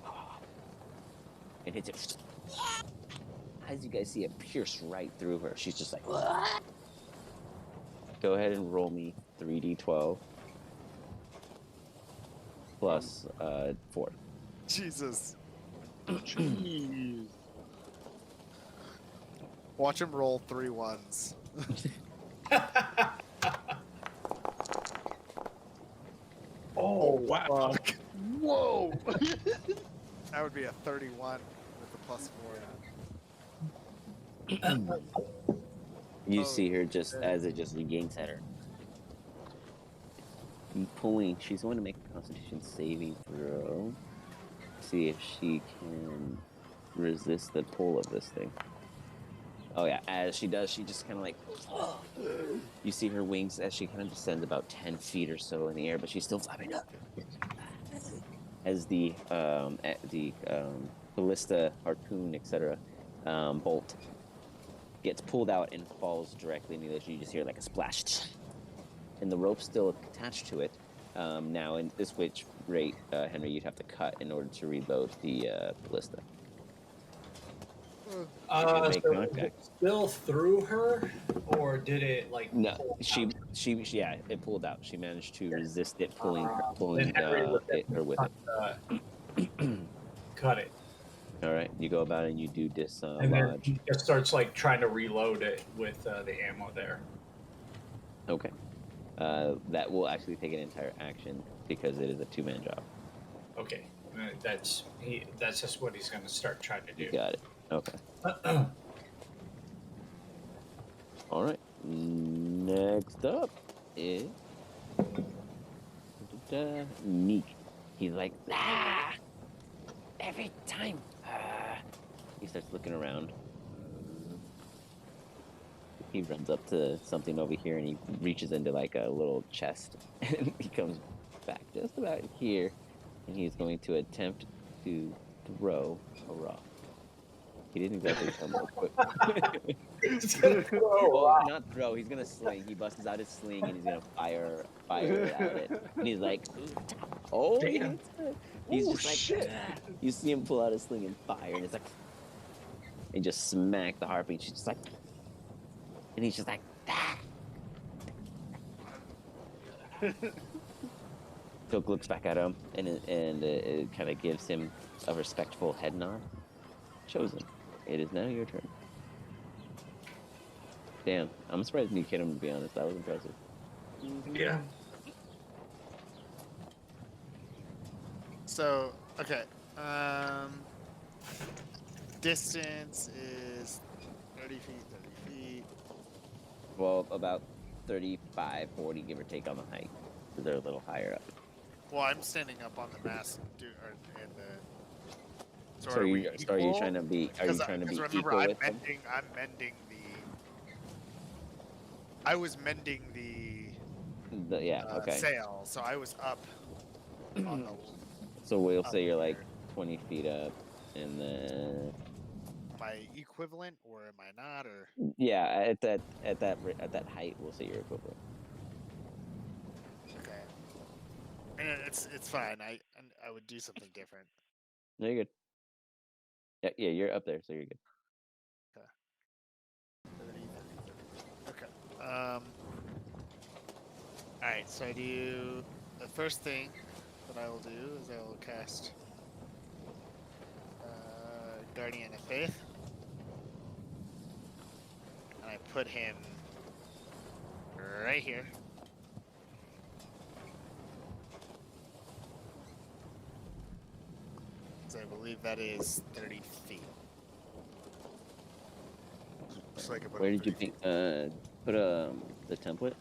and hits it. As you guys see it pierce right through her, she's just like. Go ahead and roll me 3d12 plus 4. Jesus. Jeez. Watch him roll 3 ones. Oh, wow. Fuck. Whoa. That would be a 31 with a +4. You Oh, see her just shit. as it just yanks at her. Pulling, she's going to make a Constitution saving throw. See if she can resist the pull of this thing. Oh yeah, as she does, she just kind of like. You see her wings as she kind of descends about 10 feet or so in the air, but she's still flapping up. As the ballista, harpoon, etc., bolt gets pulled out and falls directly in the ocean. You just hear like a splash, and the rope's still attached to it. Now, in this which rate, Henry, you'd have to cut in order to reload the ballista. So make was contact. it still through her, or did it like? No, pull she, out? yeah, it pulled out. She managed to resist it pulling her with it. Cut it. All right, you go about it and you do And then dislodge. he just starts like trying to reload it with the ammo there. Okay, that will actually take an entire action because it is a 2-man job. Okay, that's just what he's going to start trying to You do. got it. Okay. All right. Next up is Neek. He's like, ah, every time. He starts looking around. He runs up to something over here and he reaches into like a little chest and he comes back just about here and he's going to attempt to throw a rock. He didn't exactly tell me, well, not throw. He's gonna sling. He busts out his sling and he's gonna fire it at it. And he's like, oh, he Damn. hits it. He's just like, shit. you see him pull out his sling and fire, and it's like, and just smack the harpy. She's just like, and he's just like, Silk looks back at him, and it kind of gives him a respectful head nod. Chosen, it is now your turn. Damn, I'm surprised you hit him, to be honest. That was impressive. Yeah. So, okay. Distance is 30 feet. Well, about 35, 40, give or take on the height. Because they're a little higher up. Well, I'm standing up on the mast, in the. So are you trying to be? Are you trying to be remember, equal with them? I'm mending the. I was mending the Okay. sail, so I was up on the. So we'll up say you're like here. 20 feet up, and then Am I equivalent or am I not? Or yeah, at that height, we'll say you're equivalent. okay, and it's fine. I would do something different. No, you're good. Yeah, you're up there, so you're good. 30. Okay. All right. So I do the first thing that I will do is I will cast Guardian of Faith, and I put him right here. So I believe that is 30 feet. Looks like I put Where him did you 30 think? Put the template.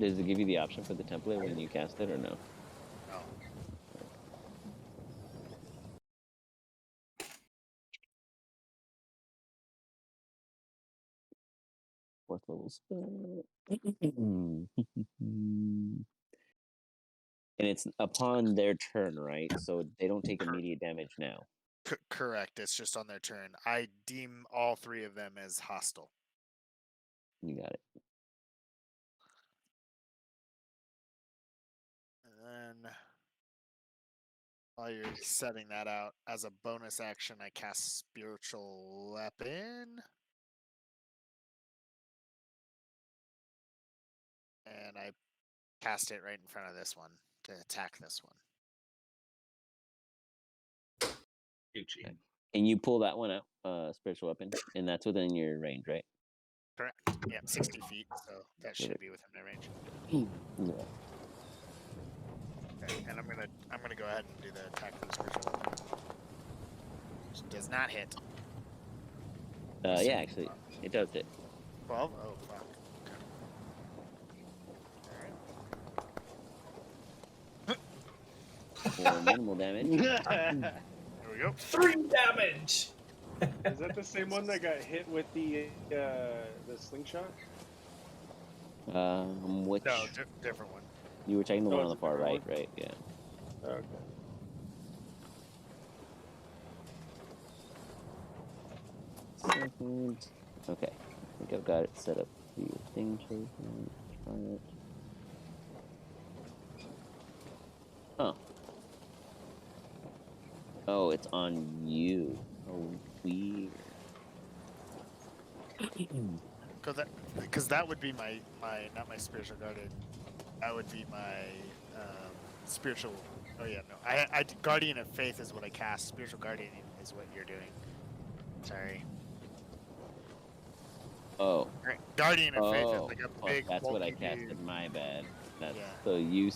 Does it give you the option for the template when you cast it, or no? No. Fourth level spell. And it's upon their turn, right? So they don't take immediate damage now. Correct. It's just on their turn. I deem all three of them as hostile. You got it. And then, while you're setting that out, as a bonus action, I cast Spiritual Weapon. And I cast it right in front of this one to attack this one. Gucci. And you pull that one out, spiritual weapon, and that's within your range, right? Correct. Yeah, 60 feet, so that should be within their range. Yeah. Okay, and I'm gonna go ahead and do the attack for the spiritual weapon. Which does not hit. Yeah, actually, it does hit. 12? Oh fuck. For minimal damage. There we go. 3 damage. Is that the same one that got hit with the slingshot? Which No, different one. you were checking the Oh, one on it's the a far right, different right? Yeah. Okay. Second. Okay, I think I've got it set up for your thing, Chosen. Try it. Oh. Oh, it's on you. Oh, weird. Because that would be my not my spiritual guardian. That would be my spiritual. Oh yeah, no. I guardian of faith is what I cast. Spiritual guardian is what you're doing. Sorry. Oh. Guardian of faith is Oh, like a fuck, big. that's what I bulky casted. dude. My bad. That's Yeah. so you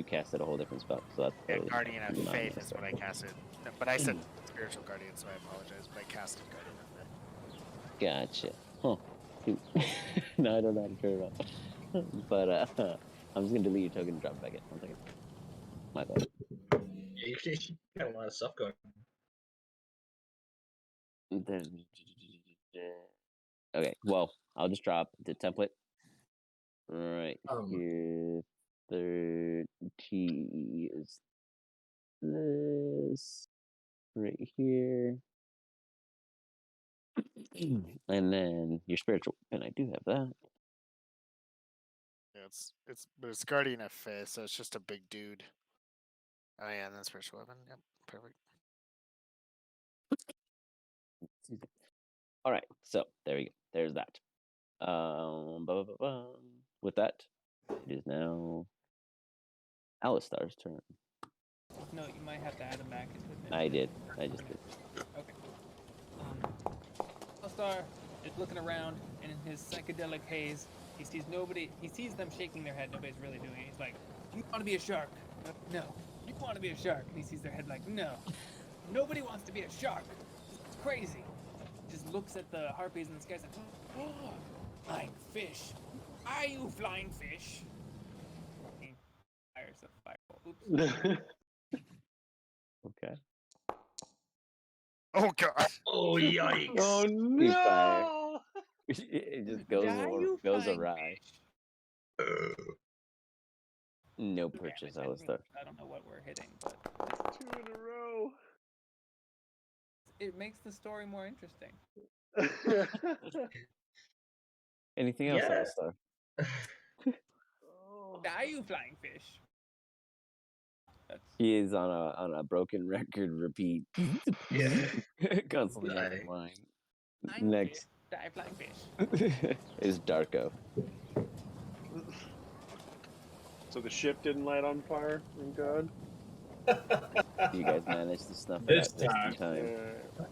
casted a whole different spell. So that's Yeah, totally guardian of not faith my is spell. what I casted. No, but I said spiritual guardian, so I apologize. But I casted guardian of faith. Gotcha. Huh. No, I don't know how to turn it off. But I'm just gonna delete your token and drop it back in. 1 second. My fault. Yeah, you got a lot of stuff going. Okay, well, I'll just drop the template right Um, here. Third T is this right here. And then your spiritual weapon, I do have that. Yeah, but it's guardian of faith, so it's just a big dude. Oh yeah, and then spiritual weapon. Yep, perfect. All right, so there we go. There's that. With that, it is now Alistar's turn. No, you might have to add him back into it. I did. I just did. Okay. Alistar is looking around, and in his psychedelic haze, he sees nobody. He sees them shaking their head. Nobody's really doing it. He's like, "You want to be a shark? No. You want to be a shark?" And he sees their head like, "No. Nobody wants to be a shark. It's crazy." He just looks at the harpies in the sky and says, "Oh, flying fish. Are you flying fish?" He fires a fireball. Oops. Okay. Oh god. oh yikes! Oh You fire. no! It just goes Die, you flying awry. fish. No Damage, purchase, I Alistar. don't know what we're hitting, but 2 in a row. it makes the story more interesting. Anything else, Yeah. Alistar? Oh. Die, you flying fish. That's He is on a broken record repeat. Yeah. Constantly Die. has a line. flying Next fish. Die, flying fish. is Darko. So the ship didn't light on fire? Thank God. You guys managed to snuff it This out just in time.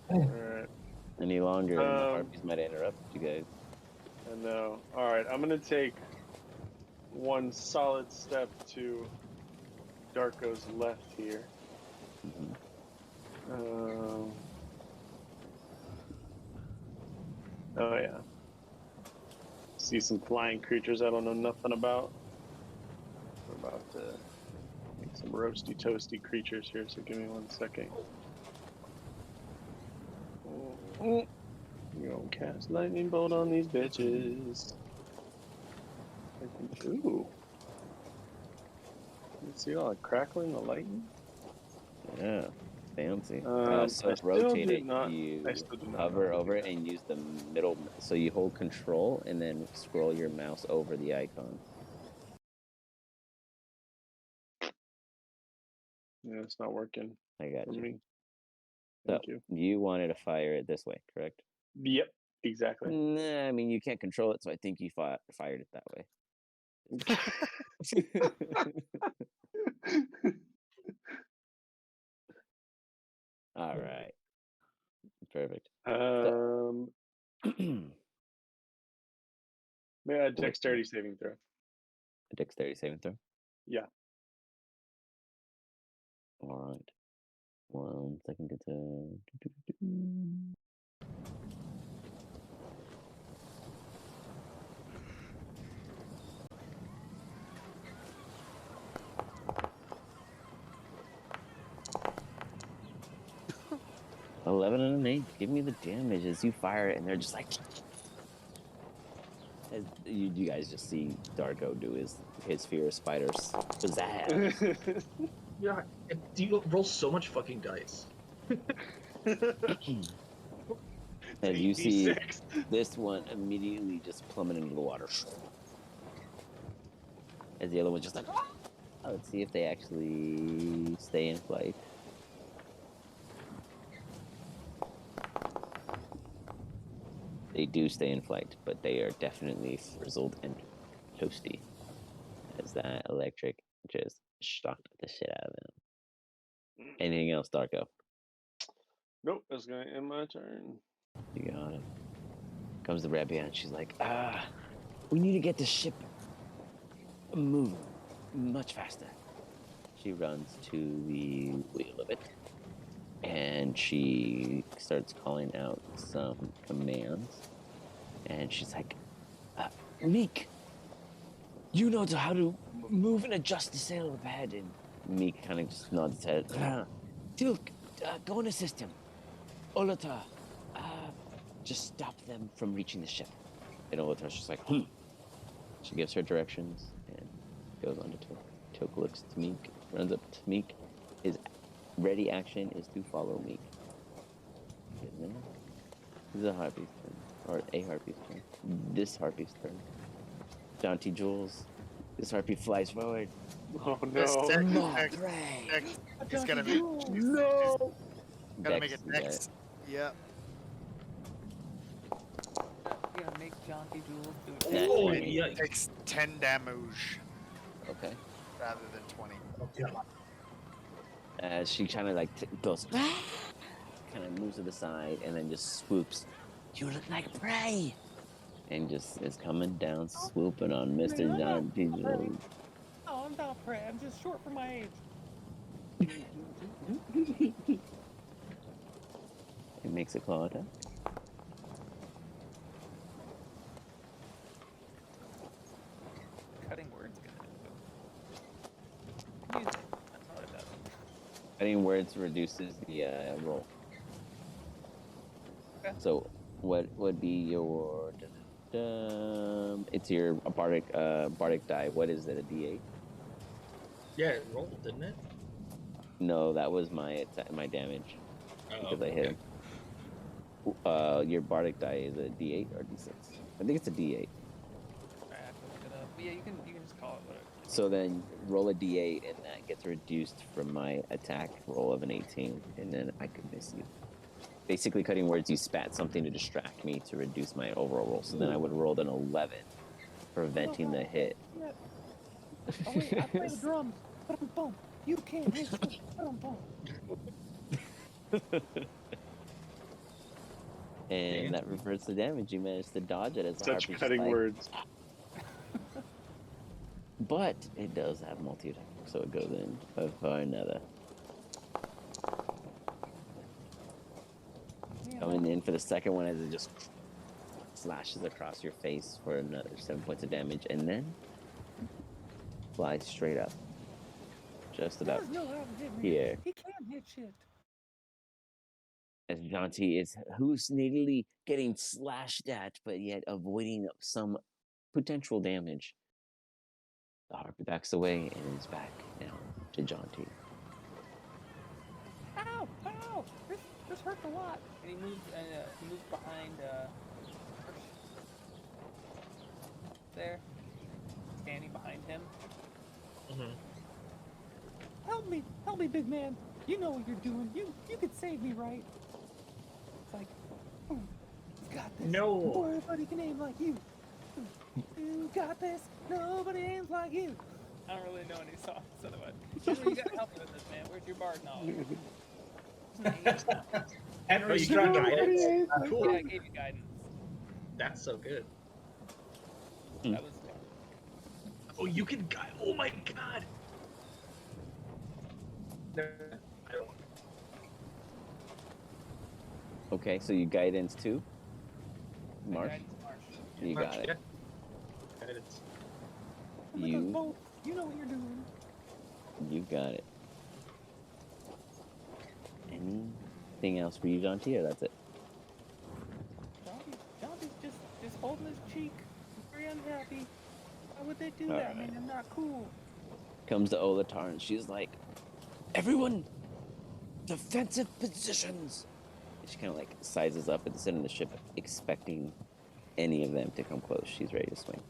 time. Alright. Any longer, and the Um, harpies might interrupt you guys. I know. Alright, I'm gonna take one solid step to Darko's left here. Mhm. Oh yeah. See some flying creatures I don't know nothing about. We're about to make some roasty toasty creatures here, so give me 1 second. You gonna cast lightning bolt on these bitches. Ooh. You see all the crackling, the lightning? Yeah, fancy. I So still rotate do it. not- You I still do not know hover how to over do it that. and use the middle. So you hold control and then scroll your mouse over the icon. Yeah, it's not working I got for you. me. So Thank you. you wanted to fire it this way, correct? Yep, exactly. Nah, I mean you can't control it, so I think you fired it that way. All right, perfect. May I add dexterity saving throw? A dexterity saving throw. Yeah. All right. 1 second to. 11 and an 8. Give me the damage as you fire it, and they're just like. As you guys just see Darko do his fierce spiders. Pizzazz. Yeah. Do you roll so much fucking dice? And you see 8d6. this one immediately just plummet into the water. As the other one's just like, "Ah!" Let's see if they actually stay in flight. They do stay in flight, but they are definitely frizzled and toasty. As that electric just shocked the shit out of them. Anything else, Darko? Nope, that's gonna end my turn. You got it. Comes the Rebbe and she's like, we need to get the ship moving much faster. She runs to the wheel of it and she starts calling out some commands. and she's like, Meek, you know how to move and adjust the sail of the head. And Meek kind of just nods his head. Tilk, go and assist him. Olata, just stop them from reaching the ship. And Olata's just like, She gives her directions and goes on to Tilk. Tilk looks to Meek, runs up to Meek. His ready action is to follow Meek. This is a harpy's turn, or a harpy's turn. This harpy's turn. Jaunty Jules. This harpy flies forward. Oh no! Next, he's gotta make. No! Gotta make Dex, it you got next. Yep. Yeah, make Jaunty Jules do it. Nat Oh, 20. yikes. Takes 10 damage Okay. rather than 20. As she kind of like goes, kind of moves to the side and then just swoops. You look like prey! And just is coming down, swooping on Mr. Jaunty Jules. Oh, I'm not prey. I'm just short for my age. It makes a claw attack. Cutting words gonna do. That's not what it does. Cutting words reduces the roll. Okay. So, what would be your? It's your bardic die. What is it? A D8? Yeah, it rolled, didn't it? No, that was my damage because I hit him. Your bardic die is a D8 or D6? I think it's a D8. I have to look it up. But yeah, you can just call it whatever. So then roll a D8 and that gets reduced from my attack roll of an 18, and then I could miss you. Basically, cutting words, you spat something to distract me to reduce my overall roll. So then I would have rolled an 11, preventing the hit. Yeah. Oh wait, I play the drums. Boom. You can't hit shit. Boom. And that reverts the damage. You managed to dodge it as the Such harpy's cutting like, words. But it does have multi-attack, so it goes in for another. Coming in for the second one as it just slashes across your face for another 7 points of damage, and then flies straight up. Just about here. He can't hit shit. As Jaunty is hallucinatedly getting slashed at, but yet avoiding some potential damage. The harpy backs away and is back now to Jaunty. Ow! This hurts a lot. And he moves behind there, standing behind him. Mm-hmm. Help me, big man. You know what you're doing. You could save me, right? It's like, you got this. No. Nobody can aim like you. You got this. Nobody aims like you. I don't really know any songs, otherwise. You gotta help me with this, man. Where's your bard knowledge? Henry, you got guidance? Cool. Yeah, I gave you guidance. That's so good. That was. Oh, you can guide. Oh my god. No, I don't. Okay, so you guidance too? Marsh? You Marsh, got it. yeah. Guidance. You know what you're doing. You got it. Anything else for you, Jaunty, or that's it? Jaunty's just holding his cheek. He's very unhappy. Why would they do All that, right. man? I'm not cool. Comes to Olatar and she's like, everyone, defensive positions. And she kind of like sizes up at the center of the ship, expecting any of them to come close. She's ready to swing.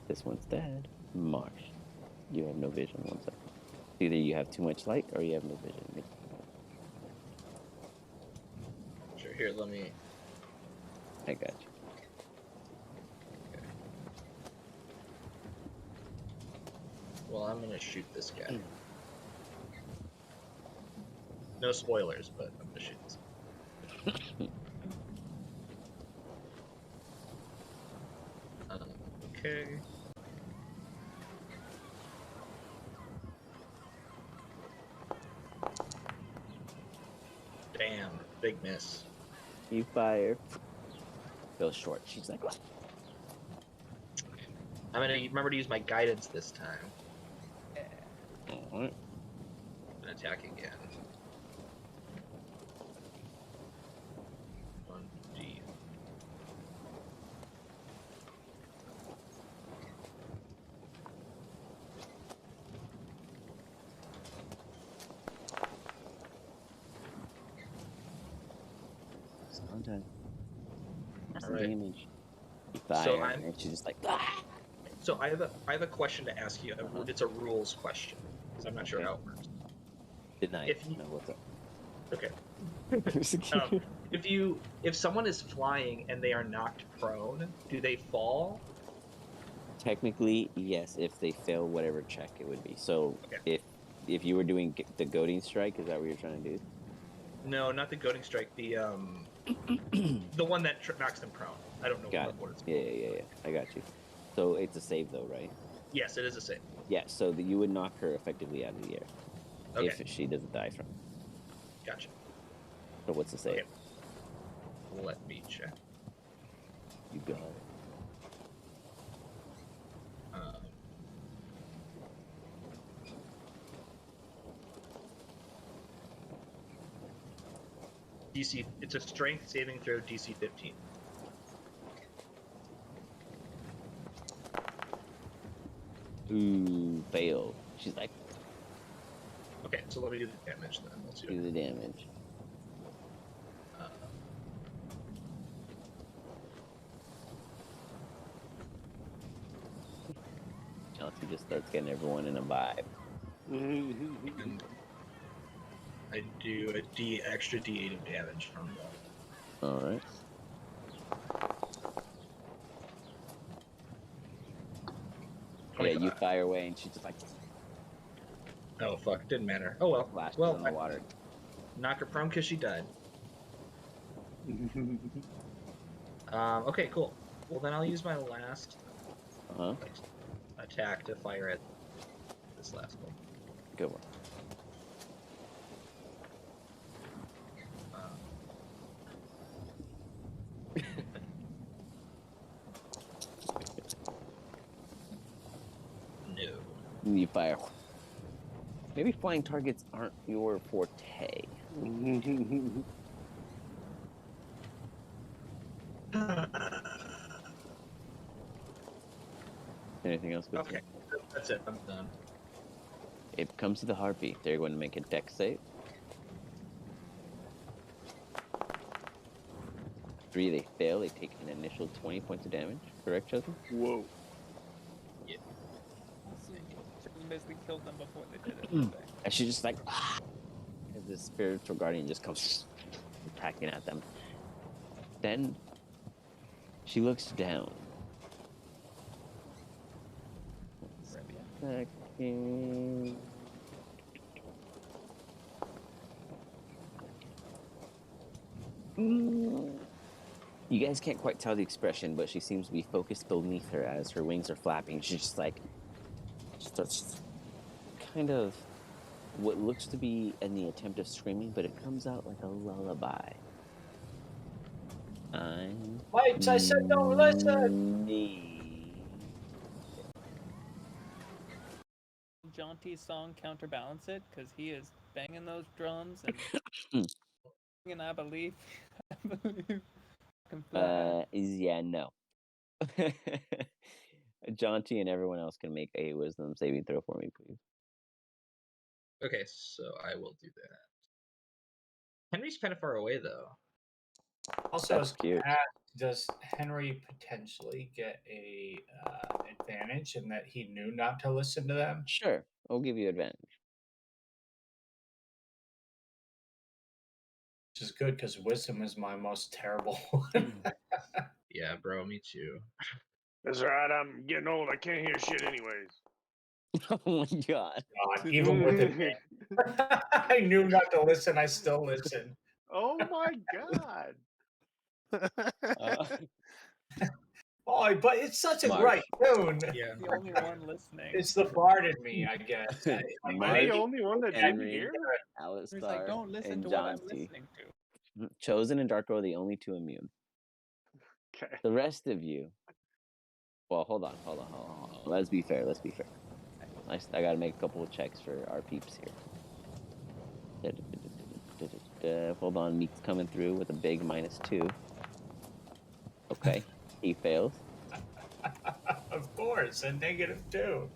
This one's dead. Marsh, you have no vision. 1 second. Either you have too much light or you have no vision. Sure, here, let me. I got you. Well, I'm gonna shoot this guy. No spoilers, but I'm gonna shoot this guy. Okay. Damn, big miss. You fire. fell short. She's like, I'm gonna remember to use my guidance this time all right. and attack again. 1d. Sometimes. All right. Damage. You fire, So I'm- and she's just like, ah! So I have a question to ask you. Uh-huh. It's a rules question because I'm not sure Okay. how it works. Good night. If you- No, what's up? Okay. If someone is flying and they are knocked prone, do they fall? Technically, yes, if they fail whatever check it would be. So Okay. if you were doing the goading strike, is that what you're trying to do? No, not the goading strike. The one that knocks them prone. I don't know Got what it's. Yeah. I got you. So it's a save though, right? Yes, it is a save. Yeah. So you would knock her effectively out of the air Okay, if she doesn't die from. gotcha. So what's the save? Okay. Let me check. You got it. DC. It's a strength saving throw, DC 15. Ooh, fail. She's like, Okay, so let me do the damage then. Let's see. do the damage. Chelsea just starts getting everyone in a vibe. And I do a extra D8 of damage from that. All right. Yeah, you fire away, and she's just like, Oh fuck! Didn't matter. Oh well. flashes Well, in the water. knock her prone because she died. Okay, cool. Well, then I'll use my last attack to fire at this last one. Good one. No. You fire. Maybe flying targets aren't your forte. Anything else? Okay, that's it. I'm done. It comes to the heartbeat. They're going to make a dex save. 3, they fail. They take an initial 20 points of damage. Correct, Chosen? Whoa. Yeah. Basically killed them before they did it. And she's just like, ah! As the spiritual guardian just comes attacking at them. Then she looks down. Second. You guys can't quite tell the expression, but she seems to be focused beneath her as her wings are flapping. She's just like, starts kind of what looks to be in the attempt of screaming, but it comes out like a lullaby. Lights, I said don't listen. Jaunty's song counterbalance it because he is banging those drums and I believe can fly. Yeah, no. Jaunty and everyone else can make a wisdom saving throw for me, please. Okay, so I will do that. Henry's kind of far away though. Also, That's cute. does Henry potentially get a advantage in that he knew not to listen to them? Sure, I'll give you advantage. Which is good because wisdom is my most terrible one. Yeah, bro, me too. That's right. I'm getting old. I can't hear shit anyways. Oh my god. God, even with it, I knew not to listen. I still listen. Oh my god. Oh, but it's such a Mark. right tune. Yeah. The only one listening. It's the bard in me, I guess. Am I Mark, the only one that didn't Henry, hear? He's Alistar, like, don't listen and to what I'm Jaunty. listening to. Chosen and Darko are the only two immune. Okay. The rest of you. Well, hold on. Let's be fair. I gotta make a couple of checks for our peeps here. Hold on, Meek's coming through with a big -2. Okay, he fails. Of course, a -2.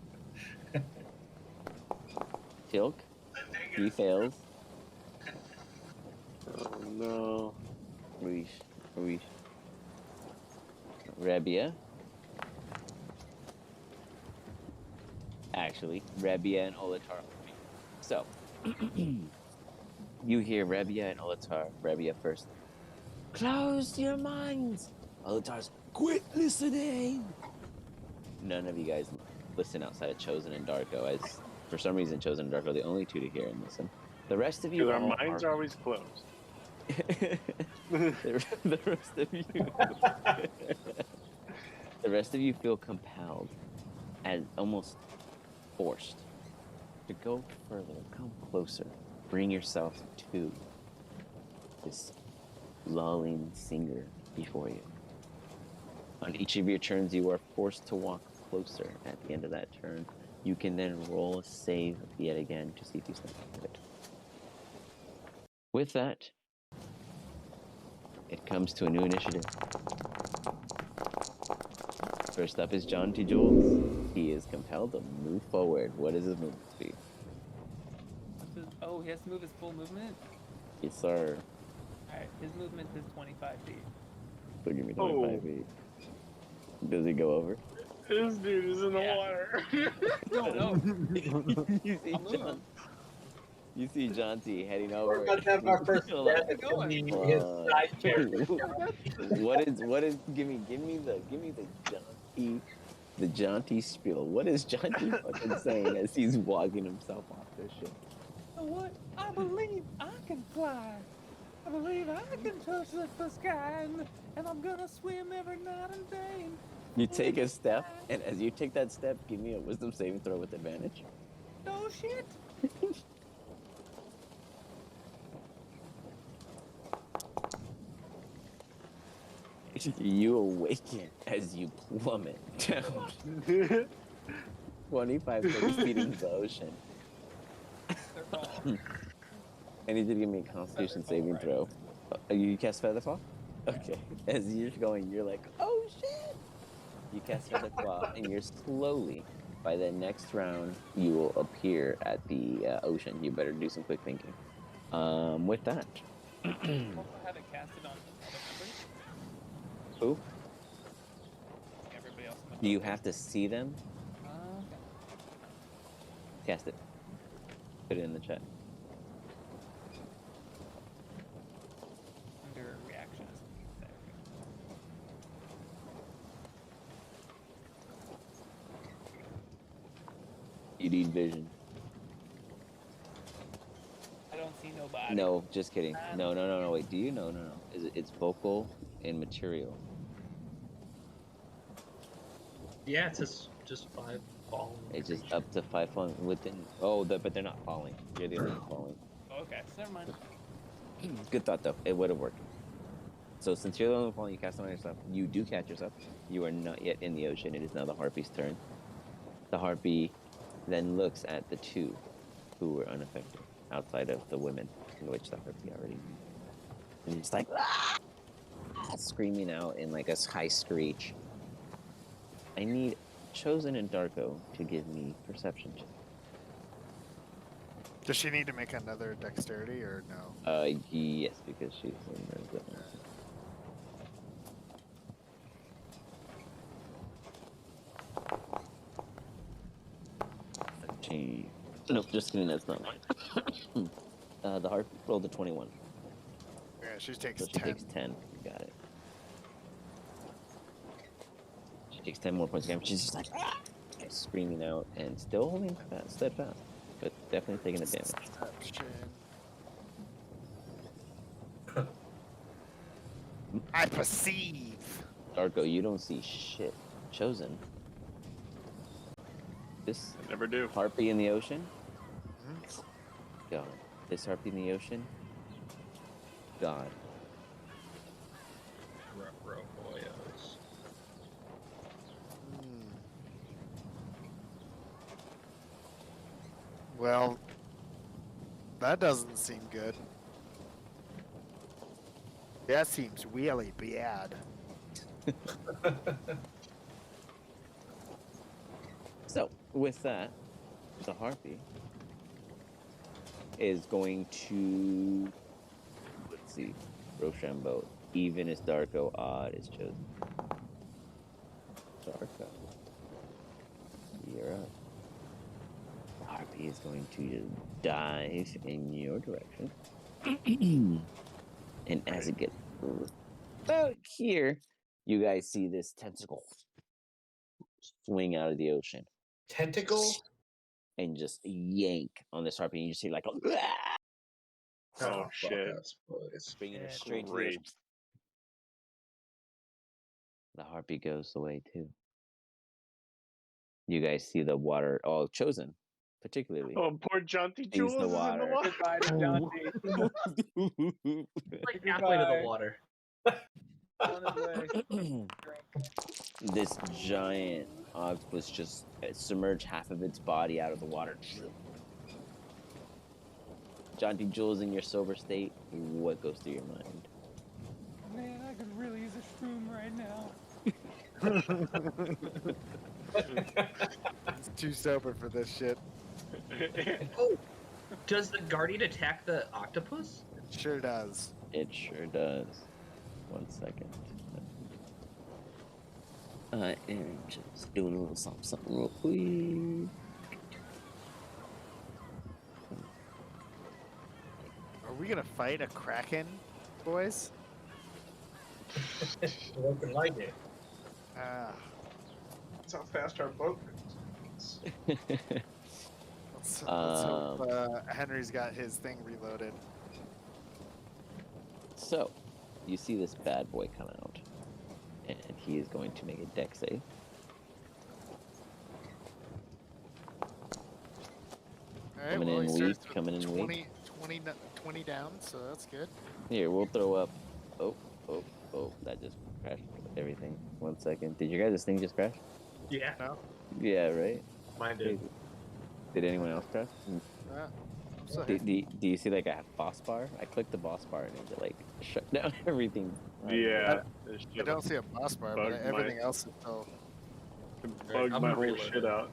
Tilk, he fails. Oh no. Ruish. Rebia. Actually, Rebia and Olatar. So, you hear Rebia and Olatar. Rebia first. Close your minds. Olatar's, quit listening. None of you guys listen outside of Chosen and Darko, as for some reason Chosen and Darko are the only two to hear and listen. The rest of you Because our all minds are always closed. the rest of you the rest of you feel compelled and almost forced to go further, come closer, bring yourself to this lulling singer before you. On each of your turns, you are forced to walk closer. At the end of that turn, you can then roll a save yet again to see if you snap out of it. With that, it comes to a new initiative. First up is John T. Jules. He is compelled to move forward. What is his movement speed? Oh, he has to move his full movement? Yes, sir. Alright, his movement is 25 feet. So give me 25 feet. Does he go over? This dude is in the Yeah. water. No. You see John T heading over. We're about to have our first Hold death. on. It's gonna be Hold his on. side character. what is give me the John T spiel. What is John T fucking saying as he's walking himself off this ship? You know what? I believe I can fly. I believe I can touch the sky, and I'm gonna swim every night and day. You take a step, and as you take that step, give me a wisdom saving throw with advantage. Oh shit! You awaken as you plummet down 25, 30 feet into the ocean. I need you to give me a Constitution saving throw. You cast Featherfall? Okay. As you're going, you're like, oh shit! You cast Featherfall, and you're slowly, by the next round, you will appear at the ocean. You better do some quick thinking. With that. Also have it casted on other members. Who? Everybody else in the Do you boat. have to see them? Okay. Cast it. Put it in the chat. Under reactions. There we go. You need vision. I don't see nobody. No, just kidding. No. Wait, do you? No. It's vocal and material. Yeah, it says just 5 falling. It's just up to 5 falling within. Oh, but they're not falling. You're the only one falling. Okay, never mind. Good thought, though. It would have worked. So since you're the only one falling, you cast it on yourself. You do catch yourself. You are not yet in the ocean. It is now the harpy's turn. The harpy then looks at the two who were unaffected, outside of the women, in which the harpy already knew. And it's like, ah! Screaming out in like a high screech. I need Chosen and Darko to give me perception checks. Does she need to make another dexterity or no? Yes, because she's in the 13. Nope, just kidding, that's not mine. The harp rolled a 21. Yeah, she takes So she 10. takes 10. Got it. She takes 10 more points of damage. She's just like, ah! Screaming out and still holding steadfast, but definitely taking the damage. I perceive. Darko, you don't see shit. Chosen. This I never do. harpy in the ocean? God. This harpy in the ocean? God. Boyos. Well, that doesn't seem good. That seems really bad. So, with that, the harpy is going to, let's see, Rochambeau. Even is Darko, odd is chosen. Darko, you're up. The harpy is going to just dive in your direction. And as it gets about here, you guys see this tentacle swing out of the ocean Tentacle? and just yank on this harpy. And you see like a Oh, fuck shit. us, boys. bringing it Shit. straight to the Great. ocean. The harpy goes away too. You guys see the water, all chosen, particularly. Oh, poor Jaunty Sees Jules the is in the water. water. Goodbye to Jonty. Like halfway to the Goodbye. water. On his way. This giant octopus just submerged half of its body out of the water. John D. Jules, in your sober state, what goes through your mind? Man, I could really use a shroom right now. It's too sober for this shit. Oh, does the guardian attack the octopus? It sure does. It sure does. 1 second. I am just doing a little something real quick. Are we gonna fight a kraken, boys? Looking like it. Ah, That's how fast our boat goes. let's hope Henry's got his thing reloaded. So, you see this bad boy come out, and he is going to make a dex save. All right, Coming well, in he weak, starts with coming in weak. 20 down, so that's good. Here, we'll throw up. Oh, that just crashed everything. 1 second. Did your guys' thing just crash? Yeah, No? Yeah, right? mine did. Did anyone else crash? I'm still Do, here. do you see like a boss bar? I clicked the boss bar and it like shut down everything. Yeah. I don't see a boss bar, but Bugged everything else is still. Bugged I'm my gonna whole reload shit it. out.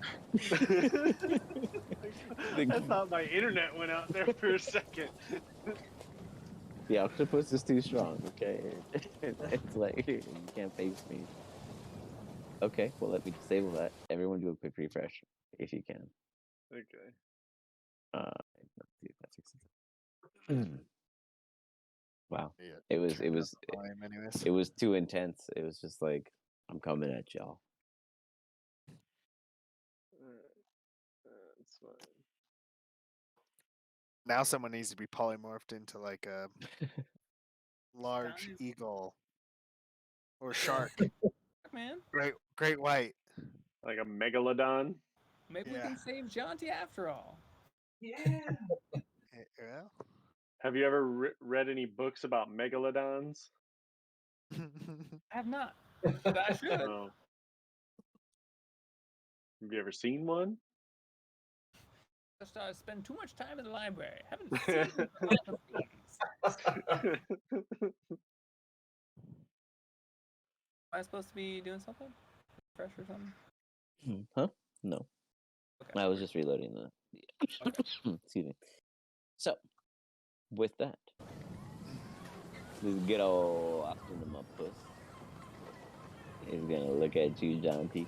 I thought my internet went out there for a second. The octopus is too strong, okay? It's like, you can't face me. Okay, well, let me disable that. Everyone do a quick refresh, if you can. Okay. Let's see if that fixes it. Wow. Yeah, It was turn up the volume anyways. it was too intense. It was just like, I'm coming at y'all. That's fine. Now someone needs to be polymorphed into like a large Guys. eagle or shark. Man, Great white. Like a megalodon. maybe we Yeah. can save Jonty after all. Yeah. Well. Have you ever read any books about megalodons? I have not, but I should. No. Have you ever seen one? Just spend too much time in the library. Haven't seen a lot of things. Am I supposed to be doing something? Fresh or something? Huh? No. Okay. I was just reloading the. Excuse me. So, with that, this good old octopus is gonna look at you, John P.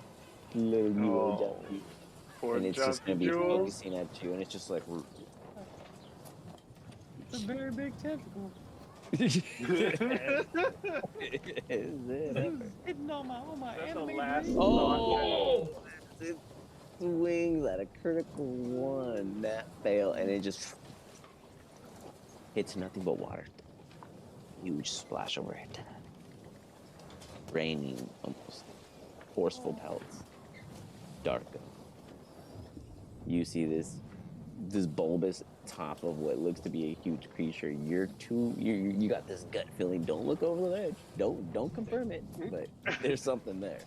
Little you, old John P. Poor And it's just gonna Jaunty be Jules. focusing at you, and it's just like. It's a very big tentacle. Is it? It was hitting on my That's the anime last brain. Oh! It swings at a critical one. That fail, and it just hits nothing but water. Huge splash over it. Raining almost forceful pelts. Darko. You see this bulbous top of what looks to be a huge creature. You got this gut feeling. Don't look over the ledge. Don't confirm it, but there's something there.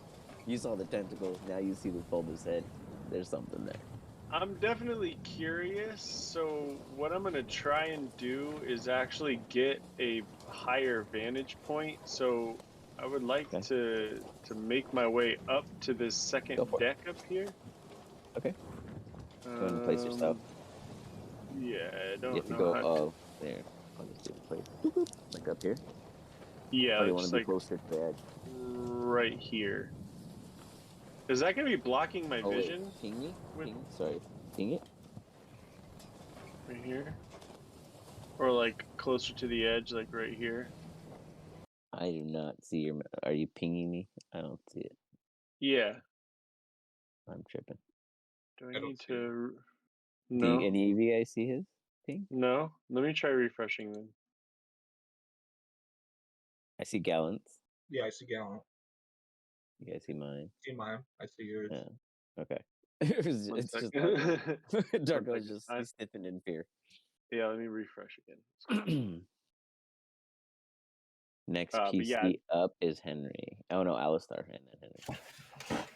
You saw the tentacles. Now you see the bulbous head. There's something there. I'm definitely curious. So what I'm gonna try and do is actually get a higher vantage point. So I would like Okay. to make my way up to this second Go for it. deck up here. Okay. Go ahead and place yourself. Yeah, I You don't have to know go. how. Oh, there. I'll just do the place. Boop, boop. Like up here. Yeah, Or you want just to be like closer to the edge? right here. Is that gonna be blocking my Oh wait, vision? ping me. with- Ping. Sorry, ping it. Right here, or like closer to the edge, like right here. I do not see your. Are you pinging me? I don't see it. Yeah. I'm tripping. Do I I don't need see it. to? Do No. any of you guys see his ping? No. Let me try refreshing then. I see gallons. Yeah, I see Gallant. You guys see mine? See mine. I see yours. Yeah. Okay. it's One just second. Darko's just I- he's stiffened in fear. Yeah, let me refresh again. Next But PC yeah, up is Henry. Oh no, Alistar and then Henry.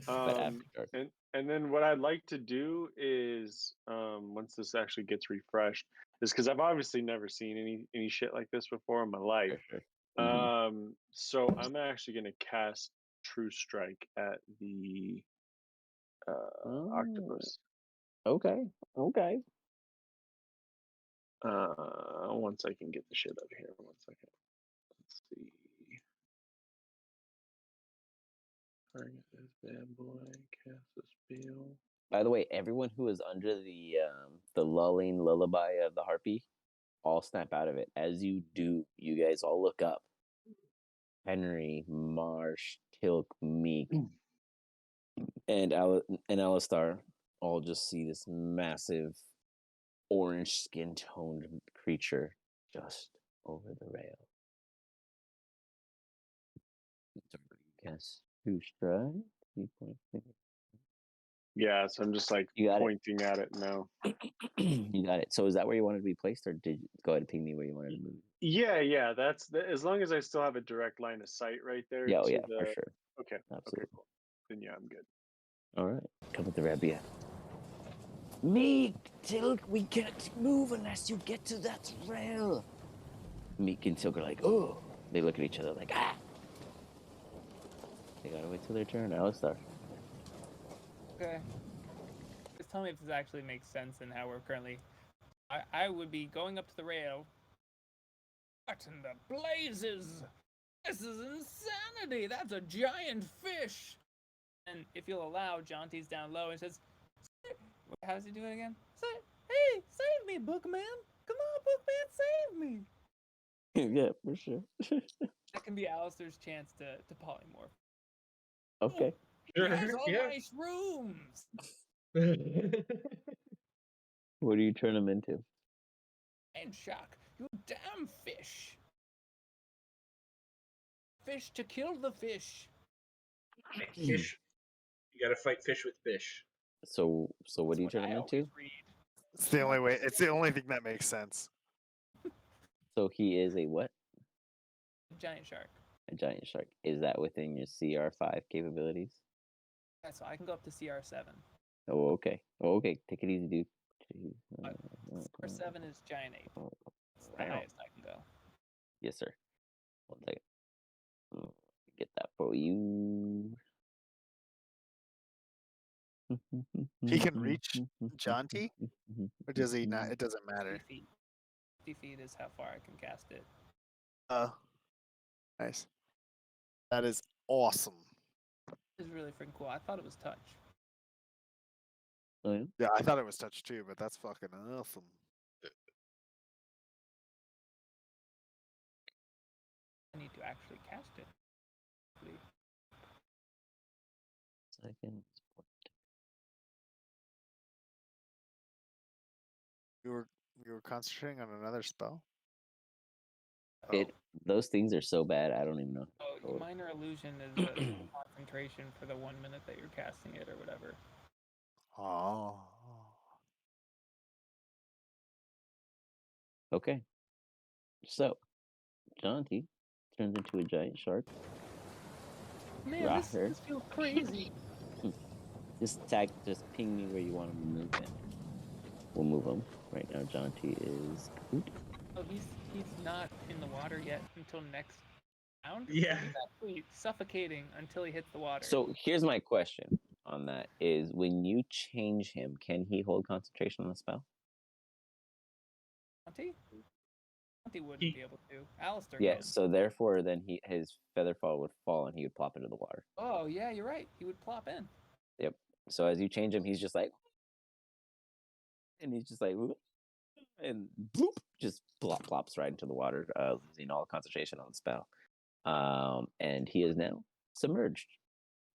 But after dark. and then what I'd like to do is once this actually gets refreshed is because I've obviously never seen any shit like this before in my life. For sure. So I'm actually gonna cast True Strike at the octopus. Okay. Okay. Once I can get the shit over here. 1 second. Let's see. Target this bad boy. Cast a spell. By the way, everyone who is under the lulling lullaby of the harpy, all snap out of it. As you do, you guys all look up. Henry, Marsh, Tilk, Meek, and Alistar all just see this massive orange skin toned creature just over the rail. Guess who strike? Yeah, so I'm just like You got it. pointing at it now. You got it. So is that where you wanted to be placed, or did you go ahead and ping me where you wanted to move? Yeah, as long as I still have a direct line of sight right there. Yeah, to yeah, the, for sure. Okay, Absolutely. okay, cool. Then yeah, I'm good. All right, come with the rabbia. Meek, Tilk, we can't move unless you get to that rail. Meek and Tilk are like, oh. They look at each other like, ah. They gotta wait till their turn. Alistar. Okay. Just tell me if this actually makes sense and how we're currently. I would be going up to the rail. What in the blazes? This is insanity! That's a giant fish! And if you'll allow, Jaunty's down low and says, how does he do it again? Hey, save me, Bookman! Come on, Bookman, save me! Yeah, for sure. That can be Alistair's chance to polymorph. Okay. He has all nice rooms! What do you turn him into? And Shock, you damn fish! Fish to kill the fish! Fish. You gotta fight fish with fish. So what do you turn I him always into? read. It's the only way. It's the only thing that makes sense. So he is a what? Giant shark. A giant shark. Is that within your CR5 capabilities? Yeah, so I can go up to CR7. Oh, okay. Oh, okay. Take it easy, dude. Jeez. CR7 is giant ape. It's the Wow. highest I can go. Yes, sir. 1 second. Get that for you. He can reach Jaunty, or does he not? It doesn't matter. 50 feet. 50 feet is how far I can cast it. Nice. That is awesome. This is really freaking cool. I thought it was touch. Oh, yeah? Yeah, I thought it was touch too, but that's fucking awesome. I need to actually cast it. Second. You were concentrating on another spell? Those things are so bad. I don't even know. Oh, minor illusion is a concentration for the 1 minute that you're casting it or whatever. Oh. Okay. So, Jaunty turns into a giant shark. Man, this feels crazy. Just ping me where you want him to move in. We'll move him. Right now, Jonty is. Oh, he's not in the water yet until next round. Yeah. He's actually suffocating until he hits the water. So here's my question on that: is when you change him, can he hold concentration on the spell? Monty wouldn't He- be able to. Alistair Yeah. can. So therefore, then his feather fall would fall and he would plop into the water. Oh yeah, you're right. He would plop in. Yep. So as you change him, he's just like, and he's just like, whoop, and bloop, just plops right into the water, losing all concentration on the spell. And he is now submerged.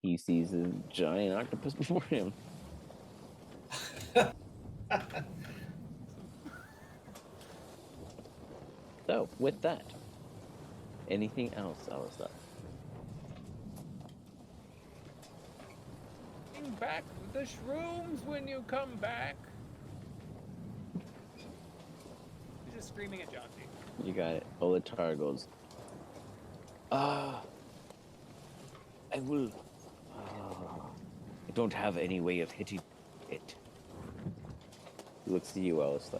He sees a giant octopus before him. So, with that, anything else, Alistair? Bring back the shrooms when you come back. He's just screaming at Jonty. You got it. Olatar goes, I will. I don't have any way of hitting it. He looks to you, Alistair.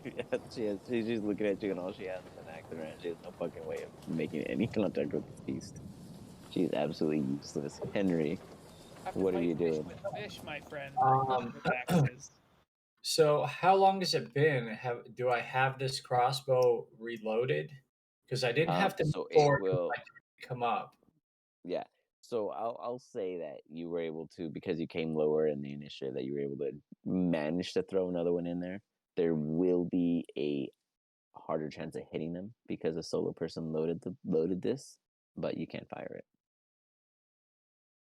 Yeah, she's just looking at you, and all she has is an axe in her hand. She has no fucking way of making any contact with this beast. She's absolutely useless. Henry, Have to what are fight you fish doing? with fish, my friend. Um, With axes. So how long has it been? Do I have this crossbow reloaded? Because I didn't have to So move it forward will. until I come up. Yeah. So I'll say that you were able to, because you came lower in the initiative, that you were able to manage to throw another one in there. There will be a harder chance of hitting them because a solo person loaded this, but you can't fire it.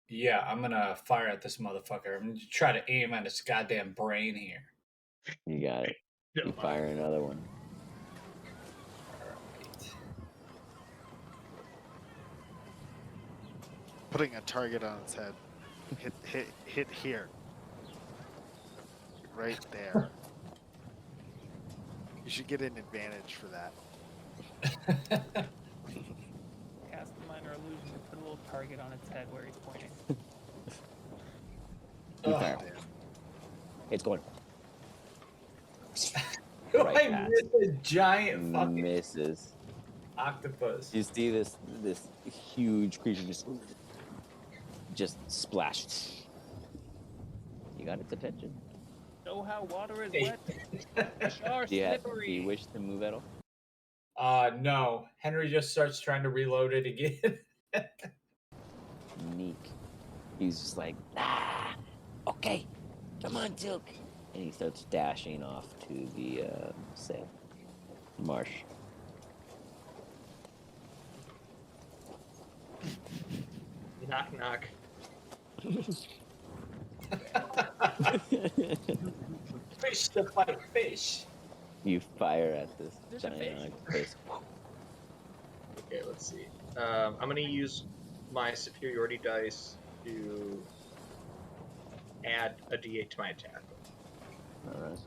Yeah, I'm gonna fire at this motherfucker. I'm gonna try to aim at its goddamn brain here. You got it. You fire another one. Alright. Putting a target on its head. Hit here. Right there. You should get an advantage for that. Cast the minor illusion to put a little target on its head where he's pointing. You Ugh. fire. It's going. Do Right I past. miss a giant fucking Misses. octopus? You see this huge creature just splash. You got its attention. Know how water is Hey. wet? Fish are Do you slippery. wish to move at all? No. Henry just starts trying to reload it again. Meek. He's just like, okay, come on, Tilk. And he starts dashing off to the marsh. Knock, knock. Fish to fight fish. You fire at this There's a giant fish. octopus. Okay, let's see. I'm gonna use my superiority dice to add a d8 to my attack. All right.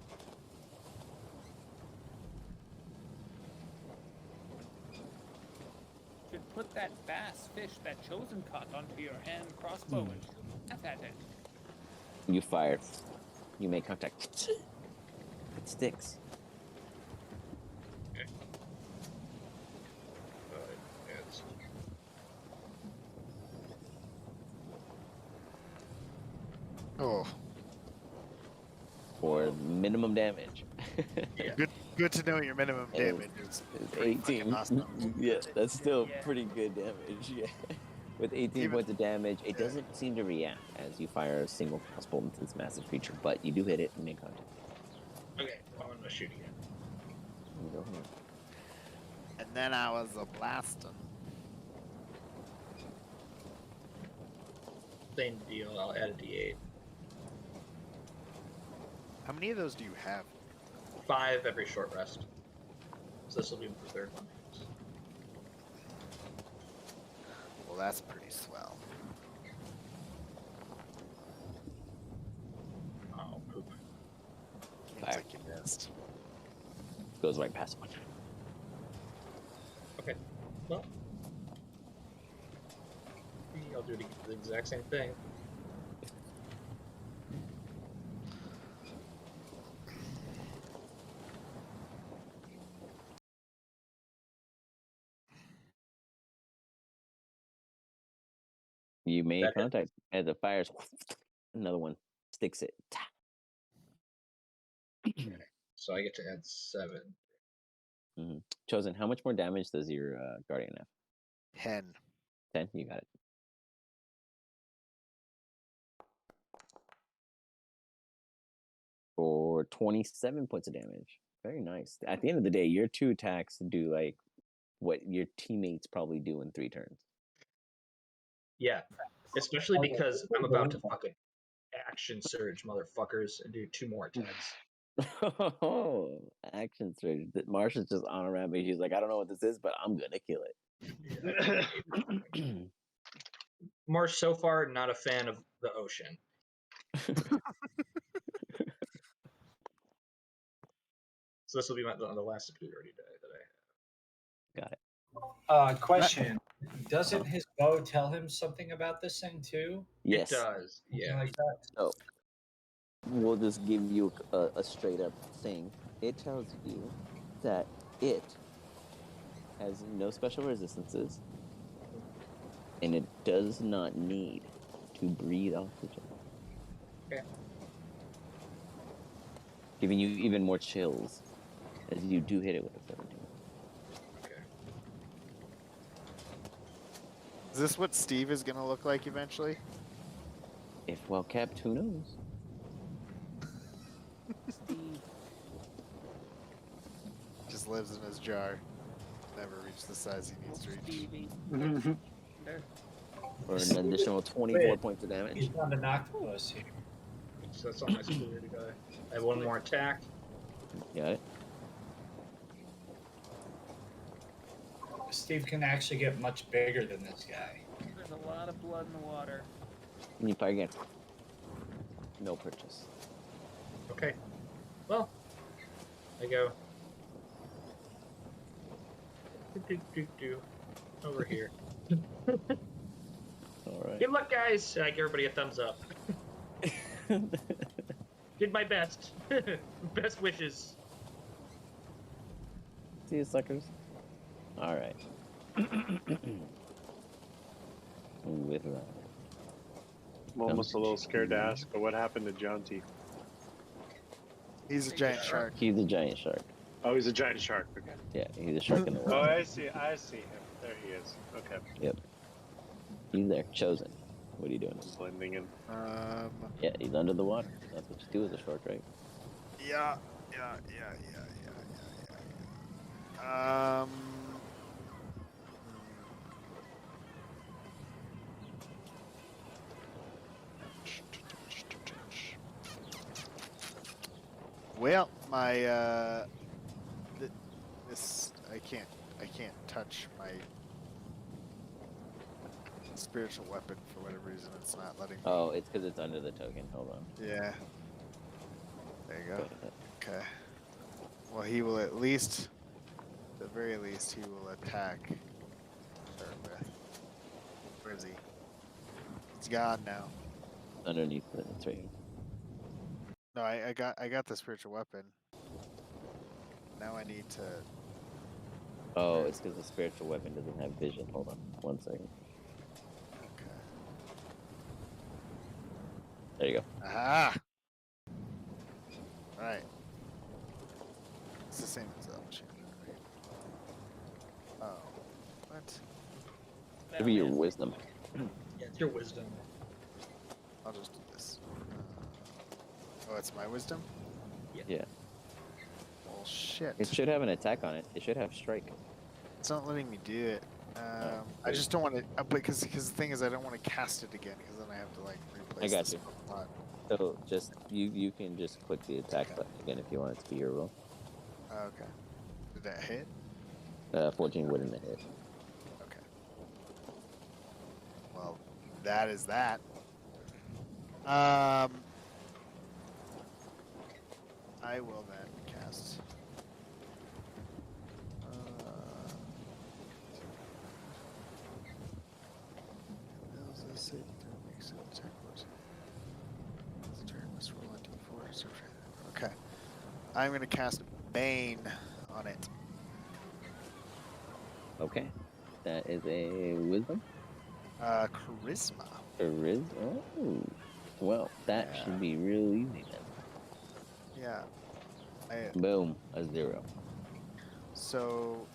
Should put that bass fish that Chosen caught onto your hand crossbow and shoot at it. You fire. You make contact. It sticks. It's Oh, For minimum damage. good to know your minimum It damage is. It's pretty fucking 18. awesome. Yeah, that's still Yeah. pretty good damage. Yeah. With 18 Even- points of damage, it yeah. doesn't seem to react as you fire a single crossbow into this massive creature, but you do hit it and make contact. okay. I'm gonna shoot again. You go ahead. And then I was a blasting. Same deal. I'll add a d8. How many of those do you have? 5 every short rest. So this will be the third one. Well, that's pretty swell. Oh, poop. Seems Fire. like you missed. Goes right past one. Okay. Well. I'll do the exact same thing. You made That hit. contact as the fires. Another one sticks it. So I get to add 7. Mm-hmm. Chosen, how much more damage does your guardian have? 10. 10? You got it. For 27 points of damage. Very nice. At the end of the day, your 2 attacks do like what your teammates probably do in 3 turns. Yeah, especially because I'm about to fucking action surge, motherfuckers, and do 2 more attacks. Oh, action surge. Marsh is just on a rampage. He's like, I don't know what this is, but I'm gonna kill it. Marsh, so far, not a fan of the ocean. So this will be the last superiority die that I have. Got it. Question: doesn't his bow tell him something about this thing too? Yes. It does, Something yeah. like that. So we'll just give you a straight up thing. It tells you that it has no special resistances, and it does not need to breathe oxygen. Okay. Giving you even more chills as you do hit it with a 17. Okay. Is this what Steve is going to look like eventually? If well kept, who knows? Steve. Just lives in his jar. Never reached the size he needs to reach. Stevie. For an additional 24 points of damage. He's not an octopus here. So that's all my superiority die. I have 1 more attack. Got it? Steve can actually get much bigger than this guy. There's a lot of blood in the water. And you fire again. No purchase. Okay. Well, I go. Over here. All right. Good luck, guys. I give everybody a thumbs up. Did my best. Best wishes. See you, suckers. All right. With that. I'm almost a little scared to ask, but what happened to Jonty? He's a giant shark. He's a giant shark. Oh, he's a giant shark. Okay. Yeah, he's a shark in the Oh, water. I see him. There he is. Okay. Yep. He's there. Chosen. What are you doing? Just blending in. Yeah, he's under the water. That's what you do as a shark, right? Yeah. Well, my this I can't touch my spiritual weapon for whatever reason. It's not letting me. Oh, it's because it's under the token. Hold on. Yeah. There you go. Okay. Well, he will at least, at the very least, he will attack. Where is he? He's gone now. Underneath it. It's right here. No, I got the spiritual weapon. Now I need to. Oh, it's because the spiritual weapon doesn't have vision. Hold on. 1 second. Okay. There you go. Aha! Alright. It's the same as the other machine, right? Oh. What? Maybe your wisdom. Yeah, it's your wisdom. I'll just do this. Oh, it's my wisdom? Yeah. Well, shit. It should have an attack on it. It should have strike. It's not letting me do it. I just don't want to, because the thing is, I don't want to cast it again, because then I have to like replace. I got this you. slot. So just you can just click the attack button again if you want it to be your roll. Okay. Did that hit? 14 wouldn't hit. Okay. Well, that is that. I will then cast. I'm going to cast Bane on it. Okay. That is a wisdom. Charisma. Charisma. Oh. Well, that Yeah. should be real easy then. Yeah. Boom. A 0. So,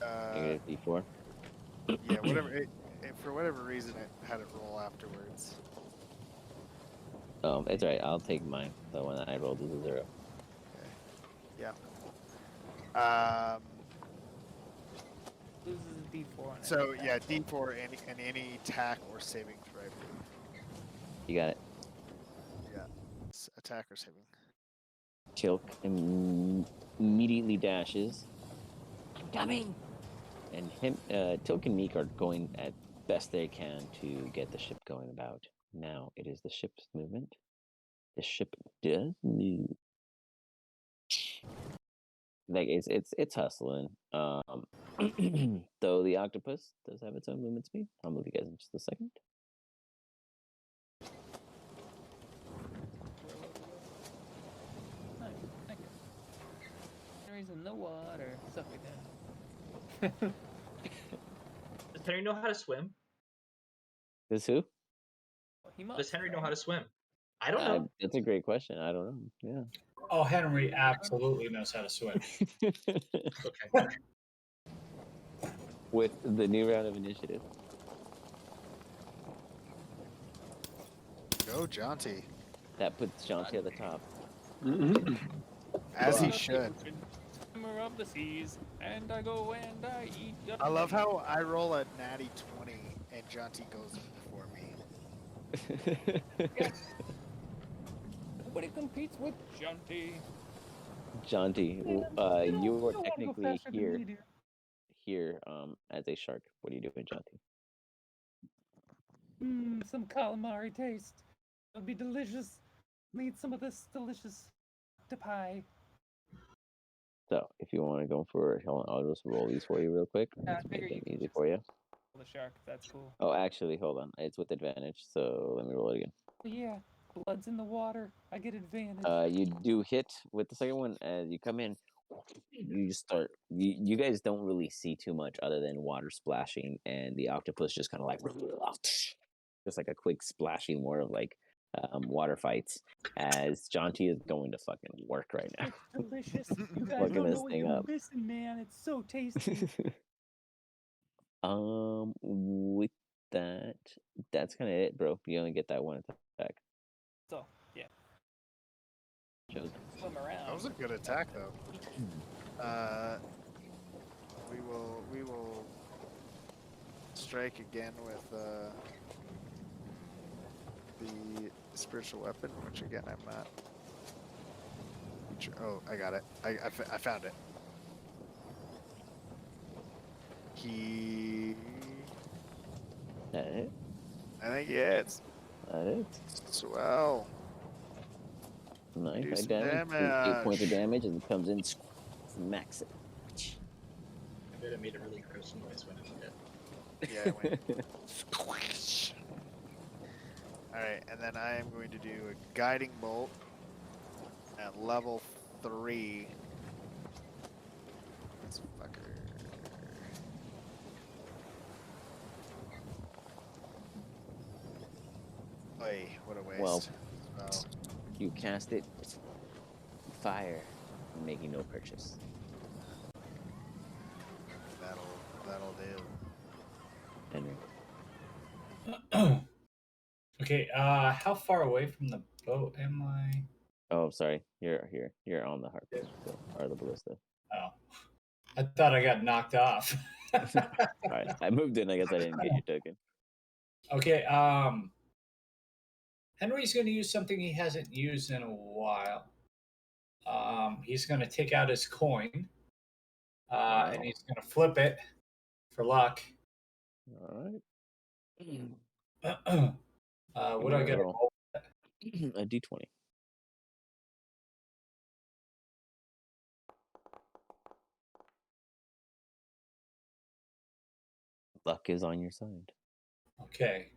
Negative D4. yeah, whatever. For whatever reason, it had it roll afterwards. It's alright. I'll take mine. The one that I rolled is a 0. Okay. Yeah. Loses a D4 on So any yeah, attack. D4 and any attack or saving throw. I believe. You got it. Yeah. Attack or saving. Tilk immediately dashes. I'm coming! And Tilk and Meek are going at best they can to get the ship going about. Now it is the ship's movement. The ship does move. Like it's hustling. Though the octopus does have its own movement speed. I'll move you guys in just a second. Nice, thank you. Henry's in the water. Suck it in. Does Henry know how to swim? This who? He must. Does Henry know right? know how to swim? I don't know. That's a great question. I don't know. Oh, Henry absolutely knows how to swim. Yeah. Okay. With the new round of initiative. Go, Jaunty. That puts Jaunty at the top. As he I'm the should. ocean, Swimmer of the seas, and I go and I eat. I love how I roll a natty 20 and Jaunty goes before me. Nobody competes with Jaunty. Jaunty, you wanna are go technically faster than me, dude. here as a shark. What are you doing, Jaunty? Some calamari taste. It would be delicious. Need some of this delicious pie. So, if you want to go for, hold on, I'll just roll these for you real quick. I Let's make figure you it can easy just- for you. The shark, that's cool. Oh, actually, hold on. It's with advantage, so let me roll it again. But yeah, blood's in the water. I get advantage. You do hit with the second one as you come in. You just start. You guys don't really see too much other than water splashing, and the octopus just kind of like just like a quick splashing, more of like water fights. As Jaunty is going to fucking work right now. It's delicious. You guys Fucking don't this know what thing you're up. missing, man. It's so tasty. With that, that's kind of it, bro. You only get that one attack. So yeah, Chosen. swim around. That was a good attack, though. We will strike again with the spiritual weapon, which again I'm not. Oh, I got it. I found it. That it? I think yeah, it's That it? swell. 9 Do high some damage. 8 points of damage. damage, and it comes in, smacks it. I bet it made a really gross noise when it hit. Yeah, it went squish. All right, and then I am going to do a guiding bolt at level 3. This fucker. Oy, what a waste. Well, Oh, you cast it, fire, making no purchase. that'll do. Henry. Okay, how far away from the boat am I? Oh, sorry. You're here. You're on the harpoon, so, or the ballista. Oh, I thought I got knocked off. All right, I moved in. I guess I didn't get your token. Okay, Henry's going to use something he hasn't used in a while. He's going to take out his coin, and he's going to flip it for luck. All right. What do I get? Roll. A d20. Luck is on your side. Okay.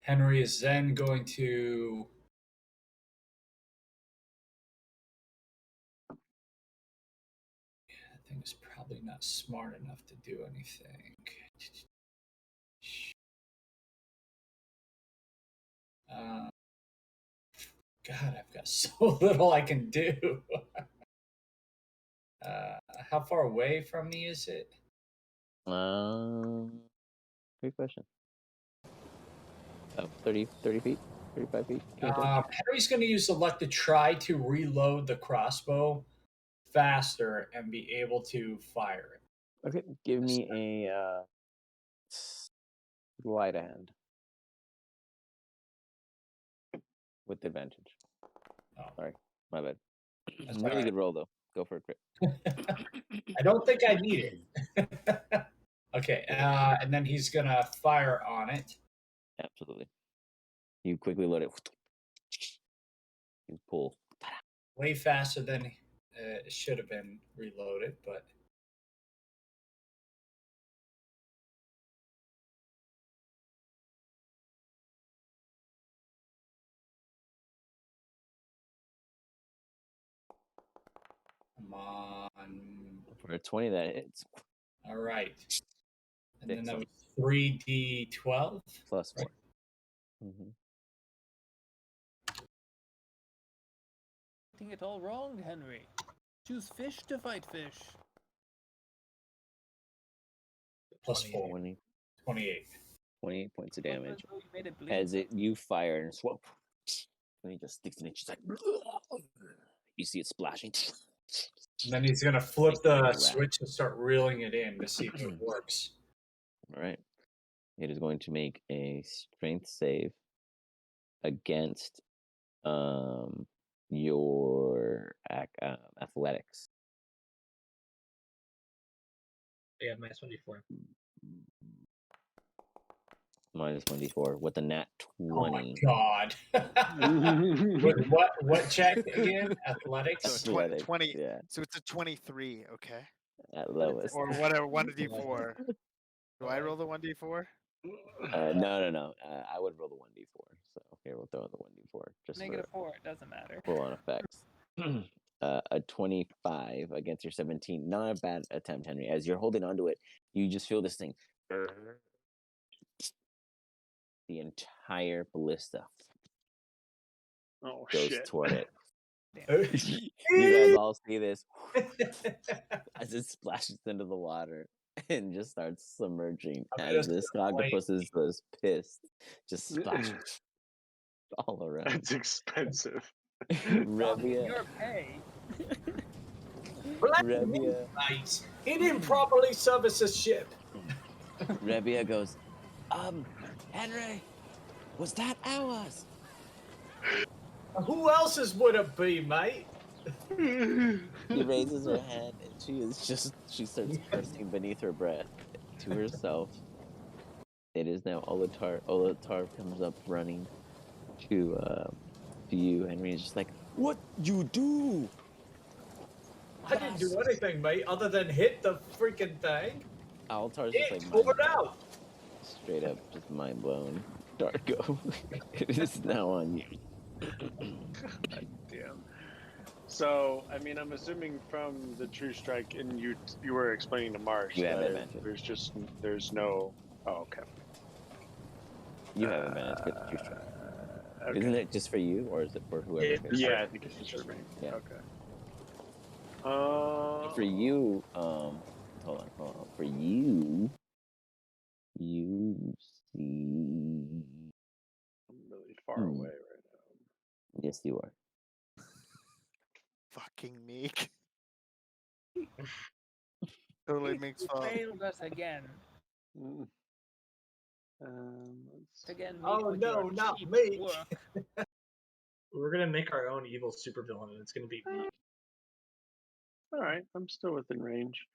Henry is then going to thing is probably not smart enough to do anything. God, I've got so little I can do. How far away from me is it? Good question. 30 feet, 35 feet. Henry's going to use the luck to try to reload the crossbow faster and be able to fire it. Okay, give me a sleight of hand with advantage. Oh. Sorry, my bad. That's Really all good roll though. Go for a crit. I don't think I need it. Okay, and then he's going to fire on it. Absolutely. You quickly load it. You pull. Way faster than it should have been reloaded, but come on. For a 20, that hits. All right. And then that Excellent. was 3d12. Plus 4. Right. Mm-hmm. Getting it all wrong, Henry. Choose fish to fight fish. Plus 4. 20, 28. 28 points of damage. You made it bleed. As you fire and swap, and he just sticks in it. She's like, you see it splashing. And then he's going to flip Like the rat. switch and start reeling it in to see if it works. All right. It is going to make a strength save against your athletics. Yeah, minus 1d4. Minus 1d4 with a nat 20. Oh my god. what check again? Athletics? So Athletics, 20. yeah. So it's a 23. Okay. At lowest. Or whatever. 1d4. Do I roll the 1d4? No. I would roll the 1d4. So here, we'll throw in the 1d4 just Negative for 4, it doesn't matter. full on effects. A 25 against your 17. Not a bad attempt, Henry. As you're holding onto it, you just feel this thing. The entire ballista Oh goes shit! toward it. Damn. You guys all see this as it splashes into the water and just starts submerging. I'm As just this gonna blame octopus is pissed, just splashes all around. That's expensive. Revia, Your pay. Revia, Nice. He didn't properly service his ship. Revia goes, Henry, was that ours? Who else's would it be, mate? She raises her hand and she starts cursing beneath her breath to herself. It is now Olatar. Olatar comes up running to you. Henry is just like, what you do? I didn't do anything, mate, other than hit the freaking thing. Olatar's just like Tore it out. straight up just mind blown. Darko, it is now on you. Damn. So, I mean, I'm assuming from the True Strike, and you were explaining to Marsh You have that advantage. there's no. Oh, okay. You have advantage with the true strike. Okay. Isn't it just for you, or is it for whoever? It- gets Yeah, it? I think it's just for me. Yeah. Okay. For you, hold on. For you, you see. I'm really far Hmm. away right now. Yes, you are. Fucking meek. Totally makes You fun. failed us again. Mm. Let's see. Again, Oh, with no, your not cheap me. work. We're gonna make our own evil supervillain, and it's gonna be me. All right, I'm still within range.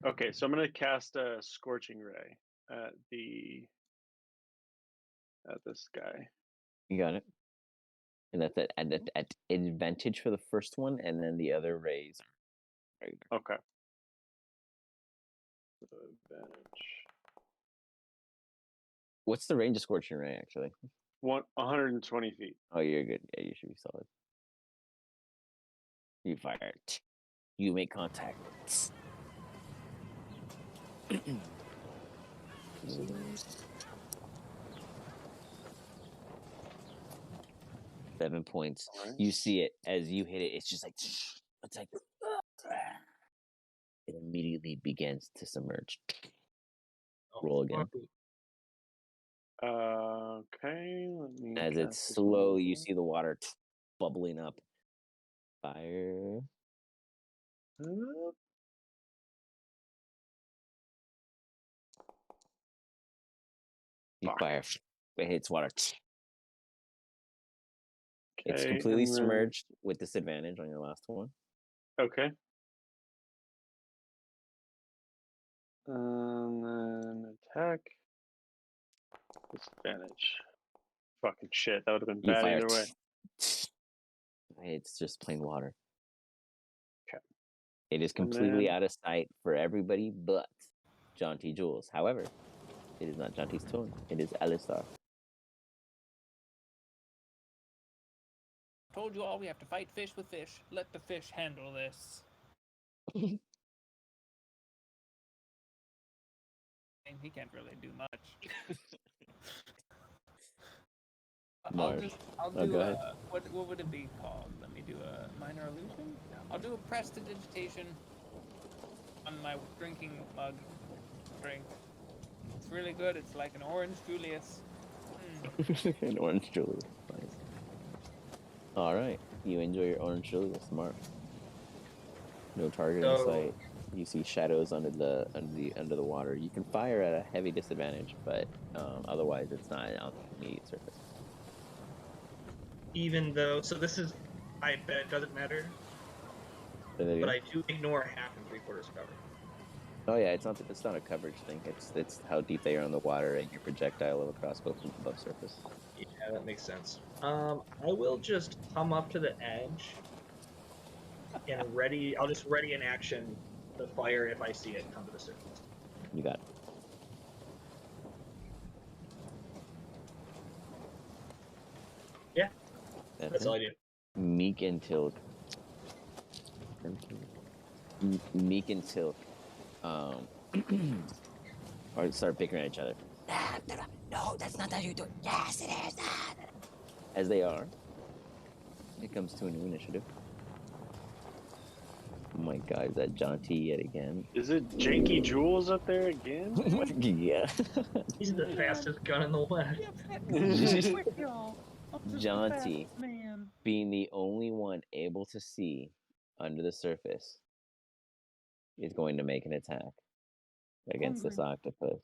Okay, so I'm gonna cast a scorching ray at this guy. You got it. And that's at advantage for the first one, and then the other rays are regular. Okay. So advantage. What's the range of scorching ray actually? 120 feet. Oh, you're good. Yeah, you should be solid. You fire. You make contact. 7 points. Alright. You see it as you hit it. It's just like it's like it immediately begins to submerge. Oh, Roll again. Okay. Let me As cast it's this slow, one. you see the water bubbling up. Fire. You Fuck. fire. It hits water. It's Okay, completely and then- submerged with disadvantage on your last one. Okay. And then attack. Disadvantage. Fucking shit. That would have been You bad fire. either way. It's just plain water. Okay. It is And completely then- out of sight for everybody but John T. Jules. However, it is not John T's turn. It is Alistar. Told you all we have to fight fish with fish. Let the fish handle this. And he can't really do much. Marsh. I'll Oh, do go ahead. what would it be called? Let me do a minor illusion. I'll do a prestidigitation on my drinking mug drink. It's really good. It's like an orange Julius. An orange Julius. Nice. All right. You enjoy your orange Julius, Mark. No target in So- sight. You see shadows under the water. You can fire at a heavy disadvantage, but otherwise it's not on the immediate surface. Even though, so this is, I bet it doesn't matter, Say that but again? I do ignore half and 3/4 cover. Oh yeah, it's not a coverage thing. It's how deep they are on the water and your projectile will crossbow from above surface. Yeah, that makes sense. I will just come up to the edge and I'll just ready in action the fire if I see it come to the surface. You got it. Yeah, That's that's it. all I do. Meek and Tilk. Meek and Tilk or start bickering at each other. No, that's not how you do it. Yes, it is. As they are, it comes to a new initiative. Oh my god, is that John T yet again? Is it Janky Jules up there again? Yeah. He's the fastest gun in the West. John T, being the only one able to see under the surface, is going to make an attack against this octopus.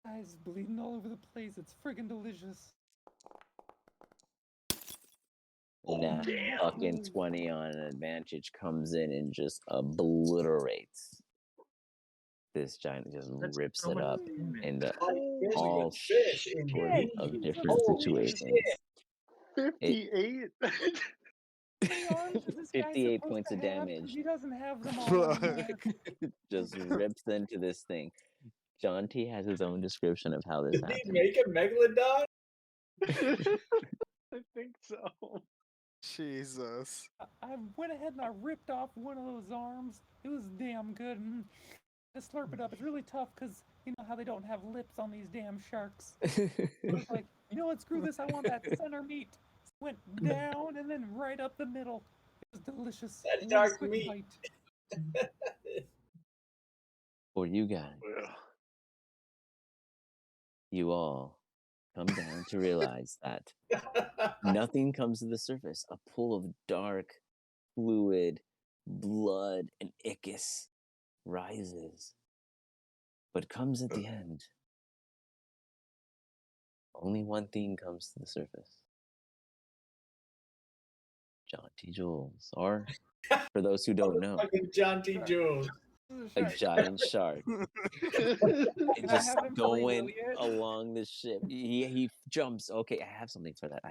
Eyes bleeding all over the place. It's friggin' delicious. That damn. fucking 20 on an advantage comes in and just obliterates. This giant just That's rips so it much up damage. into Fish all with fish sorts of indeed. different Holy situations. shit. 58? How many arms is this guy 58 supposed points to of have? 'Cause damage. He doesn't have them all. on there. Just rips into this thing. John T has his own description of how this Did he happened. make a megalodon? I think so. Jesus. I went ahead and I ripped off one of those arms. It was damn good. To slurp it up, it's really tough because you know how they don't have lips on these damn sharks. I was like, you know what? Screw this. I want that center meat. Went down and then right up the middle. It was delicious. That One dark quick meat. bite. For you guys, Well, you all come down to realize that nothing comes to the surface. A pool of dark, fluid, blood, and ichus rises, but comes at the end. Only one thing comes to the surface. John T. Jules, or for those who don't know, Fucking John T. Jules. a giant shark. Can I Just have him free going willy it? along the ship. He jumps. Okay, I have something for that. I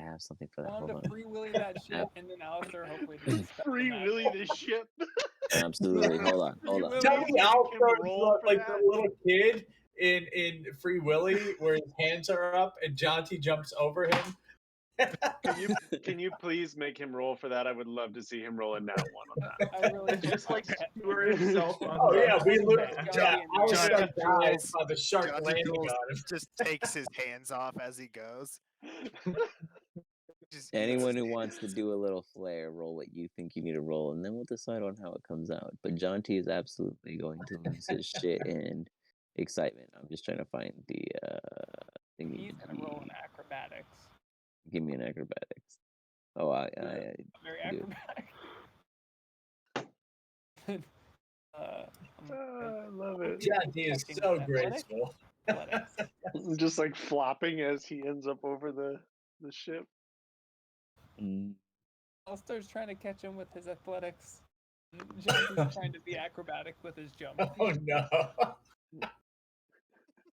Hold want on. to free willy that shit, and then Alistair hopefully doesn't step Free on that. Willy the ship. Absolutely. Hold on. Tell me I'll Make him start roll for like that. the little kid in Free Willy where his hands are up and John T jumps over him. Can you please make him roll for that? I would love to see him roll a nat one on that. I really Just like skewer himself on Oh the yeah, we John- look. John- Yeah, John- our shark John- dies by the shark Johnny landing Jules on him. just takes his hands off as he goes. Just eats Anyone his who wants to hands. do a little flair, roll what you think you need to roll, and then we'll decide on how it comes out. But John T is absolutely going to lose his shit in excitement. I'm just trying to find the thingy. He's gonna roll in acrobatics. Give me an acrobatics. Oh, I Very do. acrobatic. I love it. John D is Checking so with athletics. graceful. Athletics. Just like flopping as he ends up over the ship. Mm. Alistair's trying to catch him with his athletics. Jonathan's trying to be acrobatic with his jump. Oh no.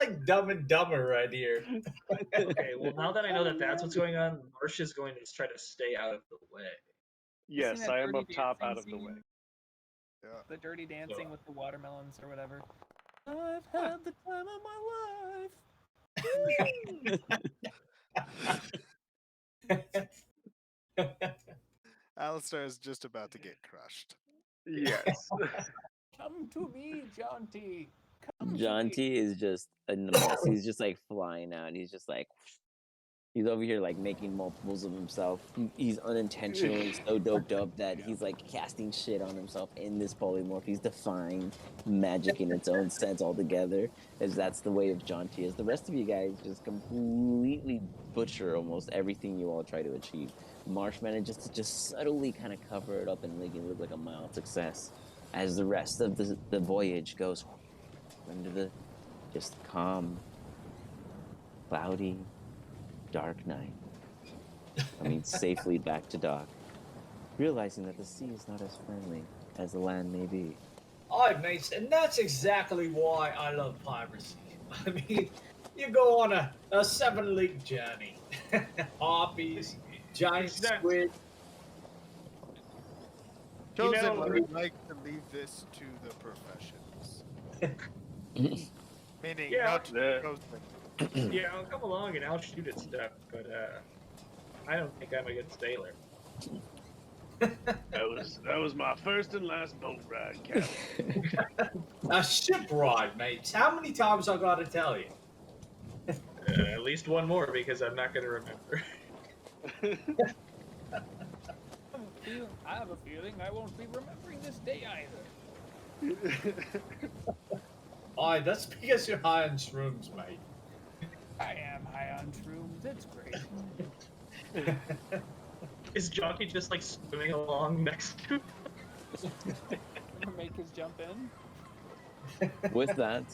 Like Dumb and Dumber right here. Okay, well now that I know that that's what's going on, Marsh is going to just try to stay out of the way. You seen Yes, that I am Dirty up top, Dancing out of the way. scene? Yeah. The Dirty Dancing with the watermelons or whatever. I've had the time of my life. Alistair is just about to get crushed. Yes. Come to me, John T. Come to John me. T is just a mess. He's just like flying out. He's just like, he's over here like making multiples of himself. He's unintentionally so doped up that he's like casting shit on himself in this polymorph. He's defying magic in its own sense altogether, as that's the way of John T. As the rest of you guys just completely butcher almost everything you all try to achieve. Marsh manages to just subtly kind of cover it up and make it look like a mild success, as the rest of the voyage goes into the just calm, cloudy, dark night. Coming safely back to dock, realizing that the sea is not as friendly as the land may be. Aye, mates, and that's exactly why I love piracy. I mean, you go on a 7-league journey. Harpies, giant Exact- squid. Chosen, know, I would like to leave this to the professions. Meaning, Yeah. not to The- Chosen. Yeah, I'll come along and I'll shoot at stuff, but I don't think I'm a good sailor. That was my first and last boat ride, Captain. A ship ride, mates. How many times I gotta tell you? At least one more because I'm not going to remember. I have a feeling I won't be remembering this day either. Aye, that's because you're high on shrooms, mate. I am high on shrooms. It's great. Is Jockey just like swimming along next to him? Make his jump in. With that,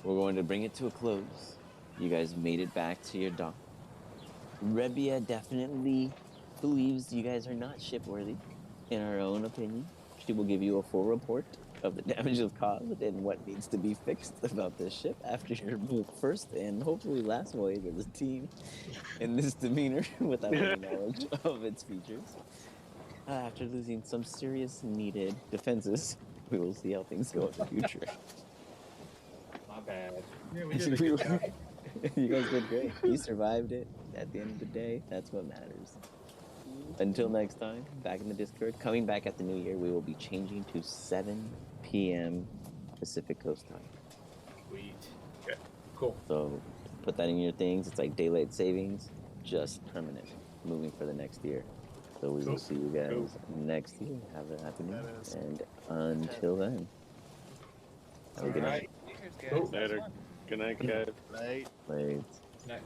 we're going to bring it to a close. You guys made it back to your dock. ERIYA definitely believes you guys are not shipworthy, in her own opinion. She will give you a full report of the damages caused and what needs to be fixed about this ship after your first and hopefully last voyage as a team in this demeanor without any knowledge of its features. After losing some serious needed defenses, we will see how things go in the future. My bad. Yeah, we did a good job. You guys did great. You survived it. At the end of the day, that's what matters. Until next time, back in the Discord, coming back at the new year, we will be changing to 7 p.m. Pacific Coast time. Sweet. Okay, cool. So put that in your things. It's like daylight savings, just permanent, moving for the next year. So we will Cool. see you guys Cool. next year. Have a happy new That year. is And until then, have a good night. Alright. Cheers, guys. Cool. That was Later. fun. Good night, guys. Right. Later. Night.